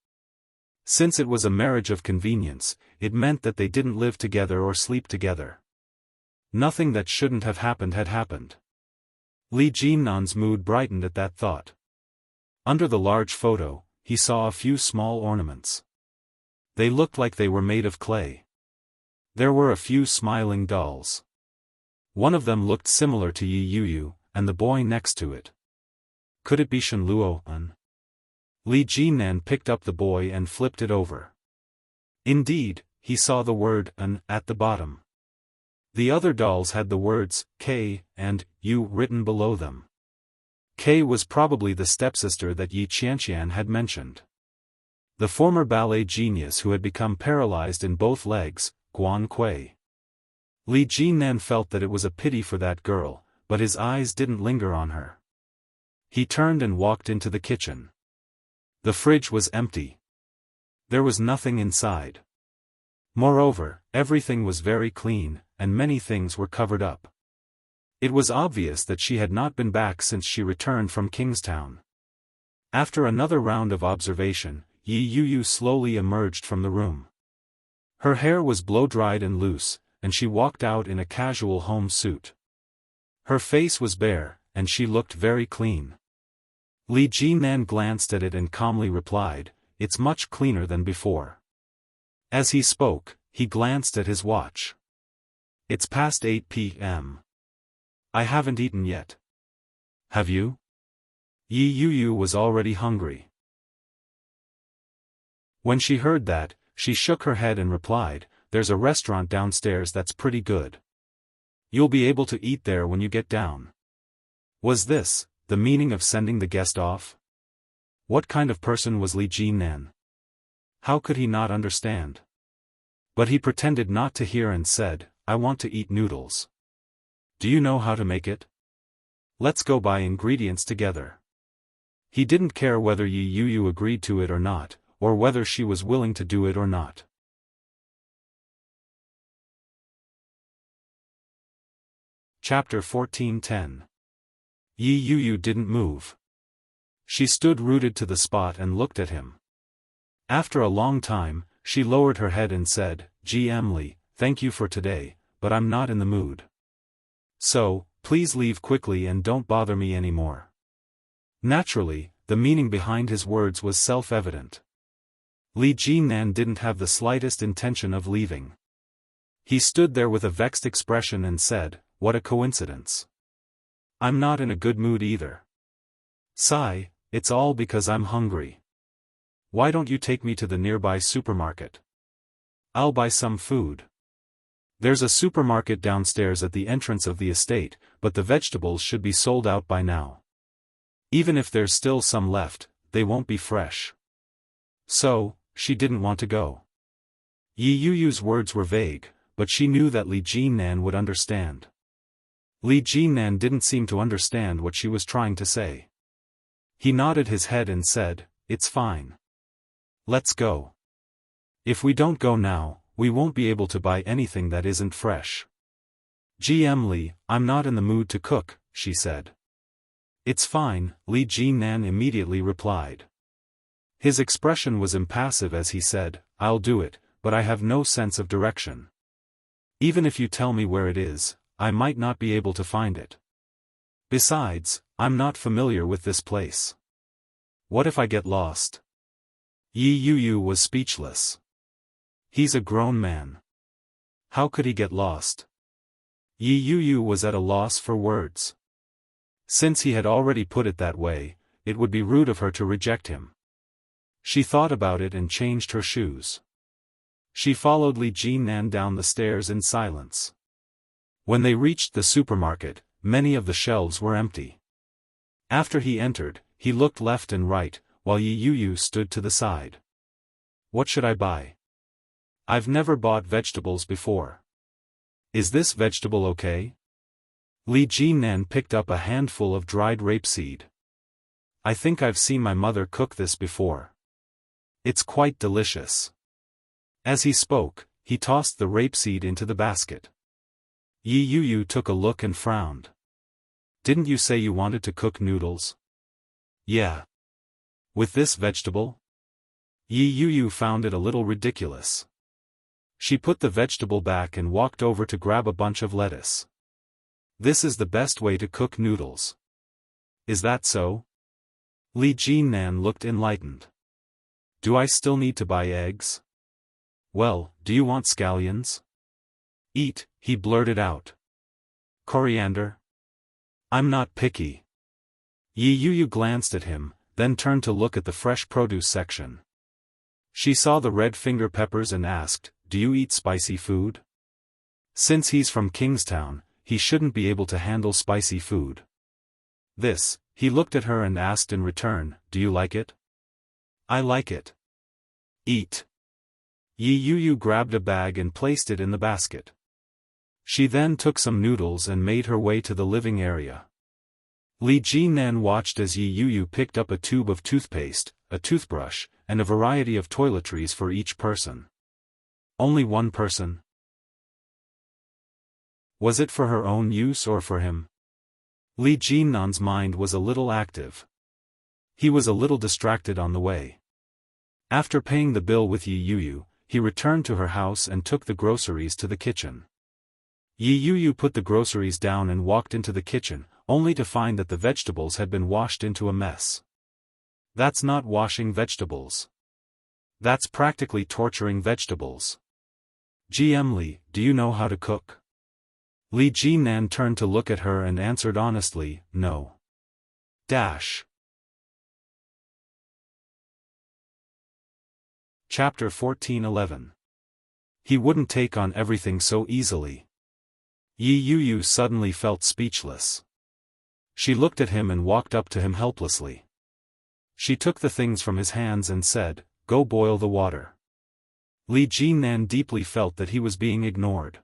S1: Since it was a marriage of convenience, it meant that they didn't live together or sleep together. Nothing that shouldn't have happened had happened. Li Jinnan's mood brightened at that thought. Under the large photo, he saw a few small ornaments. They looked like they were made of clay. There were a few smiling dolls. One of them looked similar to Yi Yuyu, and the boy next to it. Could it be Shenluo? Li Jinan picked up the boy and flipped it over. Indeed, he saw the word "an" at the bottom. The other dolls had the words K and U written below them. K was probably the stepsister that Yi Qianqian had mentioned. The former ballet genius who had become paralyzed in both legs, Guan Kui. Li Jinan felt that it was a pity for that girl, but his eyes didn't linger on her. He turned and walked into the kitchen. The fridge was empty. There was nothing inside. Moreover, everything was very clean, and many things were covered up. It was obvious that she had not been back since she returned from Kingstown. After another round of observation, Yi Yuyu slowly emerged from the room. Her hair was blow-dried and loose, and she walked out in a casual home suit. Her face was bare, and she looked very clean. Li Jinan glanced at it and calmly replied, "It's much cleaner than before." As he spoke, he glanced at his watch. "It's past 8 p.m. I haven't eaten yet. Have you?" Yi Yuyu was already hungry. When she heard that, she shook her head and replied, "There's a restaurant downstairs that's pretty good. You'll be able to eat there when you get down." Was this the meaning of sending the guest off? What kind of person was Li Jinan? How could he not understand? But he pretended not to hear and said, "I want to eat noodles. Do you know how to make it? Let's go buy ingredients together." He didn't care whether Yi Yuyu agreed to it or not, or whether she was willing to do it or not. Chapter 14:10. Yi Yuyu didn't move. She stood rooted to the spot and looked at him. After a long time, she lowered her head and said, "GM Li, thank you for today, but I'm not in the mood. So, please leave quickly and don't bother me anymore." Naturally, the meaning behind his words was self-evident. Li Jinan didn't have the slightest intention of leaving. He stood there with a vexed expression and said, "What a coincidence. I'm not in a good mood either. Sigh, it's all because I'm hungry. Why don't you take me to the nearby supermarket? I'll buy some food. There's a supermarket downstairs at the entrance of the estate, but the vegetables should be sold out by now. Even if there's still some left, they won't be fresh." So, she didn't want to go. Yi Yuyu's words were vague, but she knew that Li Jinan would understand. Li Jinan didn't seem to understand what she was trying to say. He nodded his head and said, "It's fine. Let's go. If we don't go now, we won't be able to buy anything that isn't fresh." "GM Li, I'm not in the mood to cook," she said. "It's fine," Li Jinan immediately replied. His expression was impassive as he said, "I'll do it, but I have no sense of direction. Even if you tell me where it is, I might not be able to find it. Besides, I'm not familiar with this place. What if I get lost?" Yi Yuyu was speechless. He's a grown man. How could he get lost? Yi Yuyu was at a loss for words. Since he had already put it that way, it would be rude of her to reject him. She thought about it and changed her shoes. She followed Li Jinan down the stairs in silence. When they reached the supermarket, many of the shelves were empty. After he entered, he looked left and right, while Yi Yuyu stood to the side. "What should I buy? I've never bought vegetables before. Is this vegetable okay? Li Jinan picked up a handful of dried rapeseed. I think I've seen my mother cook this before. It's quite delicious. As he spoke, he tossed the rapeseed into the basket. Yi Yu took a look and frowned. Didn't you say you wanted to cook noodles? Yeah. With this vegetable? Yi Yu found it a little ridiculous. She put the vegetable back and walked over to grab a bunch of lettuce. This is the best way to cook noodles. Is that so? Li Jinan looked enlightened. Do I still need to buy eggs? Well, do you want scallions? Eat, he blurted out. Coriander? I'm not picky. Yi Yu glanced at him, then turned to look at the fresh produce section. She saw the red finger peppers and asked, do you eat spicy food? Since he's from Kingstown, he shouldn't be able to handle spicy food. This, he looked at her and asked in return, do you like it? I like it. Eat. Yi Yu grabbed a bag and placed it in the basket. She then took some noodles and made her way to the living area. Li Jinan watched as Yi Yu picked up a tube of toothpaste, a toothbrush, and a variety of toiletries for each person. Only one person? Was it for her own use or for him? Li Jinan's mind was a little active. He was a little distracted on the way. After paying the bill with Yi Yu, he returned to her house and took the groceries to the kitchen. Yi Yu put the groceries down and walked into the kitchen, only to find that the vegetables had been washed into a mess. That's not washing vegetables. That's practically torturing vegetables. GM Li, do you know how to cook? Li Jinan turned to look at her and answered honestly, no. Chapter 14:11. He wouldn't take on everything so easily. Yi Yu suddenly felt speechless. She looked at him and walked up to him helplessly. She took the things from his hands and said, go boil the water. Li Jinan deeply felt that he was being ignored.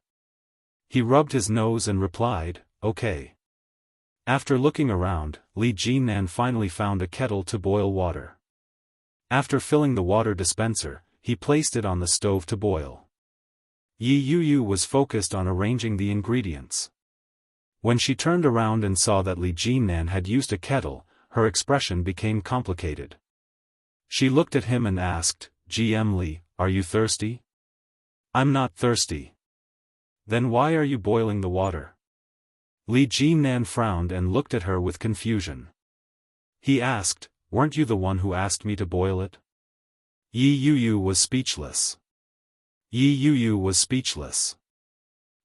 S1: He rubbed his nose and replied, okay. After looking around, Li Jinan finally found a kettle to boil water. After filling the water dispenser, he placed it on the stove to boil. Yi Yu was focused on arranging the ingredients. When she turned around and saw that Li Jinan had used a kettle, her expression became complicated. She looked at him and asked, GM Li, are you thirsty? I'm not thirsty. Then why are you boiling the water? Li Jinan frowned and looked at her with confusion. He asked, weren't you the one who asked me to boil it? Yi Yu was speechless. Yi Yu was speechless.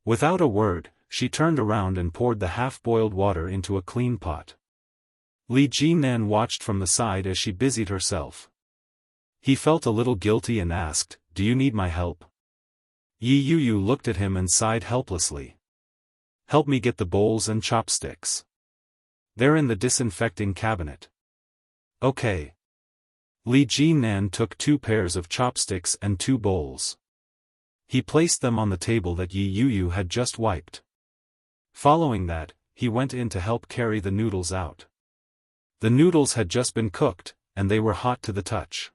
S1: Without a word, she turned around and poured the half-boiled water into a clean pot. Li Jinan watched from the side as she busied herself. He felt a little guilty and asked, do you need my help? Yi Yu looked at him and sighed helplessly. Help me get the bowls and chopsticks. They're in the disinfecting cabinet. Okay. Li Jinan took 2 pairs of chopsticks and 2 bowls. He placed them on the table that Yi Yu had just wiped. Following that, he went in to help carry the noodles out. The noodles had just been cooked, and they were hot to the touch.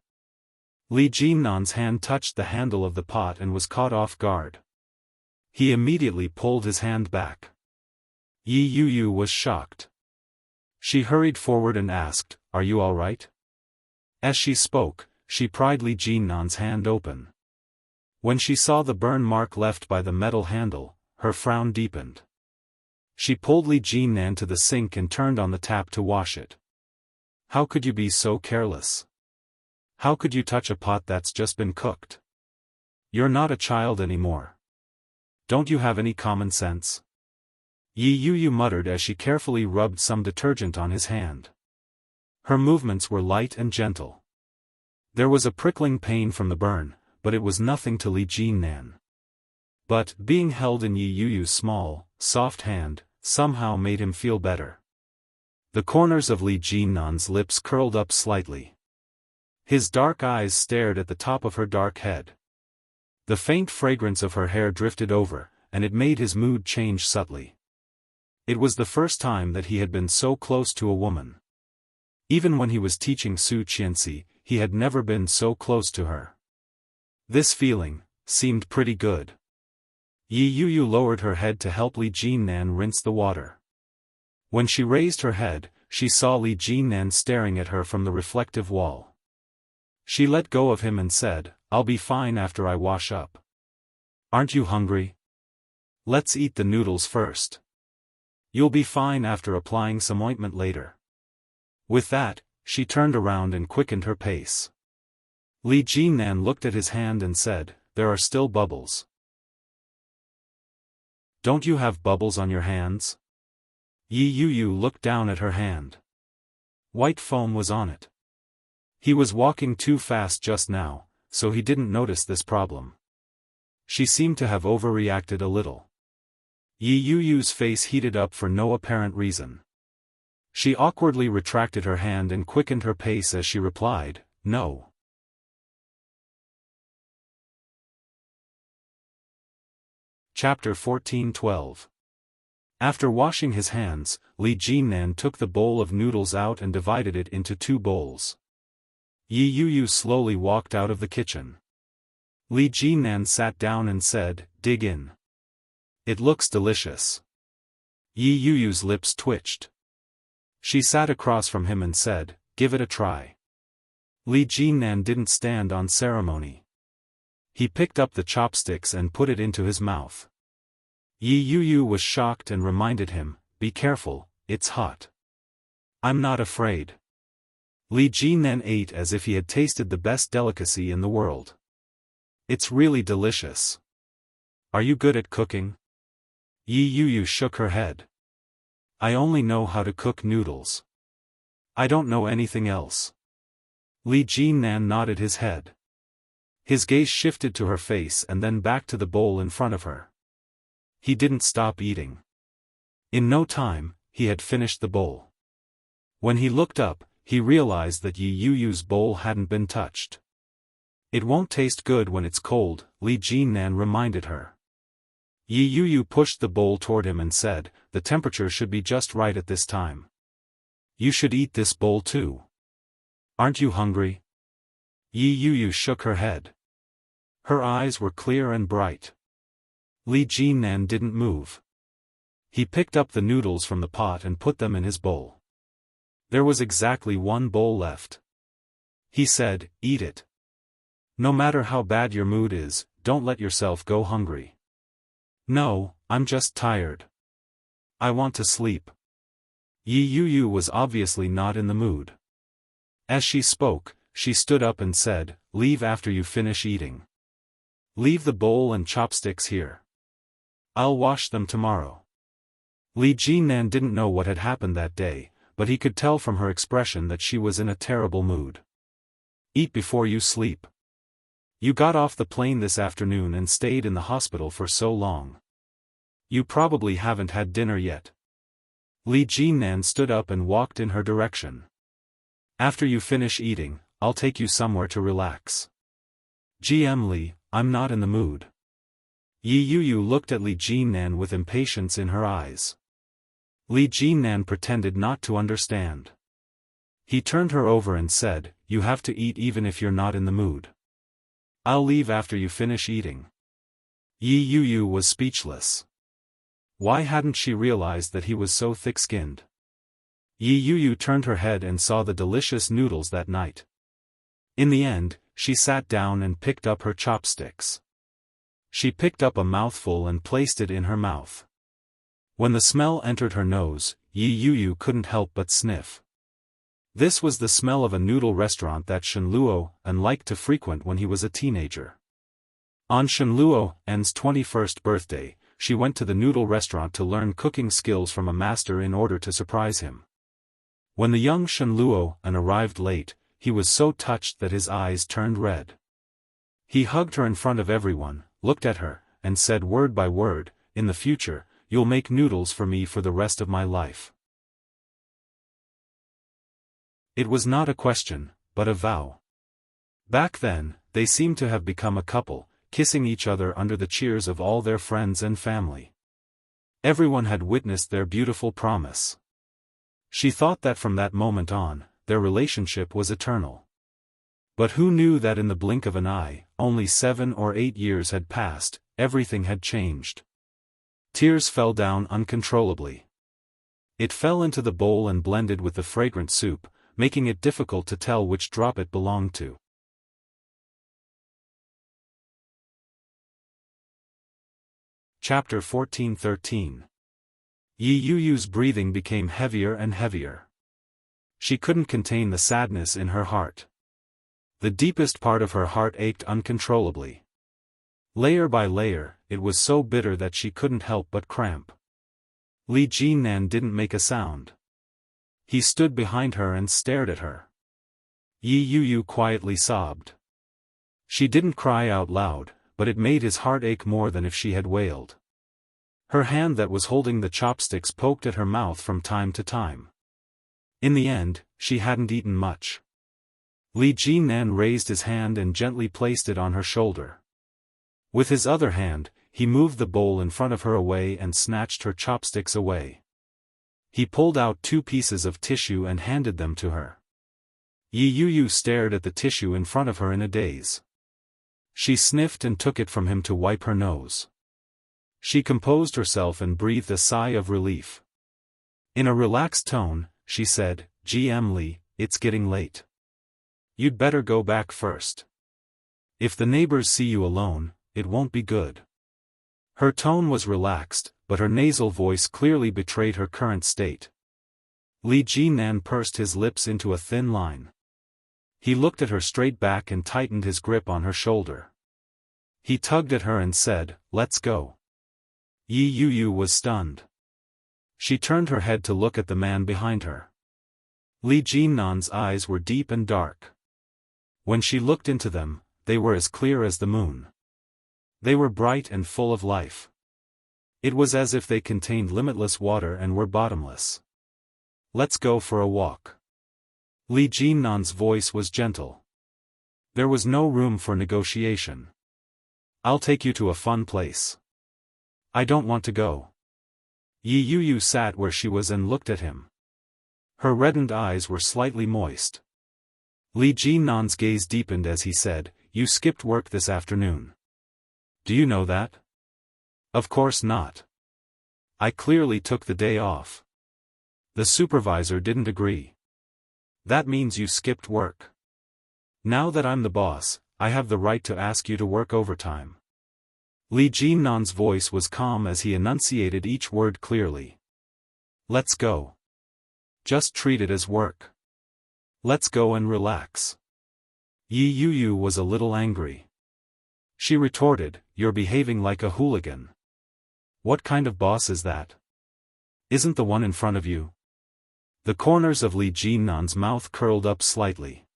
S1: Li Jinan's hand touched the handle of the pot and was caught off guard. He immediately pulled his hand back. Yi Yu was shocked. She hurried forward and asked, are you all right? As she spoke, she pried Li Jinan's hand open. When she saw the burn mark left by the metal handle, her frown deepened. She pulled Li Jinan to the sink and turned on the tap to wash it. How could you be so careless? How could you touch a pot that's just been cooked? You're not a child anymore. Don't you have any common sense? Yi Yu muttered as she carefully rubbed some detergent on his hand. Her movements were light and gentle. There was a prickling pain from the burn, but it was nothing to Li Jinan. But, being held in Yi Yu's small, soft hand, somehow made him feel better. The corners of Li Jinan's lips curled up slightly. His dark eyes stared at the top of her dark head. The faint fragrance of her hair drifted over, and it made his mood change subtly. It was the first time that he had been so close to a woman. Even when he was teaching Su Qianxi, he had never been so close to her. This feeling seemed pretty good. Yi Yuyu lowered her head to help Li Jinnan rinse the water. When she raised her head, she saw Li Jinnan staring at her from the reflective wall. She let go of him and said, "I'll be fine after I wash up. Aren't you hungry? Let's eat the noodles first. You'll be fine after applying some ointment later." With that, she turned around and quickened her pace. Li Jinnan looked at his hand and said, "There are still bubbles. Don't you have bubbles on your hands?" Yi Yuyu looked down at her hand. White foam was on it. He was walking too fast just now, so he didn't notice this problem. She seemed to have overreacted a little. Yi Yuyu's face heated up for no apparent reason. She awkwardly retracted her hand and quickened her pace as she replied, "No." Chapter 14:12. After washing his hands, Li Jinnan took the bowl of noodles out and divided it into 2 bowls. Yi Yuyu slowly walked out of the kitchen. Li Jinnan sat down and said, "Dig in. It looks delicious." Yi Yuyu's lips twitched. She sat across from him and said, "Give it a try." Li Jinnan didn't stand on ceremony. He picked up the chopsticks and put it into his mouth. Yi Yuyu was shocked and reminded him, "Be careful, it's hot." "I'm not afraid." Li Jinnan ate as if he had tasted the best delicacy in the world. "It's really delicious. Are you good at cooking?" Yi Yuyu shook her head. "I only know how to cook noodles. I don't know anything else." Li Jinnan nodded his head. His gaze shifted to her face and then back to the bowl in front of her. He didn't stop eating. In no time, he had finished the bowl. When he looked up, he realized that Yi Yuyu's bowl hadn't been touched. "It won't taste good when it's cold," Li Jinnan reminded her. Yi Yuyu pushed the bowl toward him and said, "The temperature should be just right at this time. You should eat this bowl too. Aren't you hungry?" Yi Yuyu shook her head. Her eyes were clear and bright. Li Jinnan didn't move. He picked up the noodles from the pot and put them in his bowl. There was exactly 1 bowl left. He said, "Eat it. No matter how bad your mood is, don't let yourself go hungry." "No, I'm just tired. I want to sleep." Yi Yuyu was obviously not in the mood. As she spoke, she stood up and said, "Leave after you finish eating. Leave the bowl and chopsticks here. I'll wash them tomorrow." Li Jinnan didn't know what had happened that day, but he could tell from her expression that she was in a terrible mood. "Eat before you sleep. You got off the plane this afternoon and stayed in the hospital for so long. You probably haven't had dinner yet." Li Jinnan stood up and walked in her direction. "After you finish eating, I'll take you somewhere to relax." "GM Li, I'm not in the mood." Yi Yuyu looked at Li Jinnan with impatience in her eyes. Li Jinnan pretended not to understand. He turned her over and said, "You have to eat even if you're not in the mood. I'll leave after you finish eating." Yi Yuyu was speechless. Why hadn't she realized that he was so thick-skinned? Yi Yuyu turned her head and saw the delicious noodles that night. In the end, she sat down and picked up her chopsticks. She picked up a mouthful and placed it in her mouth. When the smell entered her nose, Yi Yuyu couldn't help but sniff. This was the smell of a noodle restaurant that Shen Luo'an liked to frequent when he was a teenager. On Shen Luo'an's 21st birthday, she went to the noodle restaurant to learn cooking skills from a master in order to surprise him. When the young Shen Luo'an arrived late, he was so touched that his eyes turned red. He hugged her in front of everyone, looked at her, and said word by word, "In the future, you'll make noodles for me for the rest of my life." It was not a question, but a vow. Back then, they seemed to have become a couple, kissing each other under the cheers of all their friends and family. Everyone had witnessed their beautiful promise. She thought that from that moment on, their relationship was eternal. But who knew that in the blink of an eye, only 7 or 8 years had passed, everything had changed. Tears fell down uncontrollably. It fell into the bowl and blended with the fragrant soup, making it difficult to tell which drop it belonged to. Chapter 14:13. Yi Yuyu's breathing became heavier and heavier. She couldn't contain the sadness in her heart. The deepest part of her heart ached uncontrollably. Layer by layer, it was so bitter that she couldn't help but cramp. Li Jinan didn't make a sound. He stood behind her and stared at her. Yi Yuyu quietly sobbed. She didn't cry out loud, but it made his heart ache more than if she had wailed. Her hand that was holding the chopsticks poked at her mouth from time to time. In the end, she hadn't eaten much. Li Jinan raised his hand and gently placed it on her shoulder. With his other hand, he moved the bowl in front of her away and snatched her chopsticks away. He pulled out 2 pieces of tissue and handed them to her. Yi Yuyu stared at the tissue in front of her in a daze. She sniffed and took it from him to wipe her nose. She composed herself and breathed a sigh of relief. In a relaxed tone, she said, "GM Li, it's getting late. You'd better go back first. If the neighbors see you alone, it won't be good." Her tone was relaxed, but her nasal voice clearly betrayed her current state. Li Jinan pursed his lips into a thin line. He looked at her straight back and tightened his grip on her shoulder. He tugged at her and said, "Let's go." Yi Yuyu was stunned. She turned her head to look at the man behind her. Li Jinan's eyes were deep and dark. When she looked into them, they were as clear as the moon. They were bright and full of life. It was as if they contained limitless water and were bottomless. "Let's go for a walk." Li Jinnan's voice was gentle. There was no room for negotiation. "I'll take you to a fun place." "I don't want to go." Yi Yuyu sat where she was and looked at him. Her reddened eyes were slightly moist. Li Jinnan's gaze deepened as he said, "You skipped work this afternoon. Do you know that?" "Of course not. I clearly took the day off." The supervisor didn't agree. "That means you skipped work. Now that I'm the boss, I have the right to ask you to work overtime." Li Jinnan's voice was calm as he enunciated each word clearly. "Let's go. Just treat it as work. Let's go and relax." Yi Yuyu was a little angry. She retorted, "You're behaving like a hooligan. What kind of boss is that? Isn't the one in front of you?" The corners of Li Jinnan's mouth curled up slightly.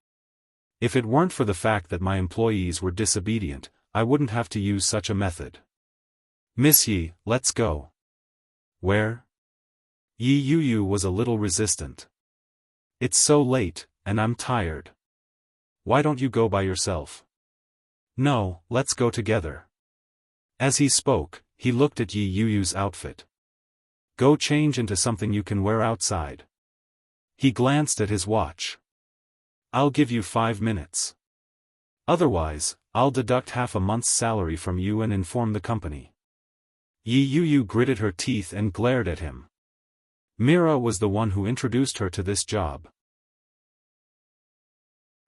S1: "If it weren't for the fact that my employees were disobedient, I wouldn't have to use such a method." "Miss Yi, let's go." "Where?" Yi Yuyu was a little resistant. "It's so late, and I'm tired. Why don't you go by yourself?" "No, let's go together." As he spoke, he looked at Yi Yuyu's outfit. "Go change into something you can wear outside." He glanced at his watch. "I'll give you 5 minutes. Otherwise, I'll deduct half a month's salary from you and inform the company." Yi Yuyu gritted her teeth and glared at him. Mira was the one who introduced her to this job.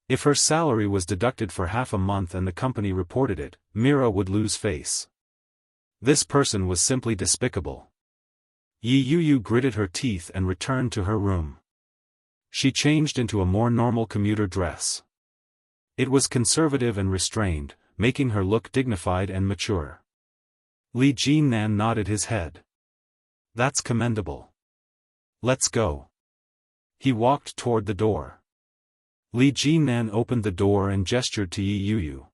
S1: If her salary was deducted for half a month and the company reported it, Mira would lose face. This person was simply despicable. Yi Yuyu gritted her teeth and returned to her room. She changed into a more normal commuter dress. It was conservative and restrained, making her look dignified and mature. Li Jinnan nodded his head. "That's commendable. Let's go." He walked toward the door. Li Jinan opened the door and gestured to Yi Yuyu.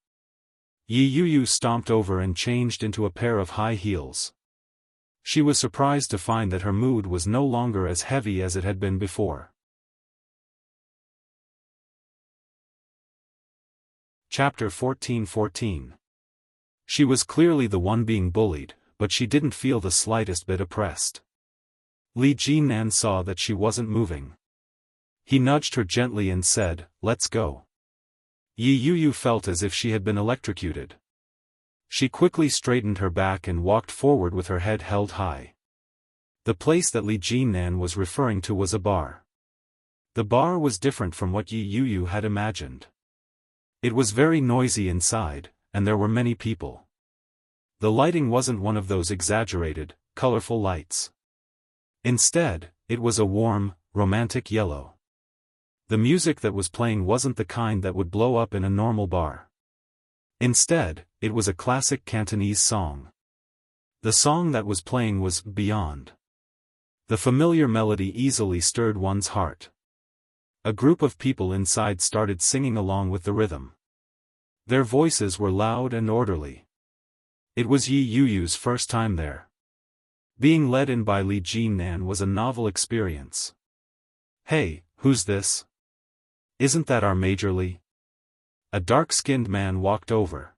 S1: Yi Yuyu stomped over and changed into a pair of high heels. She was surprised to find that her mood was no longer as heavy as it had been before. Chapter 14:14. She was clearly the one being bullied, but she didn't feel the slightest bit oppressed. Li Jinan saw that she wasn't moving. He nudged her gently and said, "Let's go." Yi Yu felt as if she had been electrocuted. She quickly straightened her back and walked forward with her head held high. The place that Li Jinan was referring to was a bar. The bar was different from what Yi Yu had imagined. It was very noisy inside, and there were many people. The lighting wasn't one of those exaggerated, colorful lights. Instead, it was a warm, romantic yellow. The music that was playing wasn't the kind that would blow up in a normal bar. Instead, it was a classic Cantonese song. The song that was playing was Beyond. The familiar melody easily stirred one's heart. A group of people inside started singing along with the rhythm. Their voices were loud and orderly. It was Yi Yu's first time there. Being led in by Li Jinan was a novel experience. "Hey, who's this? Isn't that our Major Li?" A dark-skinned man walked over.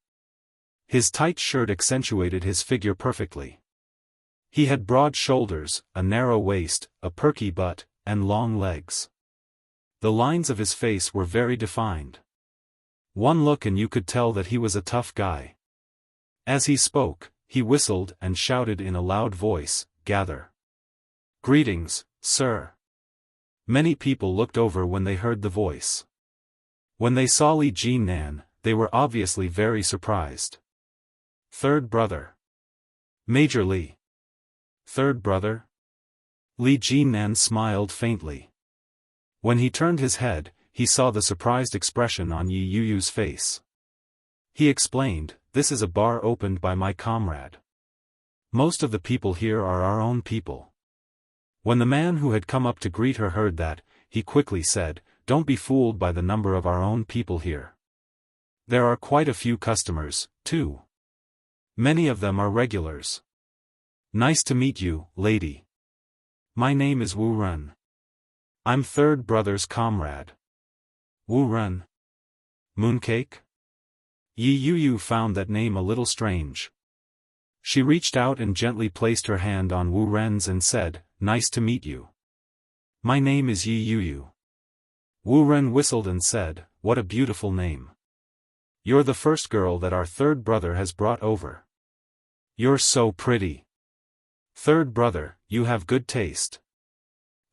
S1: His tight shirt accentuated his figure perfectly. He had broad shoulders, a narrow waist, a perky butt, and long legs. The lines of his face were very defined. One look and you could tell that he was a tough guy. As he spoke, he whistled and shouted in a loud voice, "Gather. Greetings, sir." Many people looked over when they heard the voice. When they saw Li Jinan, they were obviously very surprised. "Third brother. Major Li. Third brother?" Li Jinan smiled faintly. When he turned his head, he saw the surprised expression on Yi Yu's face. He explained, "This is a bar opened by my comrade. Most of the people here are our own people." When the man who had come up to greet her heard that, he quickly said, "Don't be fooled by the number of our own people here. There are quite a few customers, too. Many of them are regulars. Nice to meet you, lady. My name is Wu Ren. I'm third brother's comrade." Wu Ren? Mooncake? Yi Yu found that name a little strange. She reached out and gently placed her hand on Wu Ren's and said, "Nice to meet you. My name is Yi Yu." Wu Ren whistled and said, "What a beautiful name. You're the first girl that our third brother has brought over. You're so pretty. Third brother, you have good taste."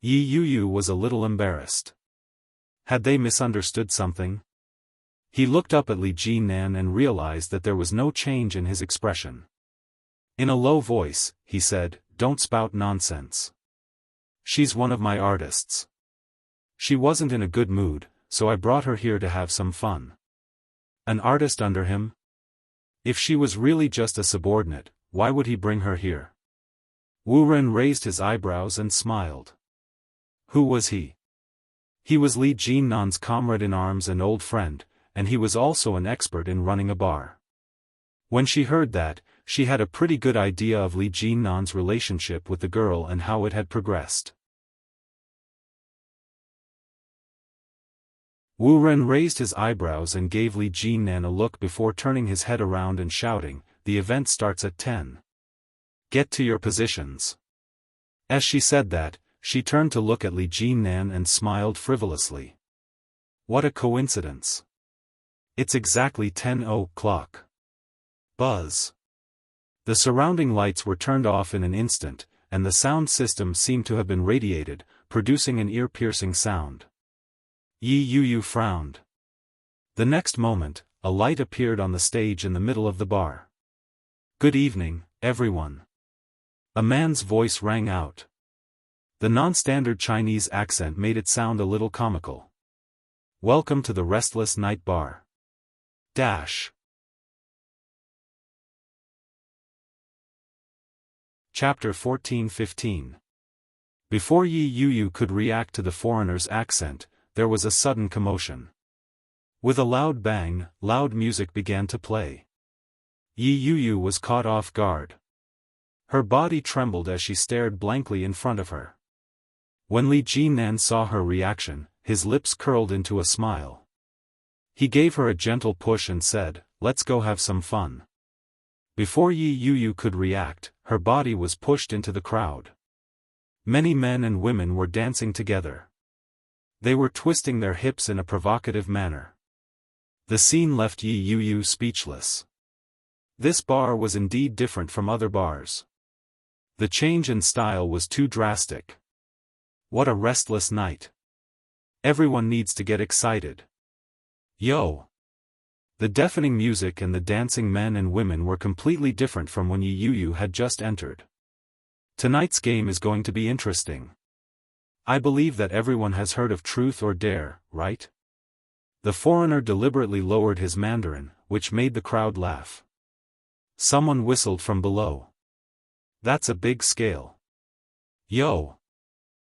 S1: Yi Yu was a little embarrassed. Had they misunderstood something? He looked up at Li Jinan and realized that there was no change in his expression. In a low voice, he said, "Don't spout nonsense. She's one of my artists. She wasn't in a good mood, so I brought her here to have some fun." An artist under him? If she was really just a subordinate, why would he bring her here? Wu Ren raised his eyebrows and smiled. Who was he? He was Li Jinnan's comrade-in-arms and old friend, and he was also an expert in running a bar. When she heard that, she had a pretty good idea of Li Jinnan's relationship with the girl and how it had progressed. Wu Ren raised his eyebrows and gave Li Jinnan a look before turning his head around and shouting, "The event starts at 10. Get to your positions." As she said that, she turned to look at Li Jinnan and smiled frivolously. What a coincidence. It's exactly 10 o'clock. Buzz. The surrounding lights were turned off in an instant, and the sound system seemed to have been radiated, producing an ear-piercing sound. Yi Yu frowned. The next moment, a light appeared on the stage in the middle of the bar. "Good evening, everyone." A man's voice rang out. The non-standard Chinese accent made it sound a little comical. "Welcome to the Restless Night Bar. Dash." Chapter 14-15. Before Yi Yu could react to the foreigner's accent, there was a sudden commotion. With a loud bang, loud music began to play. Yi Yu was caught off guard. Her body trembled as she stared blankly in front of her. When Li Jinan saw her reaction, his lips curled into a smile. He gave her a gentle push and said, "Let's go have some fun." Before Yi Yu could react, her body was pushed into the crowd. Many men and women were dancing together. They were twisting their hips in a provocative manner. The scene left Yi Yu speechless. This bar was indeed different from other bars. The change in style was too drastic. What a restless night. Everyone needs to get excited. Yo! The deafening music and the dancing men and women were completely different from when Yi Yu had just entered. Tonight's game is going to be interesting. I believe that everyone has heard of Truth or Dare, right? The foreigner deliberately lowered his Mandarin, which made the crowd laugh. Someone whistled from below. That's a big scale. Yo!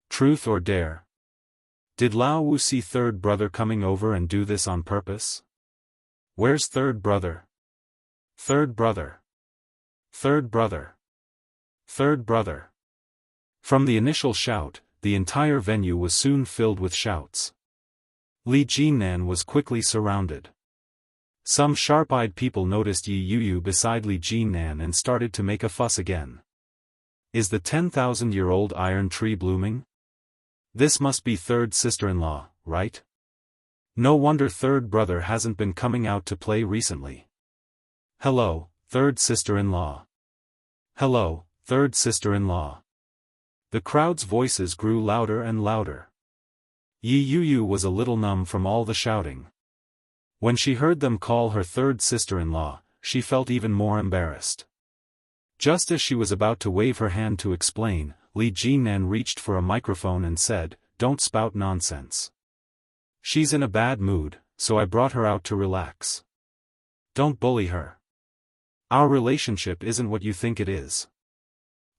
S1: Truth or Dare? Did Lao Wu see third brother coming over and do this on purpose? Where's third brother? Third brother. Third brother. Third brother. From the initial shout, the entire venue was soon filled with shouts. Li Jinnan was quickly surrounded. Some sharp-eyed people noticed Yi Yu beside Li Jinnan and started to make a fuss again. Is the 10,000-year-old iron tree blooming? This must be third sister-in-law, right? No wonder third brother hasn't been coming out to play recently. Hello, third sister-in-law. Hello, third sister-in-law. The crowd's voices grew louder and louder. Yi Yu was a little numb from all the shouting. When she heard them call her third sister-in-law, she felt even more embarrassed. Just as she was about to wave her hand to explain, Li Jinnan reached for a microphone and said, "Don't spout nonsense. She's in a bad mood, so I brought her out to relax. Don't bully her. Our relationship isn't what you think it is."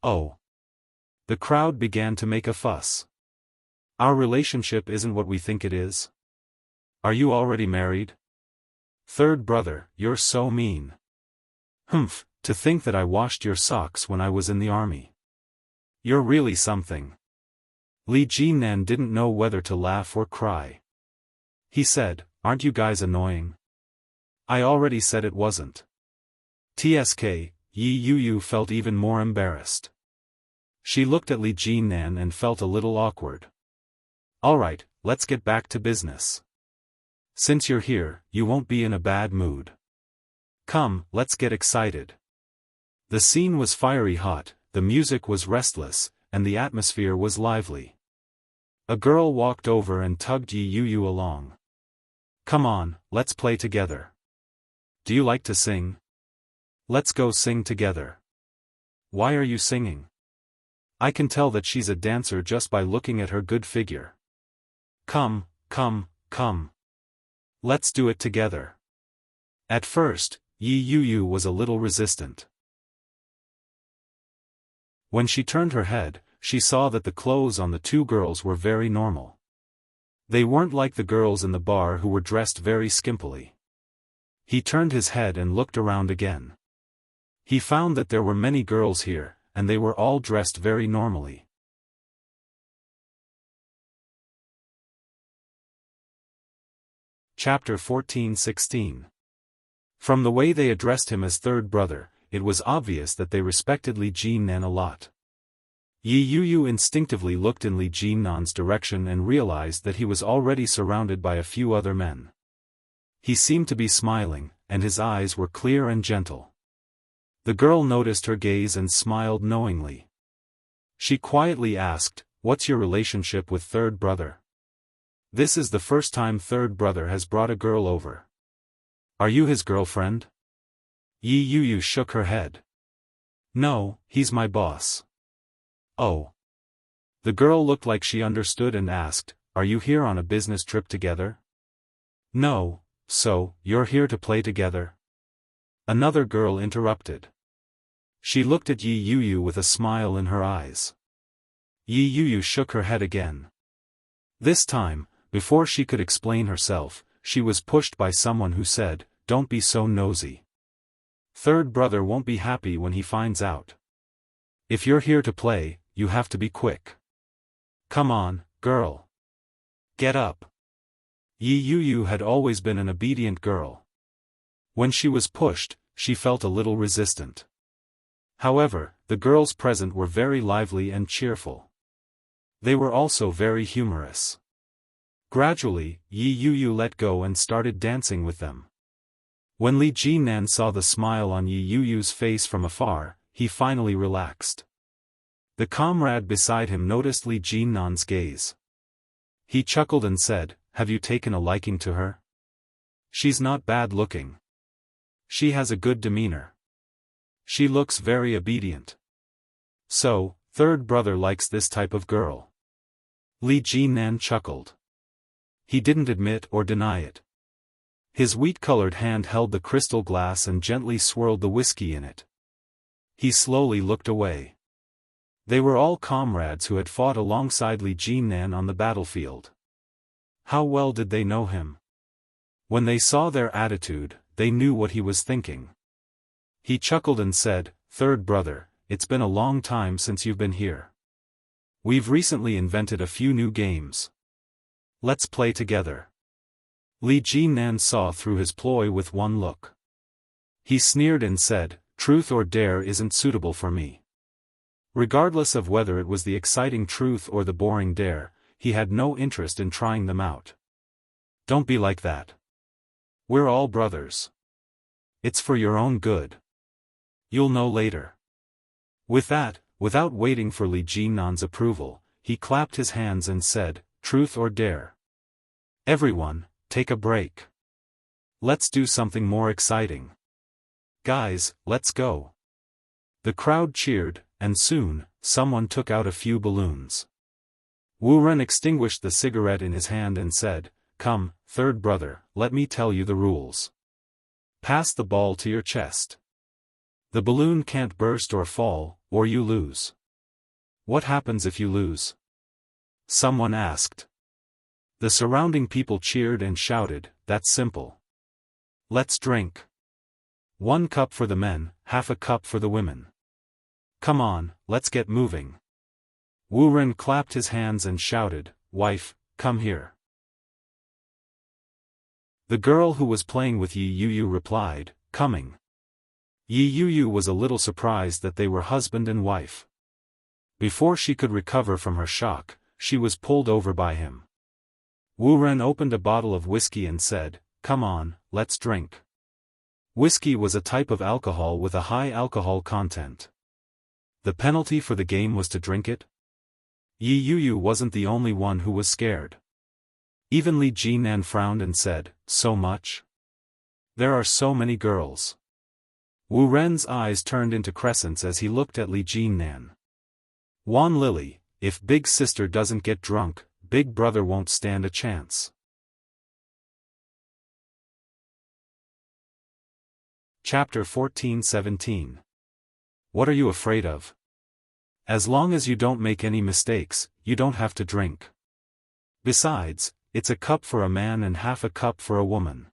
S1: Oh. The crowd began to make a fuss. Our relationship isn't what we think it is? Are you already married? Third brother, you're so mean. Humph, to think that I washed your socks when I was in the army. You're really something. Li Jinnan didn't know whether to laugh or cry. He said, "Aren't you guys annoying? I already said it wasn't." TSK, Yi Yu felt even more embarrassed. She looked at Li Jinnan and felt a little awkward. Alright, let's get back to business. Since you're here, you won't be in a bad mood. Come, let's get excited. The scene was fiery hot, the music was restless, and the atmosphere was lively. A girl walked over and tugged Yi Yu along. Come on, let's play together. Do you like to sing? Let's go sing together. Why are you singing? I can tell that she's a dancer just by looking at her good figure. Come, come, come. Let's do it together. At first, Yi Yu was a little resistant. When she turned her head, she saw that the clothes on the two girls were very normal. They weren't like the girls in the bar who were dressed very skimpily. He turned his head and looked around again. He found that there were many girls here, and they were all dressed very normally. Chapter 14-16. From the way they addressed him as third brother, it was obvious that they respected Li Jinnan a lot. Yi Yu instinctively looked in Li Jinnan's direction and realized that he was already surrounded by a few other men. He seemed to be smiling, and his eyes were clear and gentle. The girl noticed her gaze and smiled knowingly. She quietly asked, "What's your relationship with third brother? This is the first time third brother has brought a girl over. Are you his girlfriend?" Yi Yu shook her head. "No, he's my boss." Oh. The girl looked like she understood and asked, "Are you here on a business trip together?" "No, so, you're here to play together?" Another girl interrupted. She looked at Yi Yu with a smile in her eyes. Yi Yu shook her head again. This time, before she could explain herself, she was pushed by someone who said, "Don't be so nosy. Third brother won't be happy when he finds out. If you're here to play, you have to be quick. Come on, girl. Get up." Yi Yu had always been an obedient girl. When she was pushed, she felt a little resistant. However, the girls present were very lively and cheerful. They were also very humorous. Gradually, Yi Yuyu let go and started dancing with them. When Li Jinan saw the smile on Yi Yuyu's face from afar, he finally relaxed. The comrade beside him noticed Li Jinan's gaze. He chuckled and said, "Have you taken a liking to her? She's not bad looking. She has a good demeanor. She looks very obedient. So, third brother likes this type of girl." Li Jinan chuckled. He didn't admit or deny it. His wheat-colored hand held the crystal glass and gently swirled the whiskey in it. He slowly looked away. They were all comrades who had fought alongside Li Jinan on the battlefield. How well did they know him? When they saw their attitude, they knew what he was thinking. He chuckled and said, "Third brother, it's been a long time since you've been here. We've recently invented a few new games. Let's play together." Li Jinan saw through his ploy with one look. He sneered and said, "Truth or dare isn't suitable for me." Regardless of whether it was the exciting truth or the boring dare, he had no interest in trying them out. "Don't be like that. We're all brothers. It's for your own good. You'll know later." With that, without waiting for Li Jinan's approval, he clapped his hands and said, "Truth or dare? Everyone, take a break. Let's do something more exciting. Guys, let's go." The crowd cheered, and soon, someone took out a few balloons. Wu Ren extinguished the cigarette in his hand and said, "Come, third brother, let me tell you the rules. Pass the ball to your chest. The balloon can't burst or fall, or you lose." "What happens if you lose?" someone asked. The surrounding people cheered and shouted, "That's simple. Let's drink. 1 cup for the men, half a cup for the women. Come on, let's get moving." Wu Ren clapped his hands and shouted, "Wife, come here." The girl who was playing with Yi Yuyu replied, "Coming." Yi Yuyu was a little surprised that they were husband and wife. Before she could recover from her shock, she was pulled over by him. Wu Ren opened a bottle of whiskey and said, "Come on, let's drink." Whiskey was a type of alcohol with a high alcohol content. The penalty for the game was to drink it? Yi Yuyu wasn't the only one who was scared. Even Li Jinan frowned and said, "So much? There are so many girls." Wu Ren's eyes turned into crescents as he looked at Li Jinan. "Wan Lily, if big sister doesn't get drunk, big brother won't stand a chance." Chapter 14-17. What are you afraid of? As long as you don't make any mistakes, you don't have to drink. Besides, it's a cup for a man and half a cup for a woman.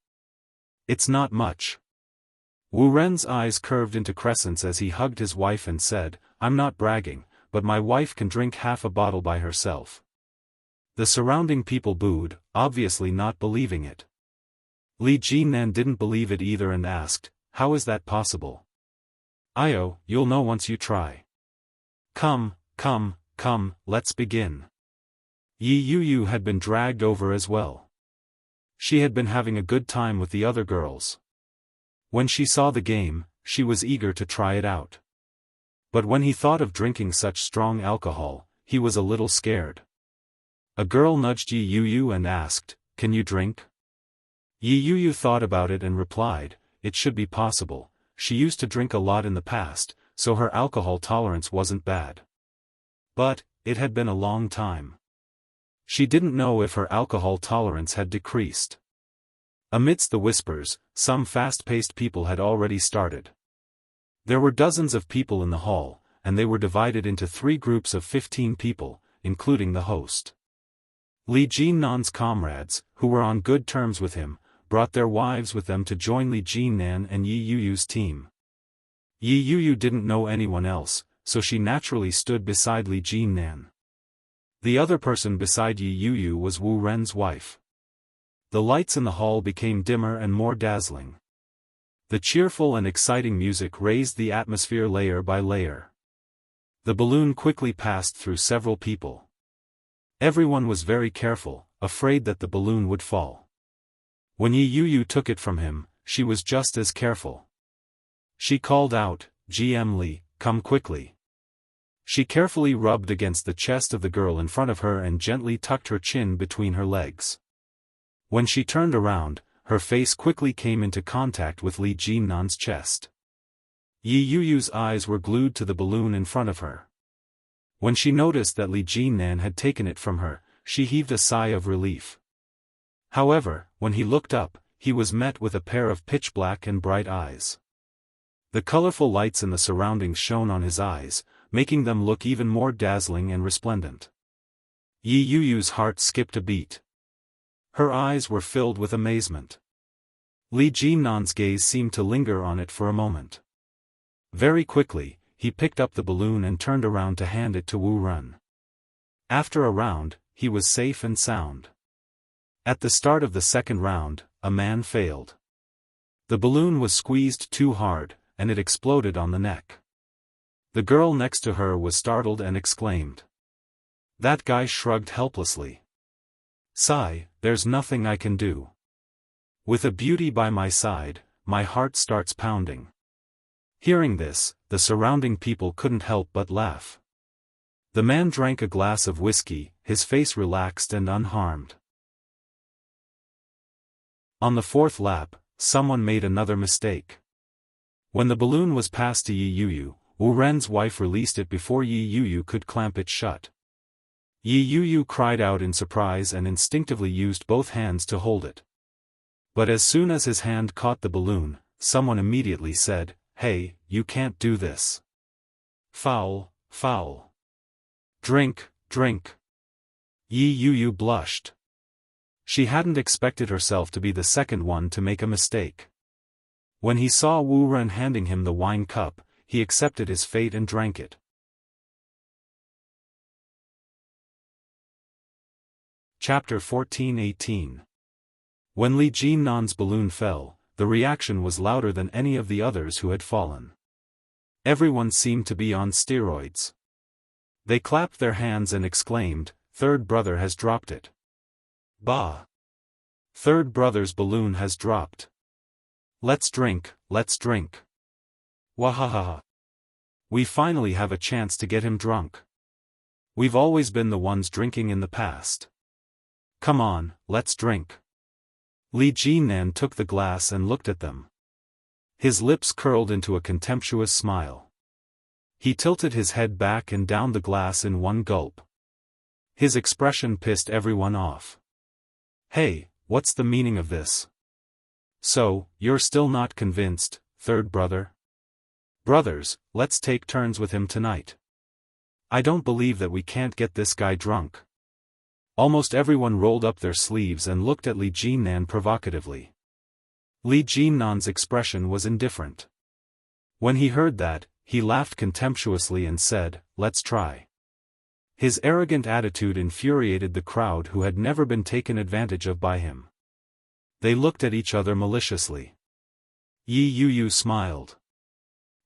S1: It's not much. Wu Ren's eyes curved into crescents as he hugged his wife and said, "I'm not bragging, but my wife can drink half a bottle by herself." The surrounding people booed, obviously not believing it. Li Jinan didn't believe it either and asked, "How is that possible?" "Io, you'll know once you try. Come, let's begin." Yi Yuyu had been dragged over as well. She had been having a good time with the other girls. When she saw the game, she was eager to try it out. But when he thought of drinking such strong alcohol, he was a little scared. A girl nudged Yi Yuyu and asked, "Can you drink?" Yi Yuyu thought about it and replied, "It should be possible. She used to drink a lot in the past, so her alcohol tolerance wasn't bad. But, it had been a long time. She didn't know if her alcohol tolerance had decreased." Amidst the whispers, some fast-paced people had already started. There were dozens of people in the hall, and they were divided into 3 groups of 15 people, including the host. Li Jinnan's comrades, who were on good terms with him, brought their wives with them to join Li Jinnan and Yi Yuyu's team. Yi Yuyu didn't know anyone else, so she naturally stood beside Li Jinnan. The other person beside Yi Yuyu was Wu Ren's wife. The lights in the hall became dimmer and more dazzling. The cheerful and exciting music raised the atmosphere layer by layer. The balloon quickly passed through several people. Everyone was very careful, afraid that the balloon would fall. When Yi Yu took it from him, she was just as careful. She called out, "GM Li, come quickly." She carefully rubbed against the chest of the girl in front of her and gently tucked her chin between her legs. When she turned around, her face quickly came into contact with Li Jinnan's chest. Yi Yu's eyes were glued to the balloon in front of her. When she noticed that Li Jinnan had taken it from her, she heaved a sigh of relief. However, when he looked up, he was met with a pair of pitch-black and bright eyes. The colorful lights in the surroundings shone on his eyes, making them look even more dazzling and resplendent. Yi Yu's heart skipped a beat. Her eyes were filled with amazement. Li Jinnan's gaze seemed to linger on it for a moment. Very quickly, he picked up the balloon and turned around to hand it to Wu Ren. After a round, he was safe and sound. At the start of the second round, a man failed. The balloon was squeezed too hard, and it exploded on the neck. The girl next to her was startled and exclaimed. That guy shrugged helplessly. Sigh, there's nothing I can do. With a beauty by my side, my heart starts pounding. Hearing this, the surrounding people couldn't help but laugh. The man drank a glass of whiskey, his face relaxed and unharmed. On the fourth lap, someone made another mistake. When the balloon was passed to Yi Yu, Wu Ren's wife released it before Yi Yu could clamp it shut. Yi Yu cried out in surprise and instinctively used both hands to hold it. But as soon as his hand caught the balloon, someone immediately said, "Hey, you can't do this. Foul, foul. Drink, drink." Yi Yu blushed. She hadn't expected herself to be the second one to make a mistake. When he saw Wu Ren handing him the wine cup, he accepted his fate and drank it. Chapter 14-18. When Li Jinnan's balloon fell, the reaction was louder than any of the others who had fallen. Everyone seemed to be on steroids. They clapped their hands and exclaimed, "Third brother has dropped it. Bah! Third brother's balloon has dropped. Let's drink, let's drink. Wahahaha. We finally have a chance to get him drunk. We've always been the ones drinking in the past. Come on, let's drink." Li Jinnan took the glass and looked at them. His lips curled into a contemptuous smile. He tilted his head back and downed the glass in one gulp. His expression pissed everyone off. "Hey, what's the meaning of this? So, you're still not convinced, third brother? Brothers, let's take turns with him tonight. I don't believe that we can't get this guy drunk." Almost everyone rolled up their sleeves and looked at Li Jinnan provocatively. Li Jinnan's expression was indifferent. When he heard that, he laughed contemptuously and said, "Let's try." His arrogant attitude infuriated the crowd who had never been taken advantage of by him. They looked at each other maliciously. Yi Yu smiled.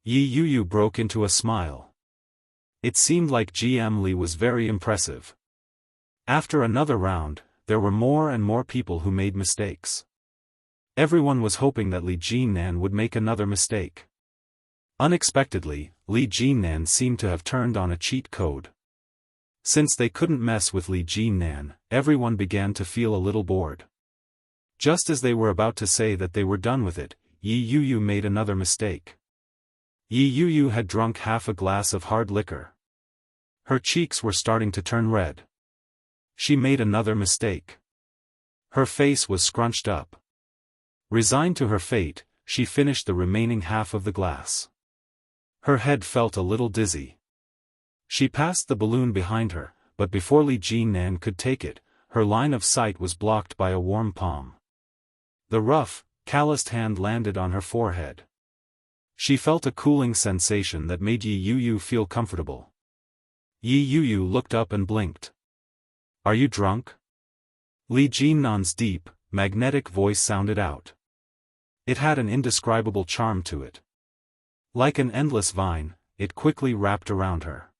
S1: Yi Yu broke into a smile. It seemed like GM Li was very impressive. After another round, there were more and more people who made mistakes. Everyone was hoping that Li Jinnan would make another mistake. Unexpectedly, Li Jinnan seemed to have turned on a cheat code. Since they couldn't mess with Li Jinnan, everyone began to feel a little bored. Just as they were about to say that they were done with it, Yi Yu made another mistake. Yi Yu had drunk half a glass of hard liquor. Her cheeks were starting to turn red. She made another mistake. Her face was scrunched up. Resigned to her fate, she finished the remaining half of the glass. Her head felt a little dizzy. She passed the balloon behind her, but before Li Jinnan could take it, her line of sight was blocked by a warm palm. The rough, calloused hand landed on her forehead. She felt a cooling sensation that made Yi Yu feel comfortable. Yi Yu looked up and blinked. "Are you drunk?" Li Jinnan's deep, magnetic voice sounded out. It had an indescribable charm to it. Like an endless vine, it quickly wrapped around her.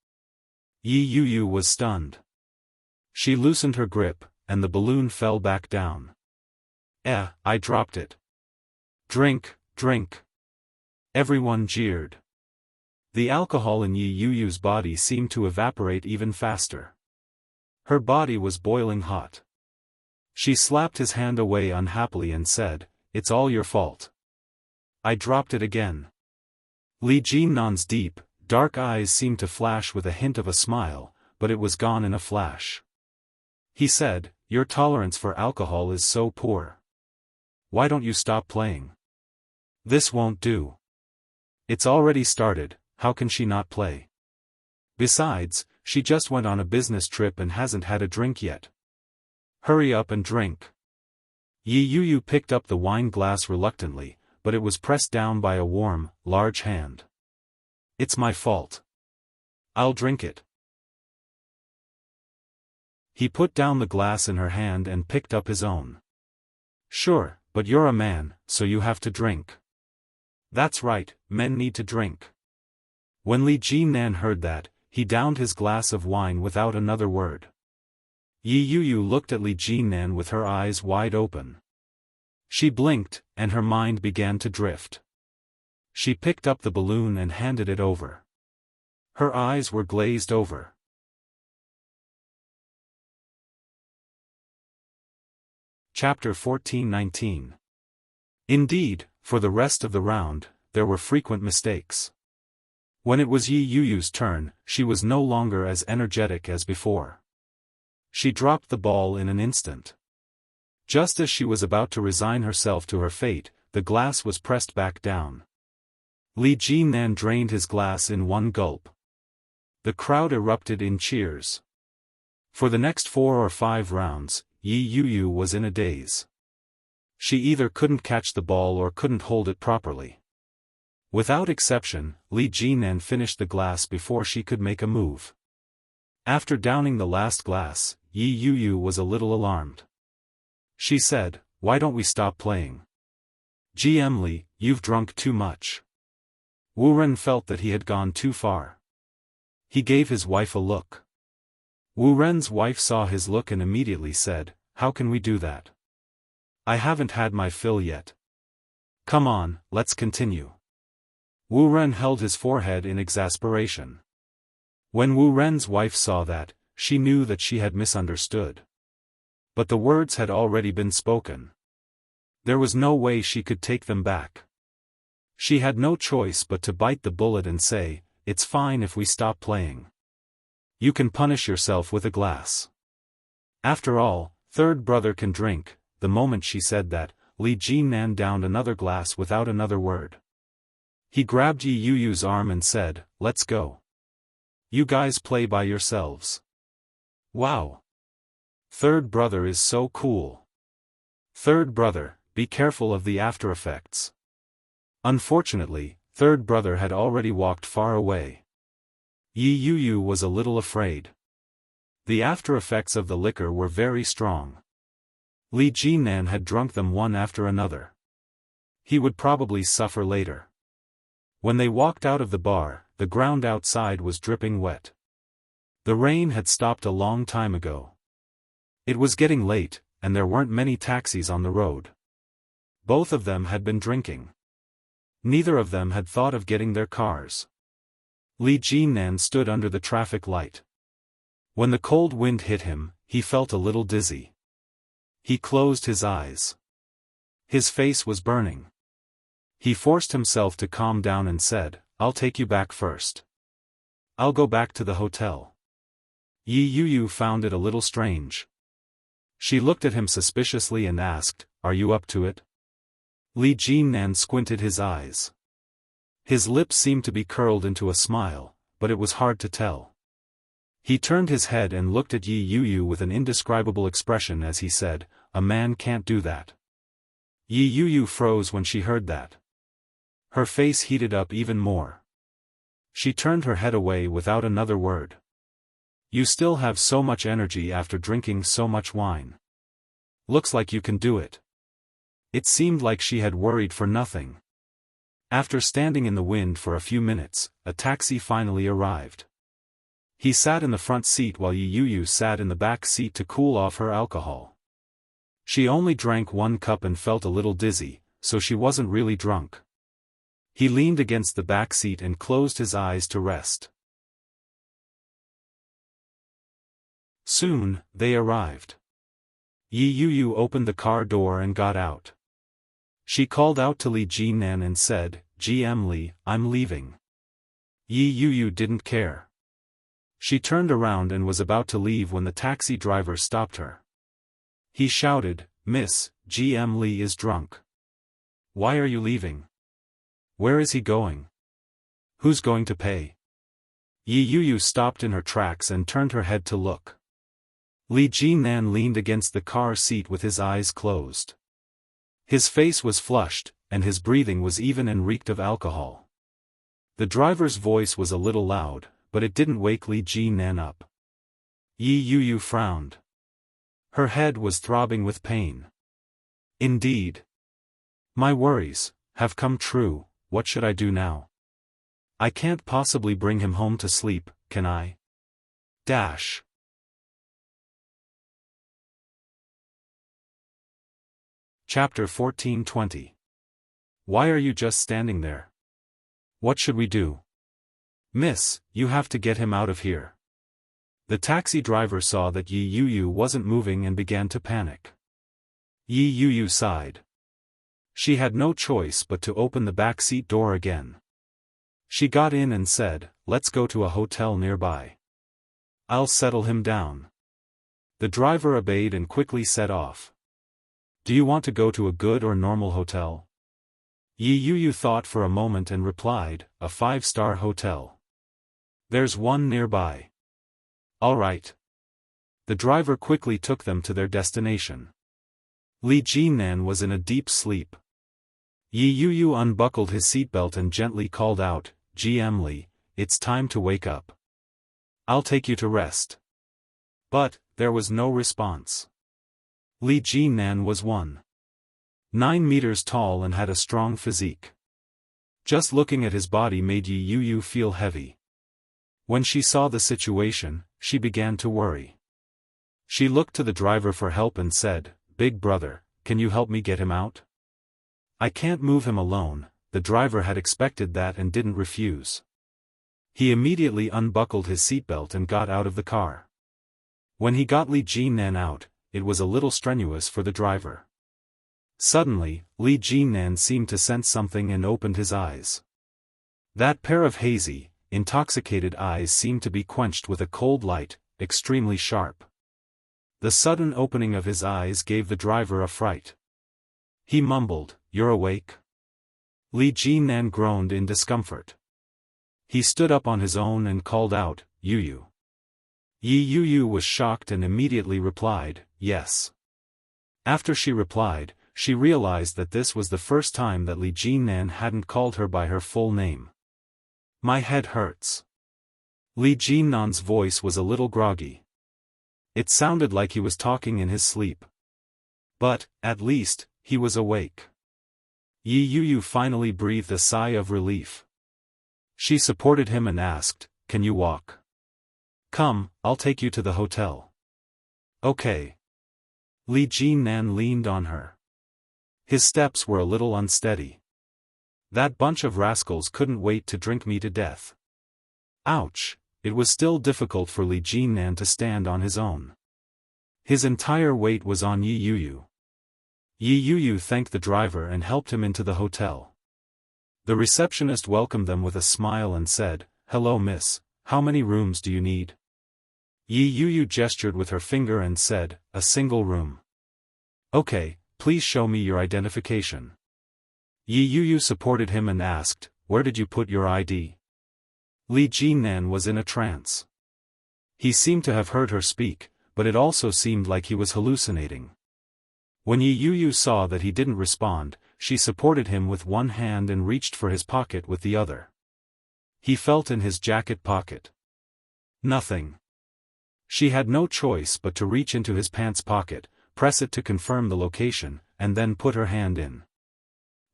S1: Yi Yu was stunned. She loosened her grip, and the balloon fell back down. I dropped it. Drink, drink. Everyone jeered. The alcohol in Yi Yu's body seemed to evaporate even faster. Her body was boiling hot. She slapped his hand away unhappily and said, "It's all your fault." I dropped it again. Li Jinnan's deep, dark eyes seemed to flash with a hint of a smile, but it was gone in a flash. He said, "Your tolerance for alcohol is so poor. Why don't you stop playing? This won't do. It's already started, how can she not play? Besides, she just went on a business trip and hasn't had a drink yet. Hurry up and drink." Yi Yu picked up the wine glass reluctantly, but it was pressed down by a warm, large hand. "It's my fault. I'll drink it." He put down the glass in her hand and picked up his own. "Sure, but you're a man, so you have to drink." "That's right, men need to drink." When Li Jinnan heard that, he downed his glass of wine without another word. Yi Yu looked at Li Jinnan with her eyes wide open. She blinked, and her mind began to drift. She picked up the balloon and handed it over. Her eyes were glazed over. Chapter 14-19. Indeed, for the rest of the round, there were frequent mistakes. When it was Yi Yu's turn, she was no longer as energetic as before. She dropped the ball in an instant. Just as she was about to resign herself to her fate, the glass was pressed back down. Li Jinnan drained his glass in one gulp. The crowd erupted in cheers. For the next 4 or 5 rounds, Yi Yu was in a daze. She either couldn't catch the ball or couldn't hold it properly. Without exception, Li Jinnan finished the glass before she could make a move. After downing the last glass, Yi Yu was a little alarmed. She said, "Why don't we stop playing? GM Li, you've drunk too much." Wu Ren felt that he had gone too far. He gave his wife a look. Wu Ren's wife saw his look and immediately said, "How can we do that? I haven't had my fill yet. Come on, let's continue." Wu Ren held his forehead in exasperation. When Wu Ren's wife saw that, she knew that she had misunderstood. But the words had already been spoken. There was no way she could take them back. She had no choice but to bite the bullet and say, "It's fine if we stop playing. You can punish yourself with a glass. After all, third brother can drink." The moment she said that, Li Jinnan downed another glass without another word. He grabbed Yi Yu's arm and said, "Let's go. You guys play by yourselves. Wow. Third brother is so cool. Third brother, be careful of the after effects." Unfortunately, third brother had already walked far away. Yi Yu was a little afraid. The after effects of the liquor were very strong. Li Jinnan had drunk them one after another. He would probably suffer later. When they walked out of the bar, the ground outside was dripping wet. The rain had stopped a long time ago. It was getting late, and there weren't many taxis on the road. Both of them had been drinking. Neither of them had thought of getting their cars. Li Jinnan stood under the traffic light. When the cold wind hit him, he felt a little dizzy. He closed his eyes. His face was burning. He forced himself to calm down and said, "I'll take you back first. I'll go back to the hotel." Yi Yu found it a little strange. She looked at him suspiciously and asked, "Are you up to it?" Li Jinnan squinted his eyes. His lips seemed to be curled into a smile, but it was hard to tell. He turned his head and looked at Yi Yu with an indescribable expression as he said, "A man can't do that." Yi Yu froze when she heard that. Her face heated up even more. She turned her head away without another word. "You still have so much energy after drinking so much wine. Looks like you can do it." It seemed like she had worried for nothing. After standing in the wind for a few minutes, a taxi finally arrived. He sat in the front seat while Yi Yu sat in the back seat to cool off her alcohol. She only drank 1 cup and felt a little dizzy, so she wasn't really drunk. He leaned against the back seat and closed his eyes to rest. Soon, they arrived. Yi Yu opened the car door and got out. She called out to Li Jinan and said, "GM Li, I'm leaving." Yi Yu didn't care. She turned around and was about to leave when the taxi driver stopped her. He shouted, "Miss, GM Li is drunk. Why are you leaving? Where is he going? Who's going to pay?" Yi Yu stopped in her tracks and turned her head to look. Li Jinan leaned against the car seat with his eyes closed. His face was flushed, and his breathing was even and reeked of alcohol. The driver's voice was a little loud, but it didn't wake Li Jinan up. Yi Yu frowned. Her head was throbbing with pain. Indeed. My worries have come true. What should I do now? I can't possibly bring him home to sleep, can I? Dash. Chapter 14:20. Why are you just standing there? What should we do? Miss, you have to get him out of here. The taxi driver saw that Yi Yu wasn't moving and began to panic. Yi Yu sighed. She had no choice but to open the back seat door again. She got in and said, "Let's go to a hotel nearby. I'll settle him down." The driver obeyed and quickly set off. Do you want to go to a good or normal hotel? Yi Yu thought for a moment and replied, a 5-star hotel. There's one nearby. All right. The driver quickly took them to their destination. Li Jinan was in a deep sleep. Yi Yu unbuckled his seatbelt and gently called out, "GM Li, it's time to wake up. I'll take you to rest." But there was no response. Li Jinan was 1.9 meters tall and had a strong physique. Just looking at his body made Yi Yu feel heavy. When she saw the situation, she began to worry. She looked to the driver for help and said, "Big brother, can you help me get him out? I can't move him alone." The driver had expected that and didn't refuse. He immediately unbuckled his seatbelt and got out of the car. When he got Li Jinan out, it was a little strenuous for the driver. Suddenly, Li Jinan seemed to sense something and opened his eyes. That pair of hazy, intoxicated eyes seemed to be quenched with a cold light, extremely sharp. The sudden opening of his eyes gave the driver a fright. He mumbled, "You're awake?" Li Jinan groaned in discomfort. He stood up on his own and called out, "Yu." Yi Yu was shocked and immediately replied, "Yes." After she replied, she realized that this was the first time that Li Jinan hadn't called her by her full name. "My head hurts." Li Jinan's voice was a little groggy. It sounded like he was talking in his sleep. But, at least, he was awake. Yi Yu finally breathed a sigh of relief. She supported him and asked, "Can you walk? Come, I'll take you to the hotel." "Okay." Li Jinan leaned on her. His steps were a little unsteady. "That bunch of rascals couldn't wait to drink me to death." Ouch! It was still difficult for Li Jinan to stand on his own. His entire weight was on Yi Yu. Yi Yu thanked the driver and helped him into the hotel. The receptionist welcomed them with a smile and said, "Hello miss, how many rooms do you need?" Yi Yu gestured with her finger and said, "A single room." "Okay, please show me your identification." Yi Yu supported him and asked, "Where did you put your ID?" Li Jinan was in a trance. He seemed to have heard her speak, but it also seemed like he was hallucinating. When Yi Yu saw that he didn't respond, she supported him with one hand and reached for his pocket with the other. He felt in his jacket pocket. Nothing. She had no choice but to reach into his pants pocket, press it to confirm the location, and then put her hand in.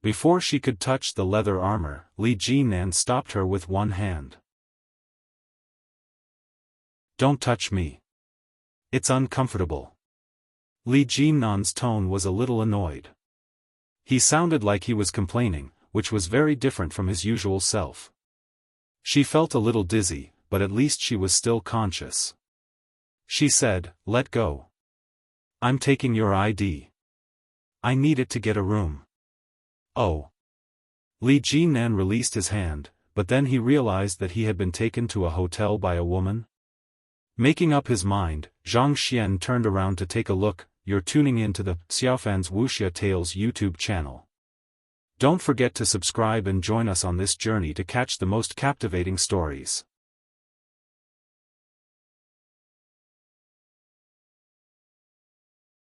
S1: Before she could touch the leather armor, Li Jinan stopped her with one hand. "Don't touch me. It's uncomfortable." Li Jinan's tone was a little annoyed. He sounded like he was complaining, which was very different from his usual self. She felt a little dizzy, but at least she was still conscious. She said, "Let go. I'm taking your ID. I need it to get a room." "Oh." Li Jinan released his hand, but then he realized that he had been taken to a hotel by a woman. Making up his mind, Zhang Xian turned around to take a look. "You're tuning in to the Xiaofan's Wuxia Tales YouTube channel. Don't forget to subscribe and join us on this journey to catch the most captivating stories.